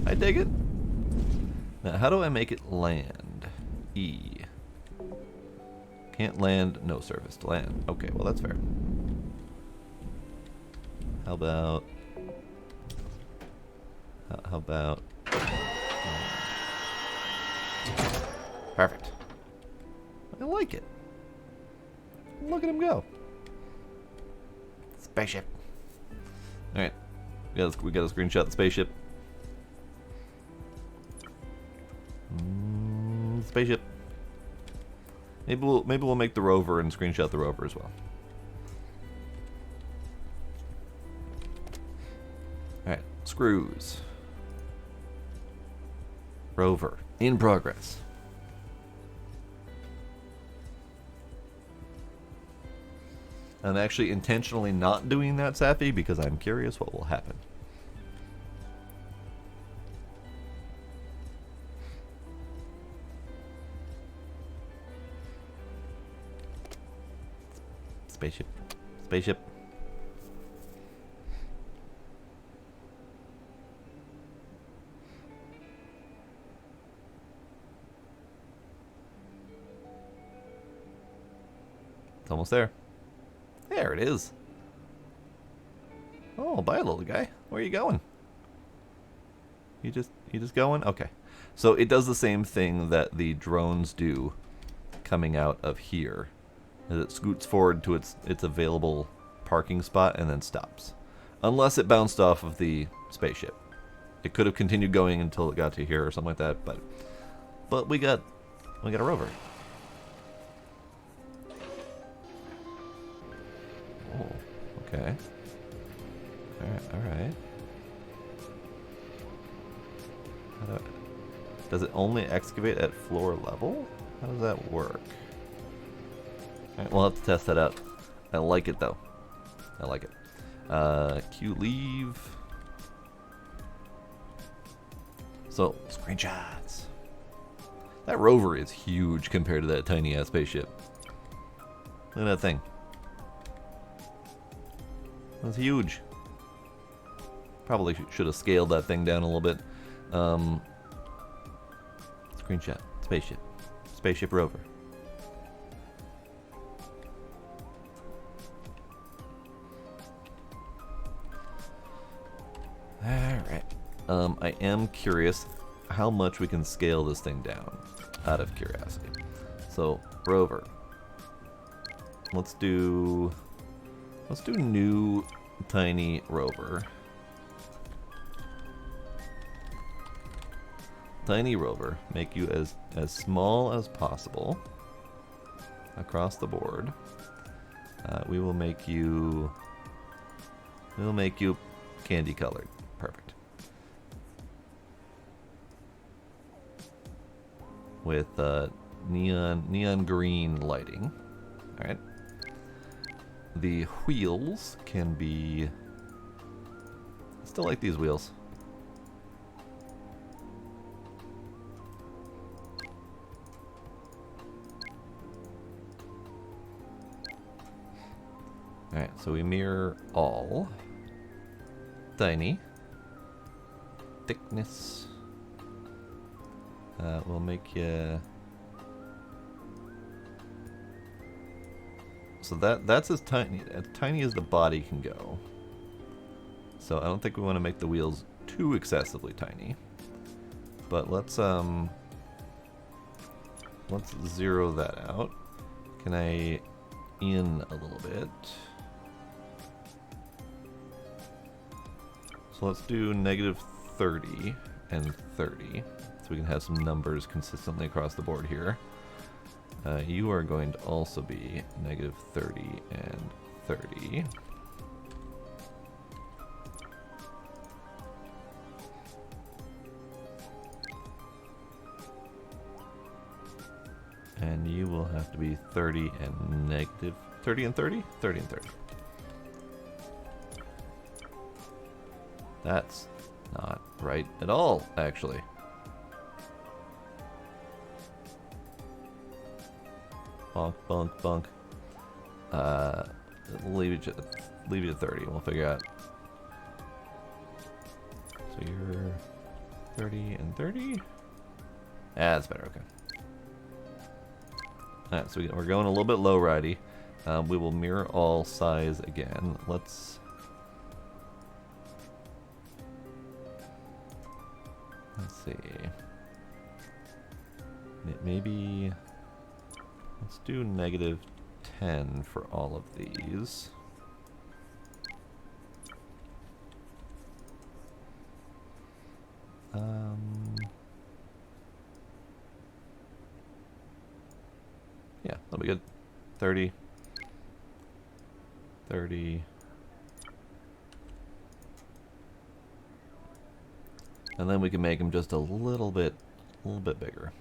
I dig it. Now, how do I make it land? E. Can't land, no surface to land. Okay, well that's fair. How about... How about... Perfect. I like it. Look at him go. Spaceship. Alright. We gotta screenshot the spaceship. Spaceship. Maybe we'll make the rover and screenshot the rover as well. Alright, screws. Rover. In progress. I'm actually intentionally not doing that, Safi, because I'm curious what will happen. Spaceship. Spaceship. It's almost there. There it is. Oh, bye, little guy. Where are you going? You just going? Okay. So it does the same thing that the drones do coming out of here. It scoots forward to its available parking spot and then stops. Unless it bounced off of the spaceship. It could have continued going until it got to here or something like that, but we got a rover. Oh, okay. Alright. Does it only excavate at floor level? How does that work? Alright, we'll have to test that out. I like it though. I like it. Q leave. So, screenshots. That rover is huge compared to that tiny ass spaceship. Look at that thing. That's huge. Probably should have scaled that thing down a little bit. Screenshot. Spaceship. Spaceship rover. Alright. I am curious how much we can scale this thing down, out of curiosity. So, rover. Let's do new tiny rover. Tiny rover. Make you as small as possible across the board. We will make you candy colored. Perfect. With neon green lighting. All right. The wheels can be... I still like these wheels. Alright, so we mirror all. Tiny. Thickness. We'll make you... So that's as tiny as the body can go. So I don't think we want to make the wheels too excessively tiny. But let's let's zero that out. Can I in a little bit? So let's do -30 and 30, so we can have some numbers consistently across the board here. You are going to also be -30 and 30. And you will have to be 30 and -30 and 30? 30 and 30. That's not right at all, actually. Bonk, bonk, bonk. Leave it at 30. We'll figure out. So you're 30 and 30. Ah, that's better. Okay. All right, so we're going a little bit low ridey. We will mirror all size again. Let's see. Maybe let's do -10 for all of these. Yeah, that'll be good. 30. 30. And then we can make them just a little bit bigger.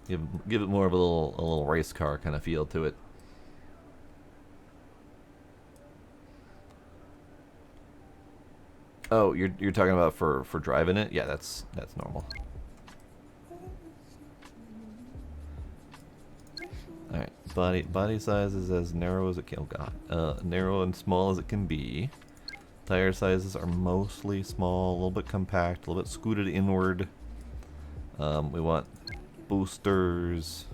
Give it more of a little race car kind of feel to it. Oh, you're talking about for driving it? Yeah, that's normal. All right, body size is as narrow as it can. Oh god, narrow and small as it can be. Tire sizes are mostly small, a little bit compact, a little bit scooted inward. We want boosters.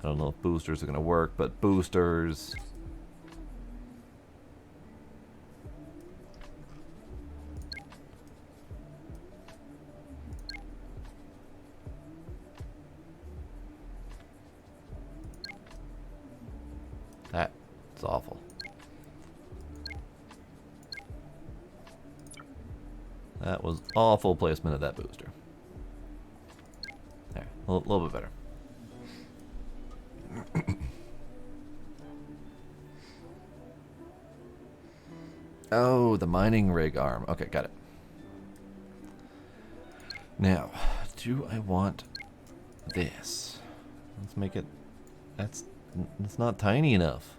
I don't know if boosters are gonna work, but boosters. That's awful. That was awful placement of that booster. There, a little bit better. Oh, the mining rig arm. Okay, got it. Now, do I want this? Let's make it... That's not tiny enough.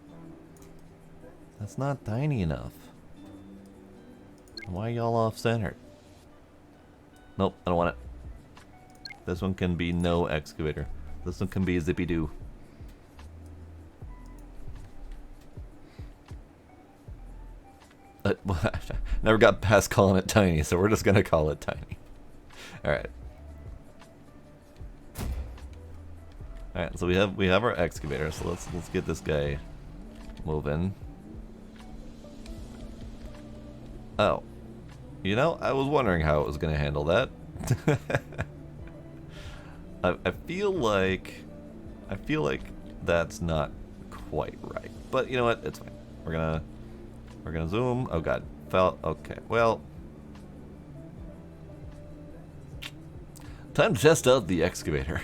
That's not tiny enough. Why are y'all off-centered? Nope, I don't want it. This one can be no excavator. This one can be zippy-doo. Never got past calling it tiny, so we're just gonna call it tiny. Alright. Alright, so we have our excavator, so let's get this guy moving. Oh. You know, I was wondering how it was gonna handle that. I feel like that's not quite right. But you know what? It's fine. We're gonna zoom. Oh god. Fell. Okay. Well, time to test out the excavator.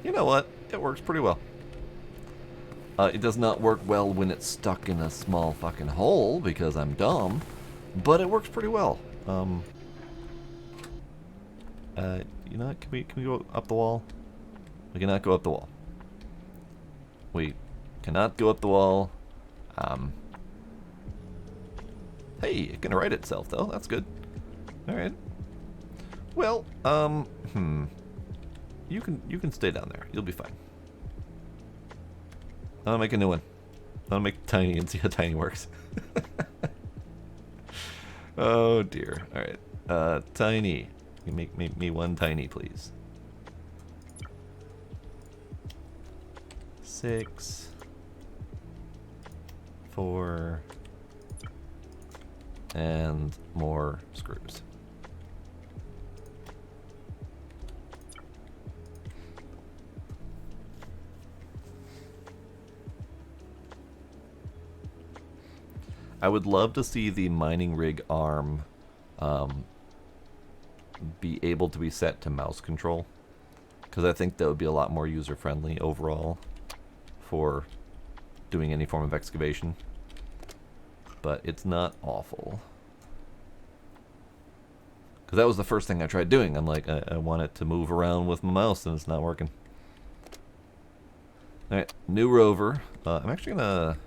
You know what? It works pretty well. It does not work well when it's stuck in a small fucking hole because I'm dumb, but it works pretty well. You know what? Can we go up the wall? We cannot go up the wall. We cannot go up the wall. Hey, it can right itself though. That's good. All right. Well, you can stay down there. You'll be fine. I'll make a new one. I'll make tiny and see how tiny works. Oh dear. Alright. Tiny. You make me one tiny, please. 6, 4, and more screws. I would love to see the mining rig arm be able to be set to mouse control, because I think that would be a lot more user-friendly overall for doing any form of excavation. But it's not awful. Because that was the first thing I tried doing. I'm like, I want it to move around with my mouse, and it's not working. Alright, new rover. I'm actually going to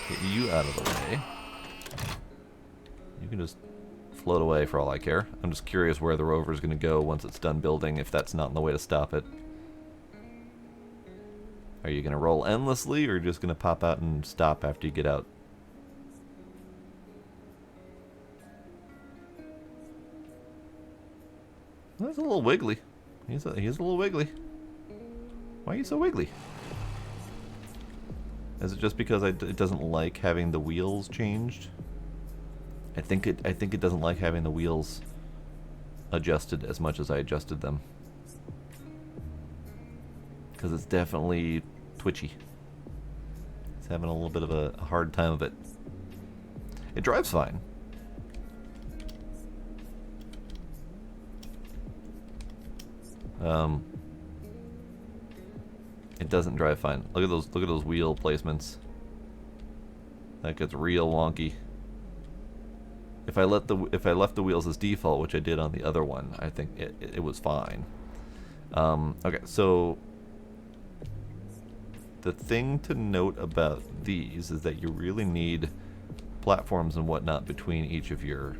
get you out of the way. You can just float away for all I care. I'm just curious where the rover is going to go once it's done building, if that's not in the way to stop it. Are you going to roll endlessly, or just going to pop out and stop after you get out? That's a little wiggly. He's a little wiggly. Why are you so wiggly? Is it just because it doesn't like having the wheels changed? I think it doesn't like having the wheels adjusted as much as I adjusted them. Because it's definitely twitchy. It's having a little bit of a hard time of it. It drives fine. It doesn't drive fine. Look at those wheel placements. That gets real wonky. If I left the wheels as default, which I did on the other one, I think it was fine. Okay, so the thing to note about these is that you really need platforms and whatnot between each of your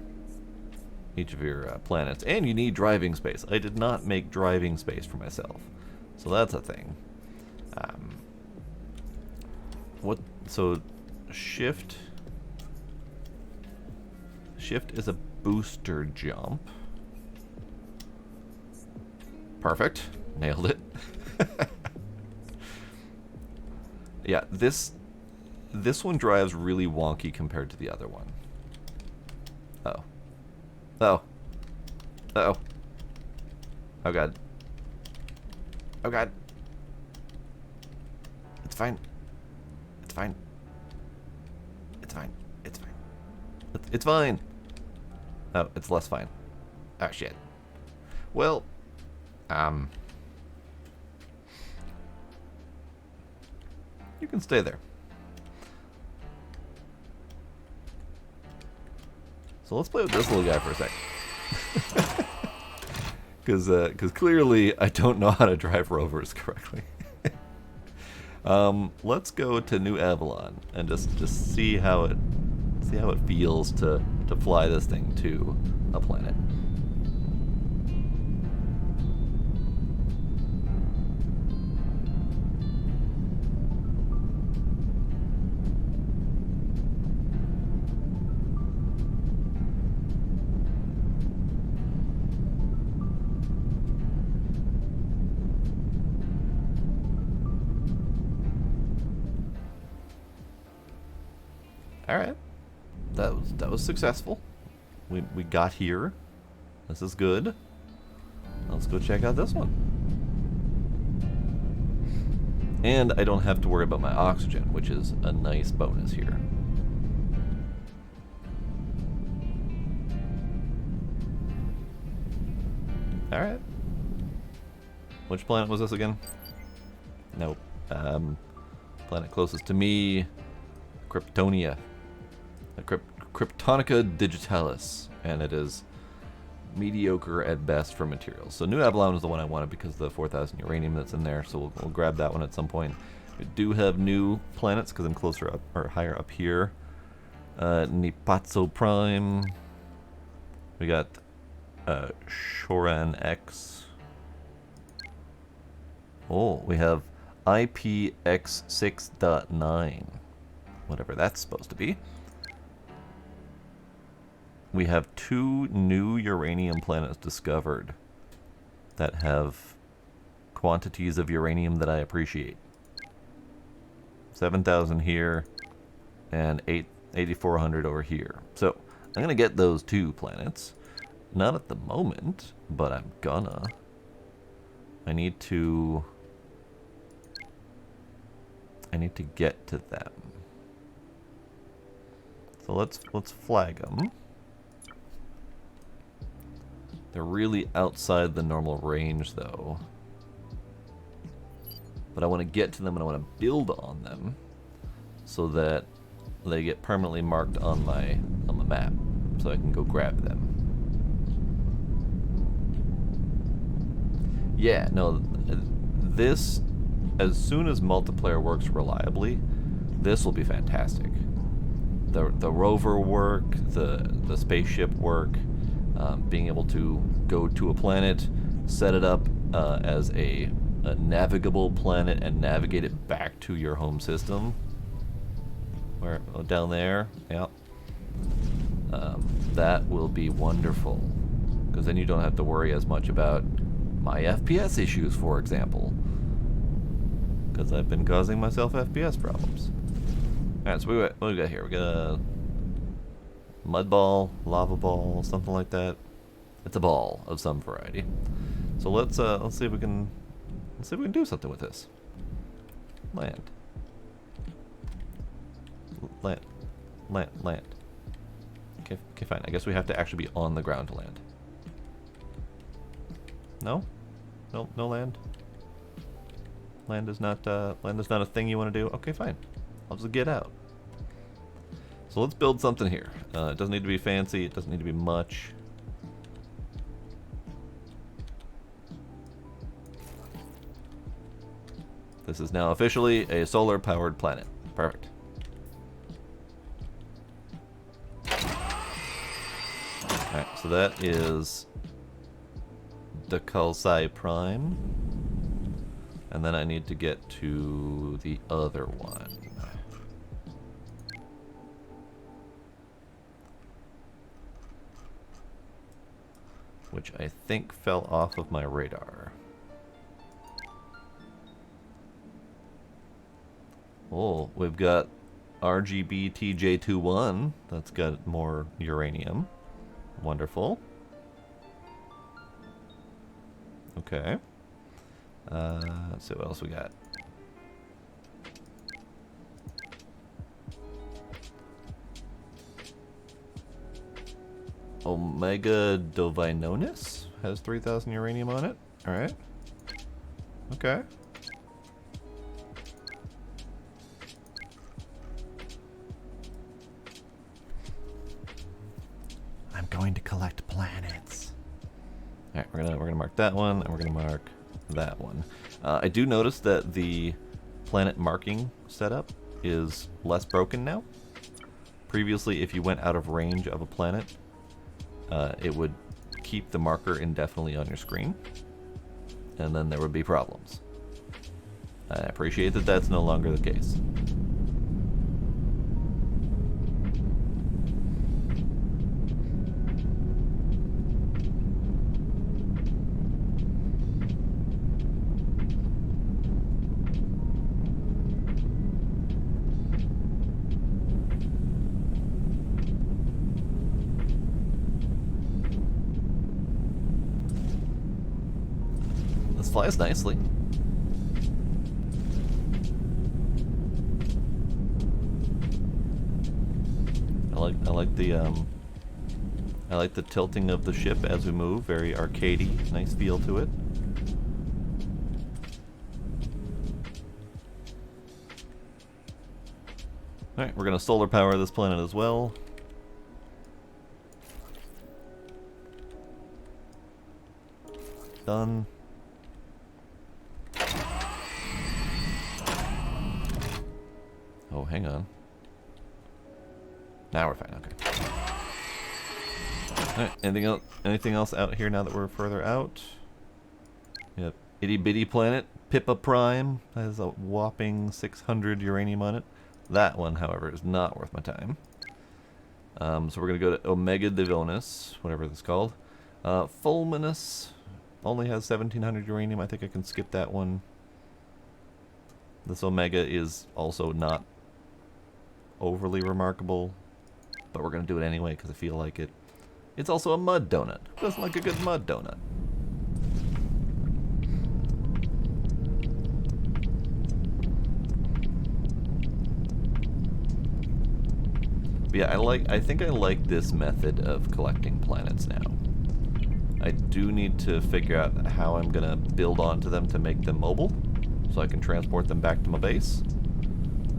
planets, and you need driving space. I did not make driving space for myself, so that's a thing. So shift is a booster jump. Perfect. Nailed it. Yeah, this one drives really wonky compared to the other one. Oh. Oh. Uh-oh. Oh god. Oh god. It's fine. It's fine. It's fine. It's fine. It's fine. Oh, it's less fine. Oh shit. Well, you can stay there. So let's play with this little guy for a sec. Because clearly I don't know how to drive rovers correctly. Let's go to New Avalon and just see how it feels to fly this thing to a planet. Alright. That was successful. We got here. This is good. Let's go check out this one. And I don't have to worry about my oxygen, which is a nice bonus here. Alright. Which planet was this again? Nope. Planet closest to me, Kryptonia. Kryptonica Digitalis, and it is mediocre at best for materials. So New Avalon is the one I wanted because of the 4,000 uranium that's in there, so we'll grab that one at some point. We do have new planets because I'm closer up, or higher up here. Nipatso Prime. We got Shoran X. Oh, we have IPX6.9. Whatever that's supposed to be. we have 2 new uranium planets discovered that have quantities of uranium that I appreciate. 7,000 here and 8,400 over here. So I'm gonna get those 2 planets. Not at the moment, but I'm gonna. I need to get to them. So let's flag them. They're really outside the normal range though. But I want to get to them and I want to build on them so that they get permanently marked on the map so I can go grab them. Yeah, no, this, as soon as multiplayer works reliably, this will be fantastic. The rover work, the spaceship work, being able to go to a planet, set it up as a navigable planet and navigate it back to your home system. Where, oh, down there, yeah. That will be wonderful, because then you don't have to worry as much about my FPS issues, for example, because I've been causing myself FPS problems. Alright, so what do we got here? We got a mud ball, lava ball, something like that. It's a ball of some variety. So let's see if we can do something with this. Land. Land. Okay, fine. I guess we have to actually be on the ground to land. No? No land? Land is not a thing you want to do? Okay, fine. I'll just get out. So let's build something here. It doesn't need to be fancy. It doesn't need to be much. This is now officially a solar-powered planet. Perfect. Alright, so that is the Kalsai Prime. And then I need to get to the other one. Which I think fell off of my radar. Oh, we've got RGB TJ21. That's got more uranium. Wonderful. Okay. Let's see what else we got. Omega Dovinonis has 3,000 uranium on it. Alright. Okay. I'm going to collect planets. Alright, we're gonna mark that one, and we're gonna mark that one. I do notice that the planet marking setup is less broken now. Previously, if you went out of range of a planet, it would keep the marker indefinitely on your screen, and then there would be problems. I appreciate that that's no longer the case. Flies nicely. I like the tilting of the ship as we move. Very arcadey, nice feel to it. All right, we're gonna solar power this planet as well. Done. Oh, hang on. Now we're fine, okay. Alright, anything else out here now that we're further out? Yep. Itty bitty planet, Pippa Prime, has a whopping 600 uranium on it. That one, however, is not worth my time. So we're going to go to Omega Divonis, whatever this is called. Fulminus only has 1700 uranium. I think I can skip that one. This Omega is also not overly remarkable, but we're going to do it anyway because I feel like it. It's also a mud donut. Who doesn't like a good mud donut? But yeah, I think I like this method of collecting planets now. I do need to figure out how I'm gonna build onto them to make them mobile, so I can transport them back to my base.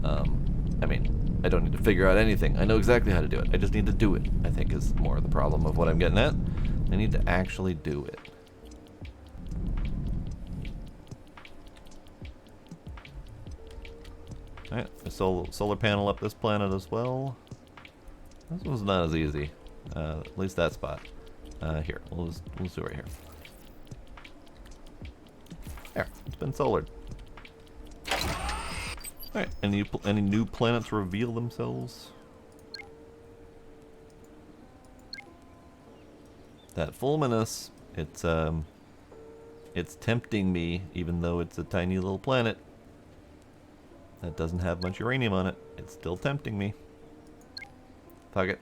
I mean, I don't need to figure out anything. I know exactly how to do it. I just need to do it, I think, is more the problem of what I'm getting at. I need to actually do it. Alright, a solar panel up this planet as well. This one's not as easy. At least that spot. Here, we'll do it right here. There, it's been solared. Alright, any new planets reveal themselves? That Fulminus, it's tempting me, even though it's a tiny little planet that doesn't have much uranium on it. It's still tempting me. Fuck it.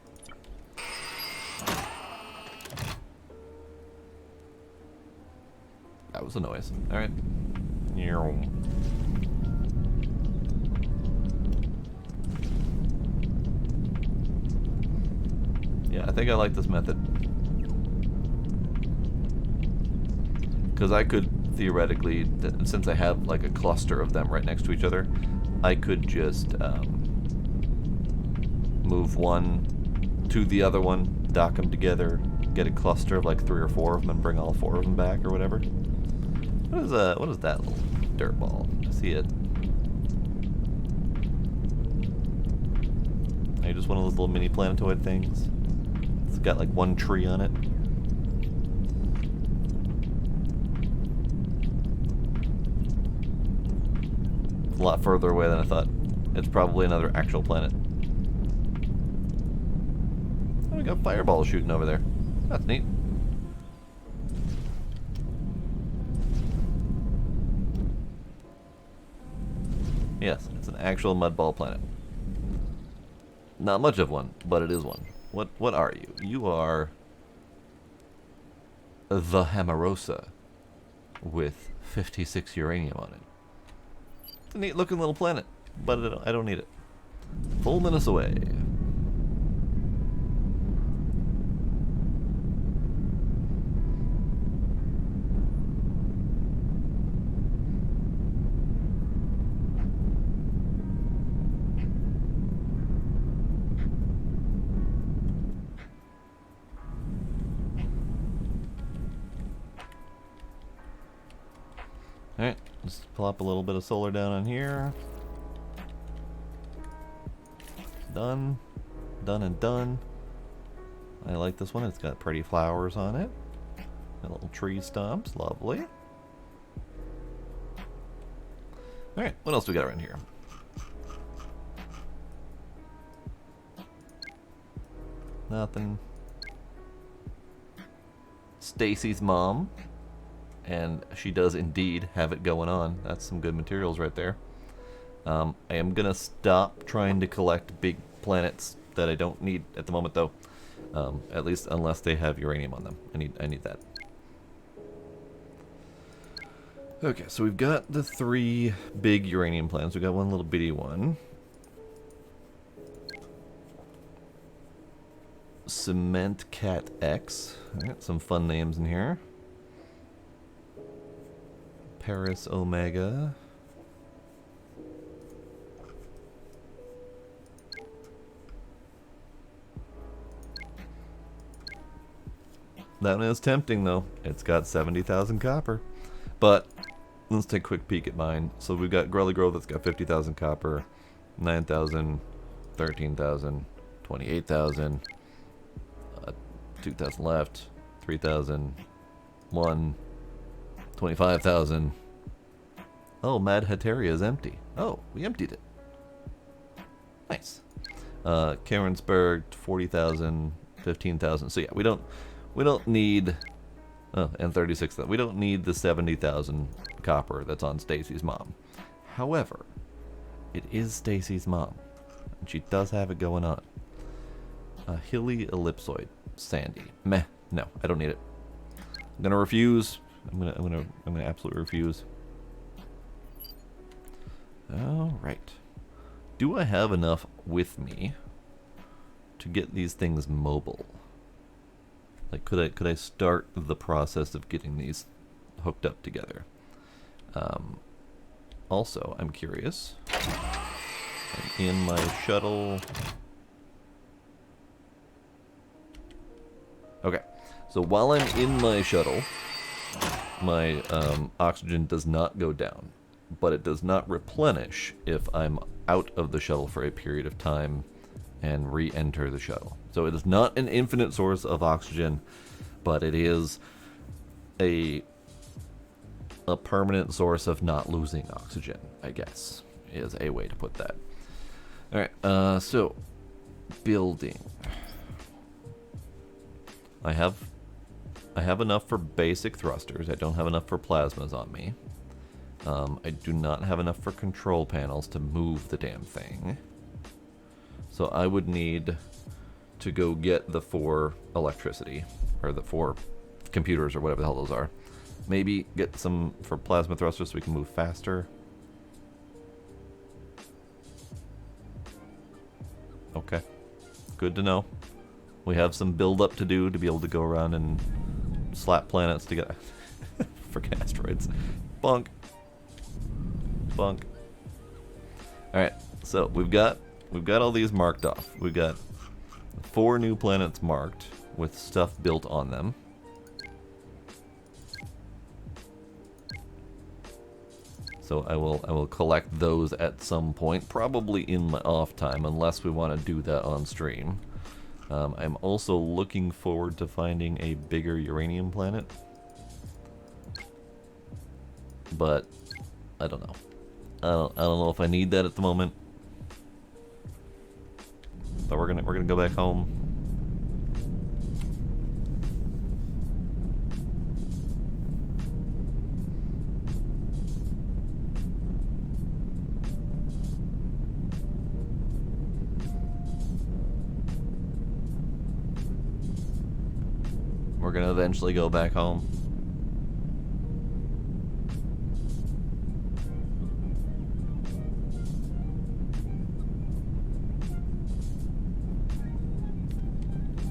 That was a noise. Alright. Yeah, I think I like this method. Because I could theoretically, since I have like a cluster of them right next to each other, I could just move one to the other one, dock them together, get a cluster of like 3 or 4 of them, and bring all 4 of them back or whatever. What is that little dirt ball? I see it. Hey, just one of those little mini planetoid things. It's got like 1 tree on it. It's a lot further away than I thought. It's probably another actual planet. Oh, we got fireballs shooting over there. That's neat. Yes, it's an actual mudball planet. Not much of one, but it is one. What are you? You are the Hamarosa with 56 uranium on it. It's a neat looking little planet, but I don't need it. Fulminus away. Alright, just plop a little bit of solar down on here. Done. Done and done. I like this one. It's got pretty flowers on it. Got little tree stumps. Lovely. Alright, what else do we got around here? Nothing. Stacy's mom. And she does indeed have it going on. That's some good materials right there. I am gonna stop trying to collect big planets that I don't need at the moment, though. At least unless they have uranium on them. I need that. Okay, so we've got the 3 big uranium planets. We've got one little bitty one. Cement Cat X. Alright, some fun names in here. Paris Omega. That one is tempting though. It's got 70,000 copper. But let's take a quick peek at mine. So we've got Grelly Grove that's got 50,000 copper, 9,000, 13,000, 28,000, 2,000 left, 3,000, 1, 25,000. Oh, Mad Hateria is empty. Oh, we emptied it. Nice. Karensburg, 40,000, 15,000. So yeah, we don't need, oh, and 36,000. We don't need the 70,000 copper that's on Stacy's mom. However, it is Stacy's mom, and she does have it going on. A hilly ellipsoid, sandy. Meh. No, I don't need it. I'm gonna refuse. I'm gonna absolutely refuse. All right. Do I have enough with me to get these things mobile? Like, could I start the process of getting these hooked up together? Also, I'm curious. I'm in my shuttle. Okay, so while I'm in my shuttle, my oxygen does not go down, but it does not replenish if I'm out of the shuttle for a period of time and re-enter the shuttle. So it is not an infinite source of oxygen, but it is a permanent source of not losing oxygen, I guess, is a way to put that. Alright, so, building. I have enough for basic thrusters. I don't have enough for plasmas on me. I do not have enough for control panels to move the damn thing. So I would need to go get the 4 electricity, or the 4 computers, or whatever the hell those are. Maybe get some for plasma thrusters so we can move faster. Okay, good to know. We have some build-up to do to be able to go around and slap planets together. Forget asteroids. Bunk. Bunk. Alright, so we've got all these marked off. We've got 4 new planets marked with stuff built on them. So I will collect those at some point, probably in my off time, unless we want to do that on stream. I'm also looking forward to finding a bigger uranium planet, but I don't know. I don't know if I need that at the moment. But we're gonna go back home. We're gonna eventually go back home.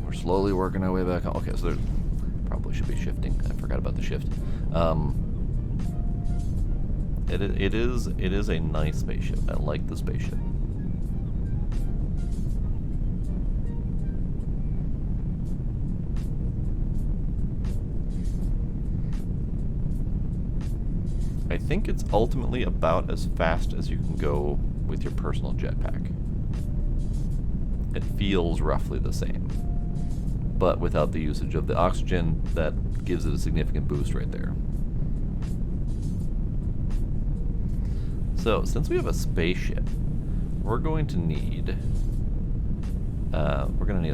We're slowly working our way back home. Okay, so there probably should be shifting. I forgot about the shift. It is a nice spaceship. I like the spaceship. I think it's ultimately about as fast as you can go with your personal jetpack. It feels roughly the same, but without the usage of the oxygen, that gives it a significant boost right there. So, since we have a spaceship, we're going to need a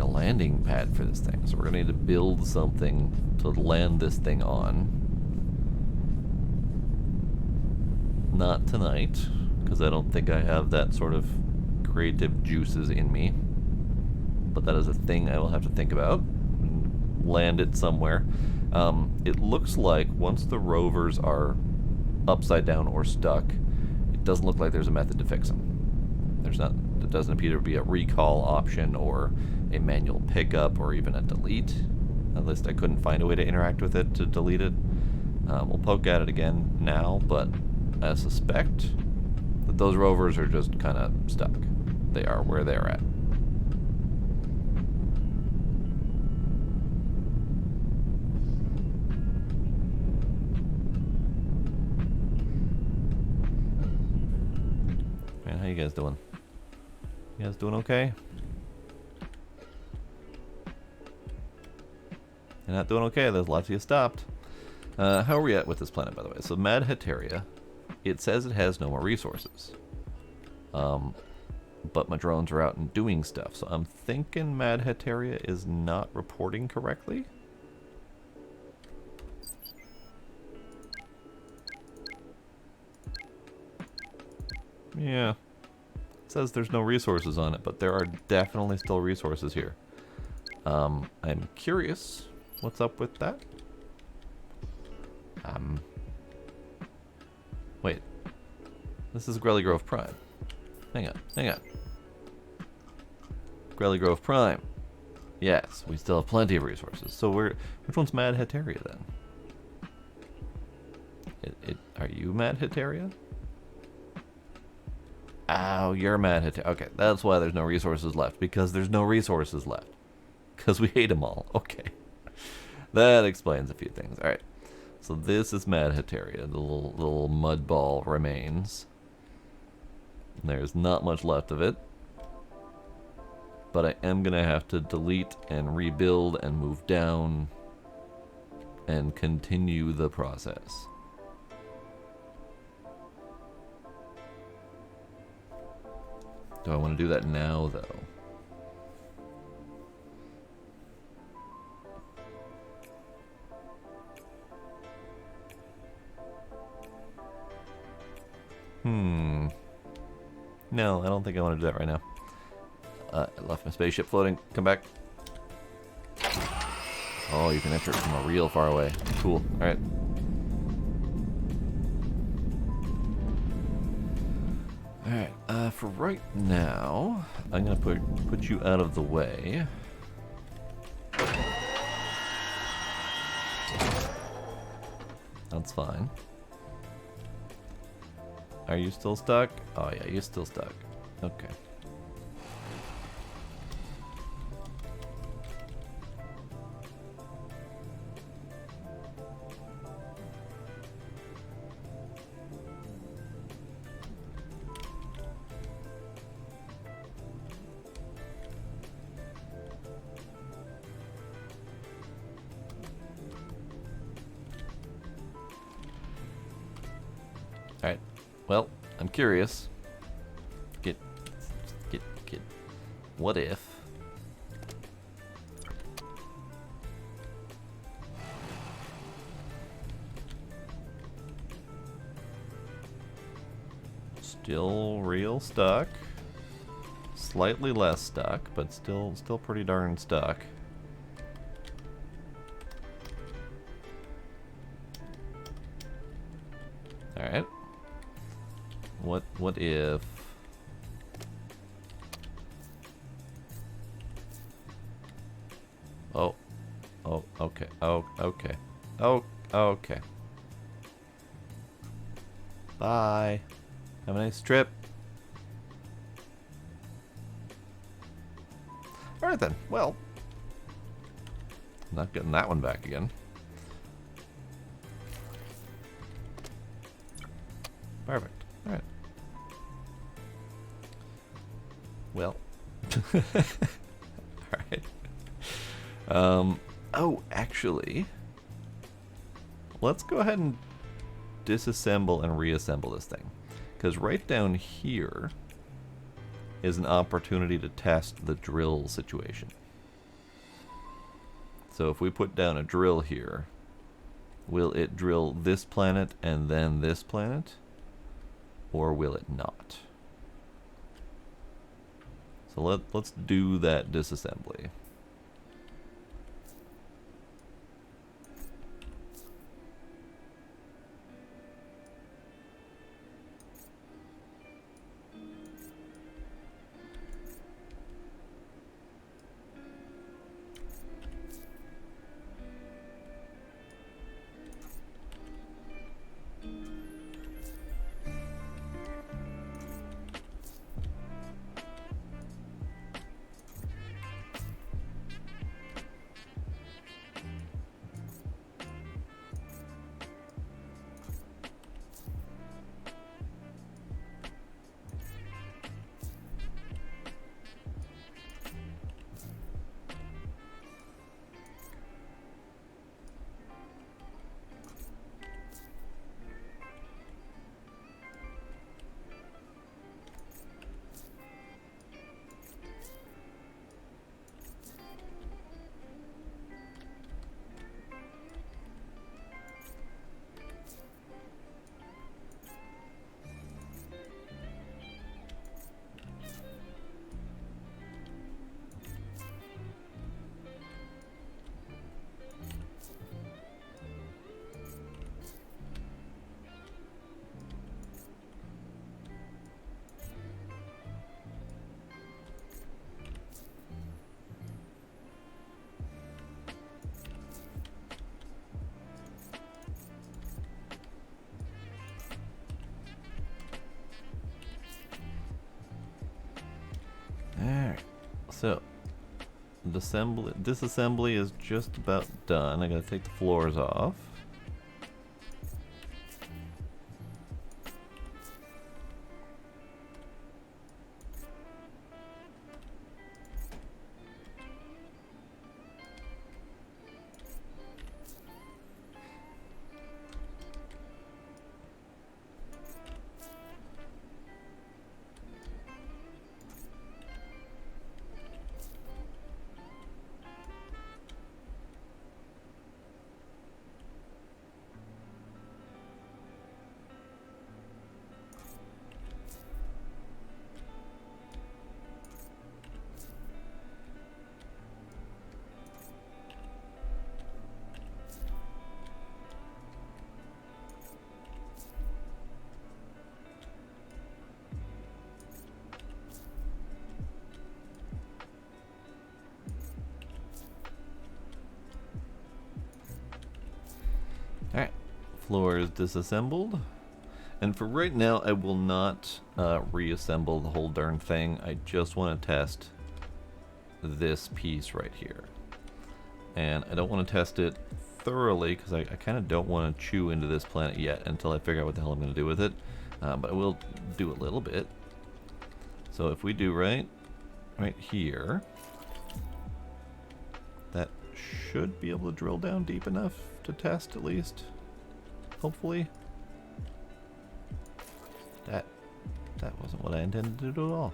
landing pad for this thing. So we're going to need to build something to land this thing on. Not tonight, because I don't think I have that sort of creative juices in me. But that is a thing I will have to think about. Land it somewhere. It looks like once the rovers are upside down or stuck, it doesn't look like there's a method to fix them. There doesn't appear to be a recall option or a manual pickup or even a delete. At least I couldn't find a way to interact with it to delete it. We'll poke at it again now, but I suspect that those rovers are just kind of stuck. They are where they're at. Man, how you guys doing? You guys doing okay? You're not doing okay. There's lots of you stopped. How are we at with this planet, by the way? So Mad Heteria, it says it has no more resources. but my drones are out and doing stuff. So I'm thinking Mad Heteria is not reporting correctly. Yeah. It says there's no resources on it, but there are definitely still resources here. I'm curious what's up with that. Wait. This is Grelly Grove Prime. Hang on, hang on. Grelly Grove Prime. Yes, we still have plenty of resources. So which one's Mad Heteria then? Are you Mad Heteria? Oh, you're Mad Heteria. Okay, that's why there's no resources left. Because there's no resources left. Because we hate them all. Okay. That explains a few things. Alright. So this is Mad Heteria. The little mud ball remains. There's not much left of it. But I am going to have to delete and rebuild and move down and continue the process. Do I want to do that now, though? No, I don't think I want to do that right now. I left my spaceship floating. Come back. Oh, you can enter it from a real far away. Cool. Alright. Alright, for right now, I'm going to put you out of the way. That's fine. Are you still stuck? Oh yeah, you're still stuck. Okay. Alright. Well, I'm curious. Get. What if? Still real stuck. Slightly less stuck, but still pretty darn stuck. Alright. What if... Oh, okay. Oh, okay. Oh, okay. Bye. Have a nice trip. Alright then, well. Not getting that one back again. Perfect. Alright. Well. Alright. Oh, actually, let's go ahead and disassemble and reassemble this thing. Because right down here is an opportunity to test the drill situation. So if we put down a drill here, will it drill this planet and then this planet? Or will it not? So let's do that disassembly. So, disassembly is just about done. I gotta take the floors off. Alright, floor is disassembled. And for right now, I will not reassemble the whole darn thing. I just want to test this piece right here. And I don't want to test it thoroughly because I kind of don't want to chew into this planet yet until I figure out what the hell I'm going to do with it. But I will do a little bit. So if we do right here, that should be able to drill down deep enough to test at least. Hopefully. That wasn't what I intended to do at all.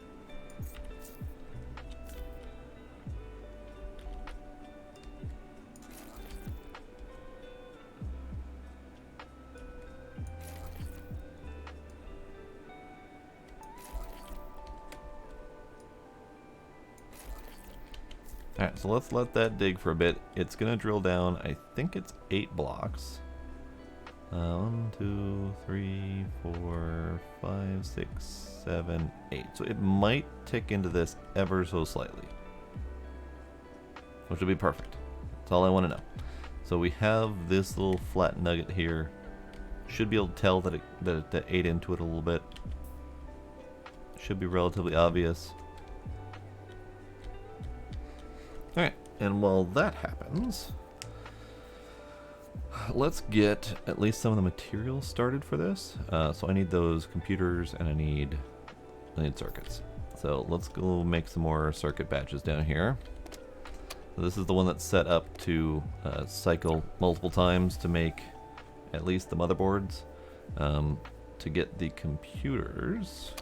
Alright, so let's let that dig for a bit. It's gonna drill down, I think it's 8 blocks. 1, 2, 3, 4, 5, 6, 7, 8. So it might tick into this ever so slightly, which would be perfect. That's all I want to know. So we have this little flat nugget here. Should be able to tell that it ate into it a little bit. Should be relatively obvious. Alright, and while that happens, let's get at least some of the materials started for this. So I need those computers and I need circuits. So let's go make some more circuit batches down here. So this is the one that's set up to cycle multiple times to make at least the motherboards. To get the computers,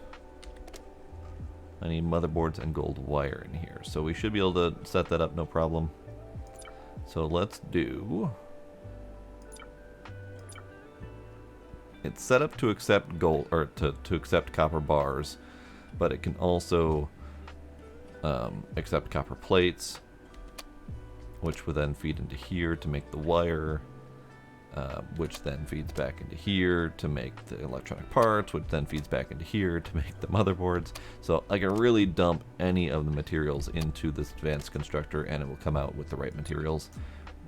I need motherboards and gold wire in here. So we should be able to set that up no problem. So let's do... It's set up to accept gold, or to accept copper bars, but it can also accept copper plates, which will then feed into here to make the wire, which then feeds back into here to make the electronic parts, which then feeds back into here to make the motherboards. So I can really dump any of the materials into this advanced constructor and it will come out with the right materials.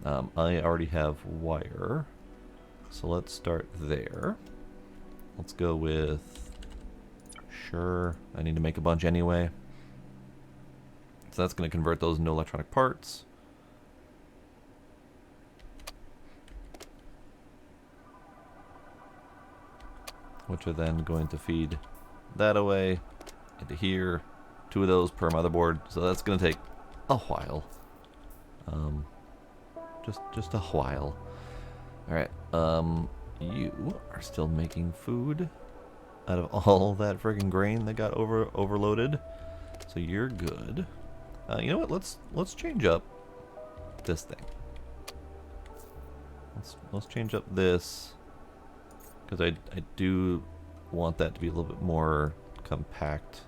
I already have wire. So let's start there. Let's go with, sure, I need to make a bunch anyway. So that's going to convert those into electronic parts. Which are then going to feed that away into here. 2 of those per motherboard. So that's going to take a while. Just a while. Alright, you are still making food out of all that friggin' grain that got overloaded. So you're good. You know what? Let's change up this thing. Let's change up this, because I do want that to be a little bit more compact.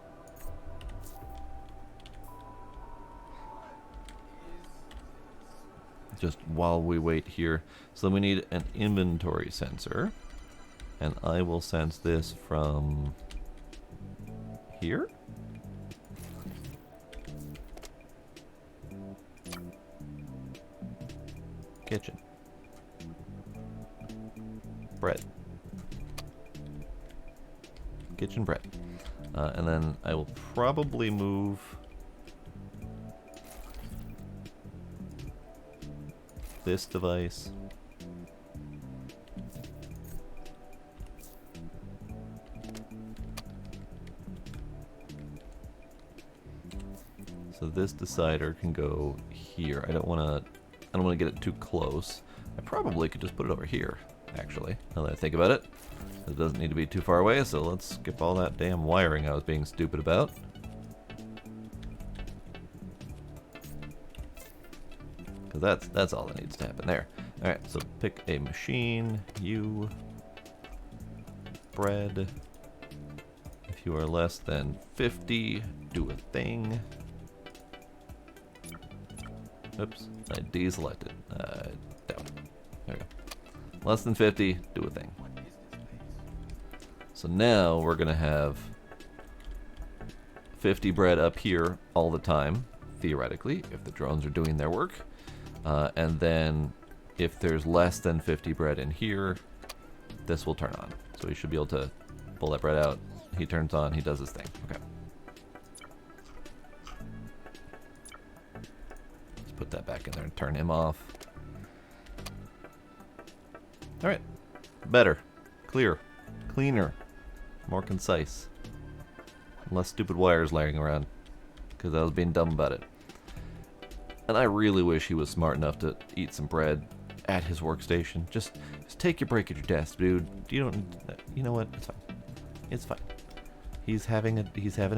Just while we wait here. So we need an inventory sensor. And I will sense this from here. Kitchen. Bread. Kitchen bread. And then I will probably move this device. So this decider can go here. I don't want to get it too close. I probably could just put it over here, actually, now that I think about it. It doesn't need to be too far away, so let's skip all that damn wiring I was being stupid about. Because that's all that needs to happen there. Alright, so pick a machine, you, bread. If you are less than 50, do a thing. Oops, I deselected. Down. There we go. Less than 50, do a thing. So now we're going to have 50 bread up here all the time, theoretically, if the drones are doing their work. And then if there's less than 50 bread in here, this will turn on. So we should be able to pull that bread out. He turns on, he does his thing. Okay. Let's put that back in there and turn him off. Alright. Better. Clear. Cleaner. More concise. Less stupid wires laying around. Because I was being dumb about it. And I really wish he was smart enough to eat some bread at his workstation. Just take your break at your desk, dude. You know what? It's fine. It's fine. He's having a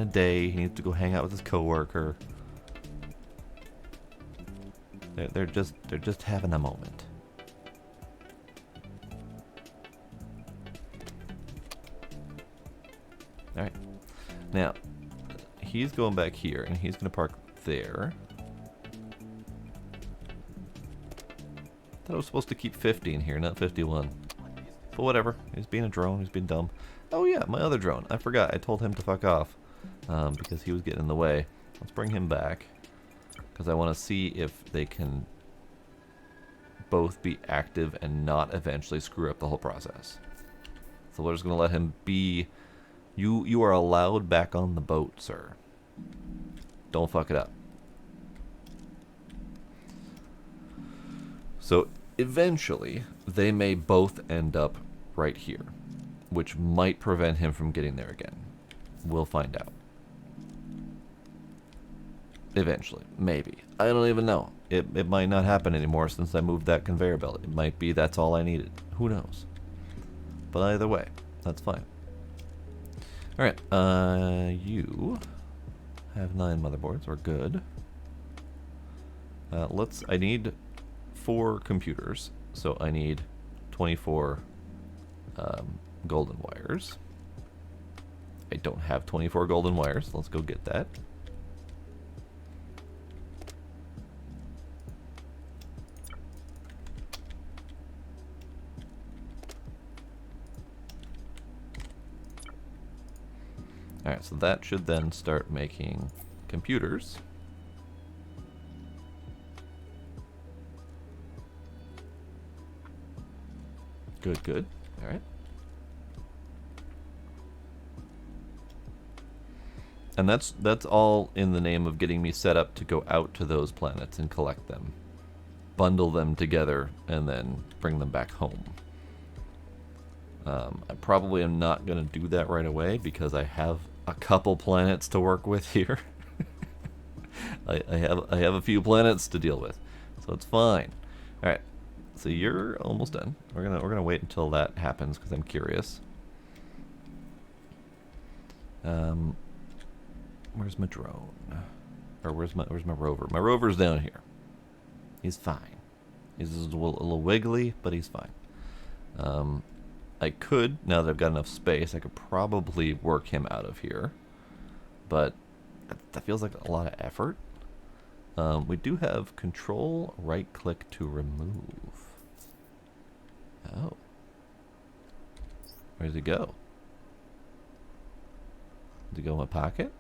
day. He needs to go hang out with his coworker. They're just having a moment. All right. Now, he's going back here, and he's going to park there. I thought I was supposed to keep 50 in here, not 51. But whatever. He's being a drone. He's being dumb. Oh yeah, my other drone. I forgot. I told him to fuck off because he was getting in the way. Let's bring him back because I want to see if they can both be active and not eventually screw up the whole process. So we're just going to let him be... You are allowed back on the boat, sir. Don't fuck it up. So eventually, they may both end up right here, which might prevent him from getting there again. We'll find out. Eventually. Maybe. I don't even know. It might not happen anymore since I moved that conveyor belt. It might be that's all I needed. Who knows? But either way, that's fine. Alright, you have 9 motherboards. We're good. I need 4 computers, so I need 24 golden wires. I don't have 24 golden wires. Let's go get that. Alright, so that should then start making computers. Good, good. Alright. And that's all in the name of getting me set up to go out to those planets and collect them. Bundle them together and then bring them back home. I probably am not going to do that right away because I have a couple planets to work with here. I have a few planets to deal with, so it's fine. All right, so you're almost done. We're gonna wait until that happens because I'm curious. Where's my drone? Or where's my rover? My rover's down here. He's fine. He's a little wiggly, but he's fine. I could, now that I've got enough space, I could probably work him out of here. But that feels like a lot of effort. We do have control, right click to remove. Oh. Where does he go? Does he go in my pocket?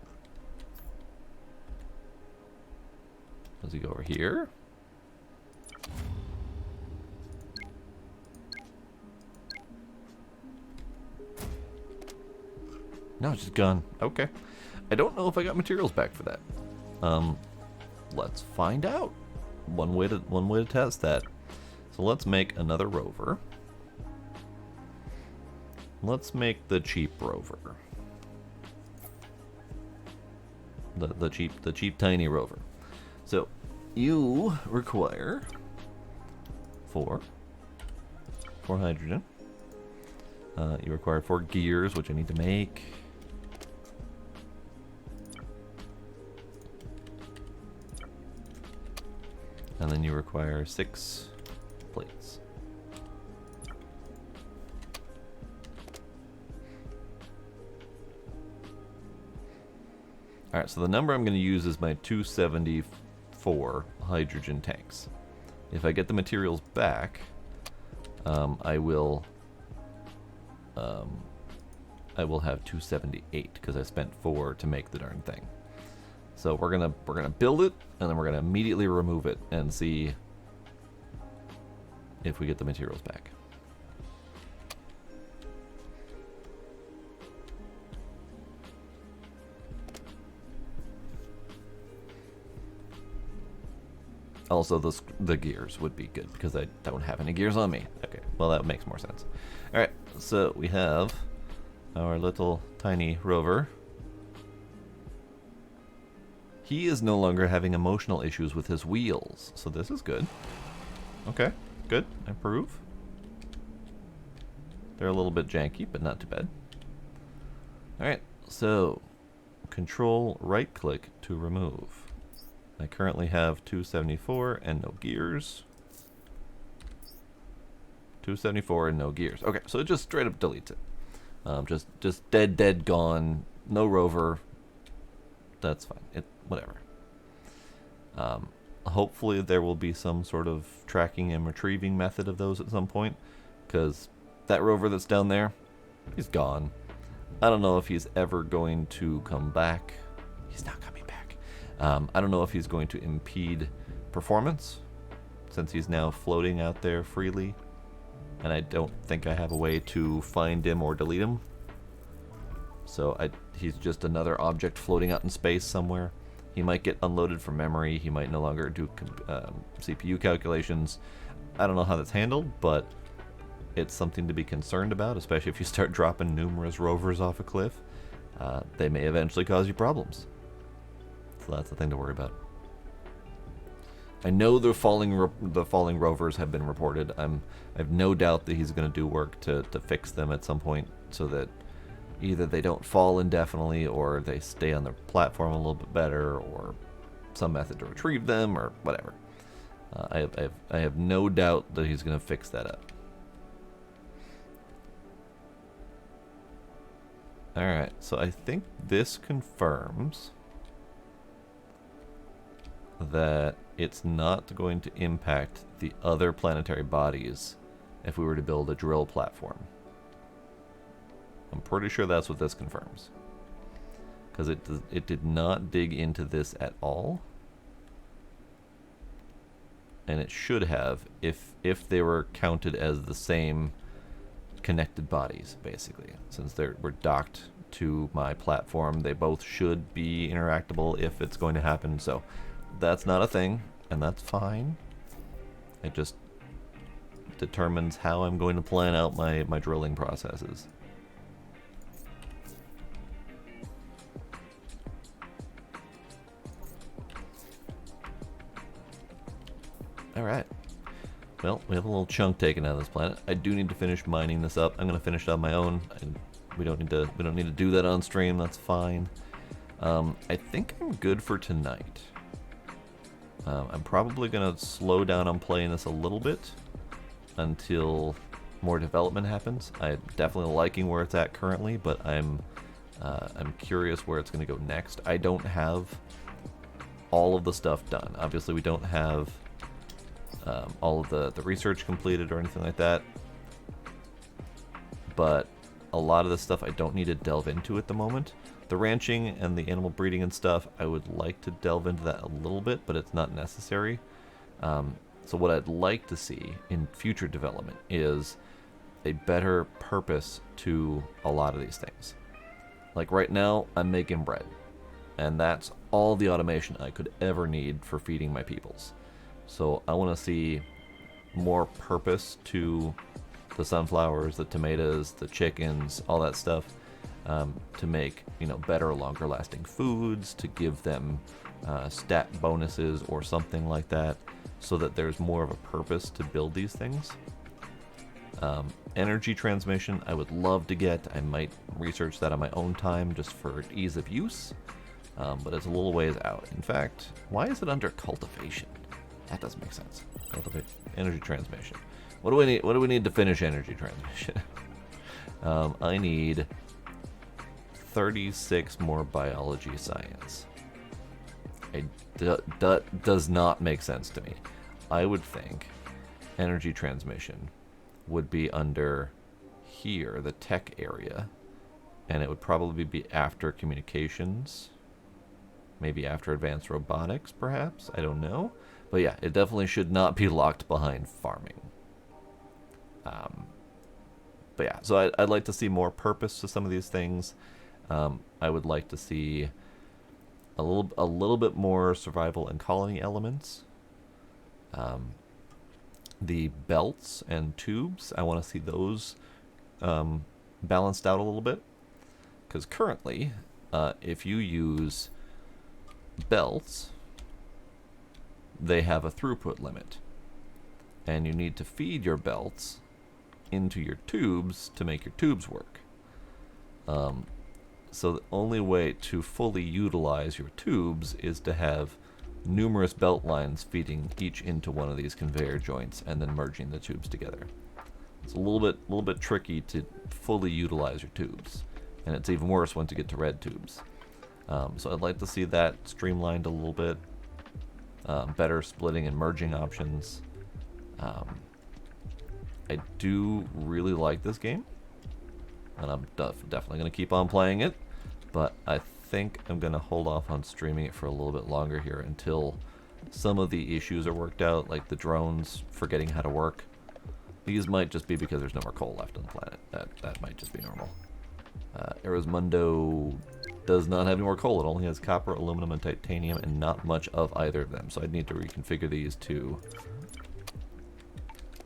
Does he go over here? No, it's just gone. Okay. I don't know if I got materials back for that. Let's find out. One way to test that. So let's make another rover. Let's make the cheap rover. The cheap tiny rover. So you require four hydrogen. You require 4 gears, which I need to make. And then you require 6 plates. Alright, so the number I'm going to use is my 274 hydrogen tanks. If I get the materials back, I will have 278 because I spent 4 to make the darn thing. So we're gonna build it, and then we're gonna immediately remove it and see if we get the materials back. Also, the gears would be good because I don't have any gears on me. Okay, well that makes more sense. All right, so we have our little tiny rover. He is no longer having emotional issues with his wheels, so this is good. Okay, good. I approve. They're a little bit janky, but not too bad. Alright, so control right click to remove. I currently have 274 and no gears. 274 and no gears. Okay, so it just straight up deletes it. Just dead, gone. No rover. That's fine. Whatever. Hopefully there will be some sort of tracking and retrieving method of those at some point, because that rover that's down there, he's gone. I don't know if he's ever going to come back. He's not coming back. I don't know if he's going to impede performance, since he's now floating out there freely, and I don't think I have a way to find him or delete him. So he's just another object floating out in space somewhere. He might get unloaded from memory. He might no longer do CPU calculations. I don't know how that's handled, but it's something to be concerned about, especially if you start dropping numerous rovers off a cliff. They may eventually cause you problems. So that's the thing to worry about. I know the falling rovers have been reported. I have no doubt that he's going to do work to fix them at some point, so that either they don't fall indefinitely, or they stay on the platform a little bit better, or some method to retrieve them, or whatever. I have no doubt that he's going to fix that up. Alright, so I think this confirms that it's not going to impact the other planetary bodies if we were to build a drill platform. I'm pretty sure that's what this confirms, because it did not dig into this at all, and it should have if they were counted as the same connected bodies, basically. Since we're docked to my platform, they both should be interactable if it's going to happen. So that's not a thing, and that's fine. It just determines how I'm going to plan out my drilling processes. Alright. Well, we have a little chunk taken out of this planet. I do need to finish mining this up. I'm going to finish it on my own. We don't need to do that on stream. That's fine. I think I'm good for tonight. I'm probably going to slow down on playing this a little bit until more development happens. I'm definitely liking where it's at currently, but I'm curious where it's going to go next. I don't have all of the stuff done. Obviously, we don't have all of the research completed or anything like that, but a lot of the stuff I don't need to delve into at the moment. The ranching and the animal breeding and stuff, I would like to delve into that a little bit, but it's not necessary. So what I'd like to see in future development is a better purpose to a lot of these things. Like right now, I'm making bread, and that's all the automation I could ever need for feeding my peoples. So I want to see more purpose to the sunflowers, the tomatoes, the chickens, all that stuff, to make, you know, better, longer lasting foods, to give them stat bonuses or something like that, so that there's more of a purpose to build these things. Energy transmission I would love to get. I might research that on my own time just for ease of use, but it's a little ways out. In fact, why is it under cultivation? That doesn't make sense. Cultivate energy transmission. What do we need? What do we need to finish energy transmission? I need 36 more biology science. Does not make sense to me. I would think energy transmission would be under here, the tech area, and it would probably be after communications, maybe after advanced robotics, perhaps. I don't know, but yeah, it definitely should not be locked behind farming. But yeah, so I'd like to see more purpose to some of these things. I would like to see a little bit more survival and colony elements. The belts and tubes, I want to see those balanced out a little bit, because currently, if you use belts, they have a throughput limit, and you need to feed your belts into your tubes to make your tubes work. So the only way to fully utilize your tubes is to have numerous belt lines feeding each into one of these conveyor joints and then merging the tubes together. It's a little bit tricky to fully utilize your tubes, and it's even worse once you get to red tubes. So I'd like to see that streamlined a little bit, better splitting and merging options. I do really like this game, and I'm definitely going to keep on playing it, but I think I'm going to hold off on streaming it for a little bit longer here until some of the issues are worked out, like the drones forgetting how to work. These might just be because there's no more coal left on the planet. That might just be normal. Erismundo does not have any more coal. It only has copper, aluminum, and titanium, and not much of either of them. So I'd need to reconfigure these to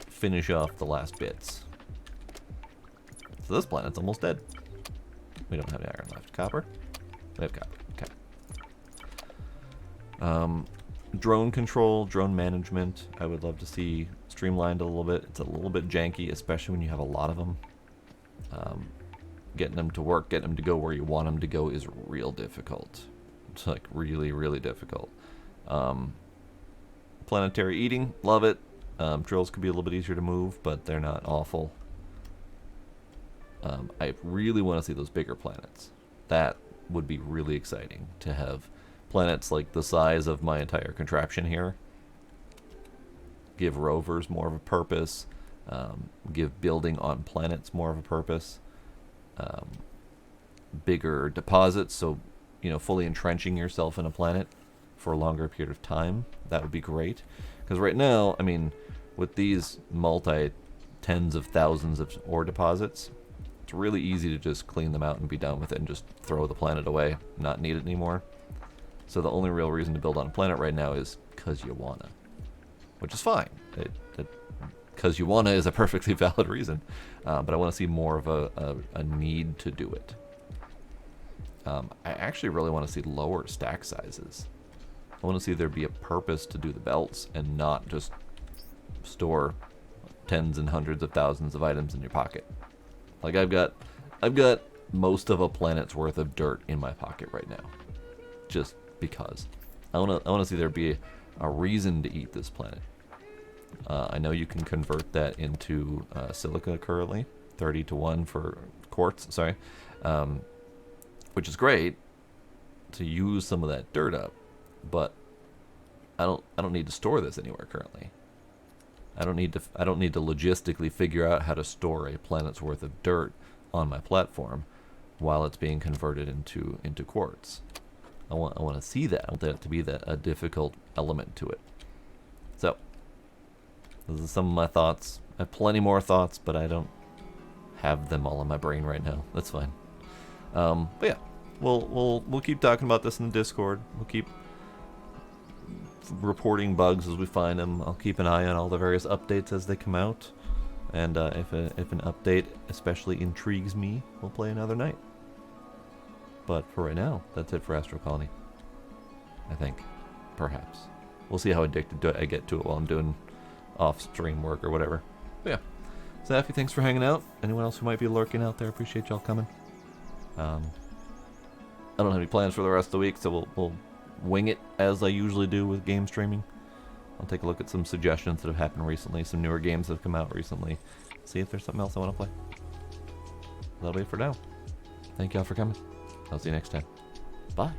finish off the last bits. So this planet's almost dead. We don't have any iron left. Copper? We have copper. Okay. Drone control, drone management, I would love to see streamlined a little bit. It's a little bit janky, especially when you have a lot of them. Getting them to work, getting them to go where you want them to go is real difficult. It's like really, really difficult. Planetary eating, love it. Drills could be a little bit easier to move, but they're not awful. I really want to see those bigger planets. That would be really exciting to have planets like the size of my entire contraption here. Give rovers more of a purpose. Give building on planets more of a purpose. Bigger deposits, so, you know, fully entrenching yourself in a planet for a longer period of time. That would be great. Because right now, I mean, with these tens of thousands of ore deposits, it's really easy to just clean them out and be done with it and just throw the planet away, not need it anymore. So the only real reason to build on a planet right now is because you wanna, which is fine. Because you wanna is a perfectly valid reason, but I want to see more of a need to do it. I actually really want to see lower stack sizes. I want to see there be a purpose to do the belts and not just store tens and hundreds of thousands of items in your pocket. Like I've got most of a planet's worth of dirt in my pocket right now, just because. I want to see there be a reason to eat this planet. I know you can convert that into silica currently, 30-to-1 for quartz. Sorry, which is great to use some of that dirt up, but I don't need to store this anywhere currently. I don't need to logistically figure out how to store a planet's worth of dirt on my platform while it's being converted into quartz. I want to see that. I want that to be a difficult element to it. So those are some of my thoughts. I have plenty more thoughts, but I don't have them all in my brain right now. That's fine. But yeah, we'll keep talking about this in the Discord. We'll keep reporting bugs as we find them. I'll keep an eye on all the various updates as they come out. And if an update especially intrigues me, we'll play another night. But for right now, that's it for Astro Colony. I think. Perhaps. We'll see how addicted I get to it while I'm doing off-stream work or whatever. But yeah. Zaffy, thanks for hanging out. Anyone else who might be lurking out there, appreciate y'all coming. I don't have any plans for the rest of the week, so we'll wing it as I usually do with game streaming. I'll take a look at some suggestions that have happened recently, some newer games that have come out recently. See if there's something else I want to play. That'll be it for now. Thank y'all for coming. I'll see you next time. Bye.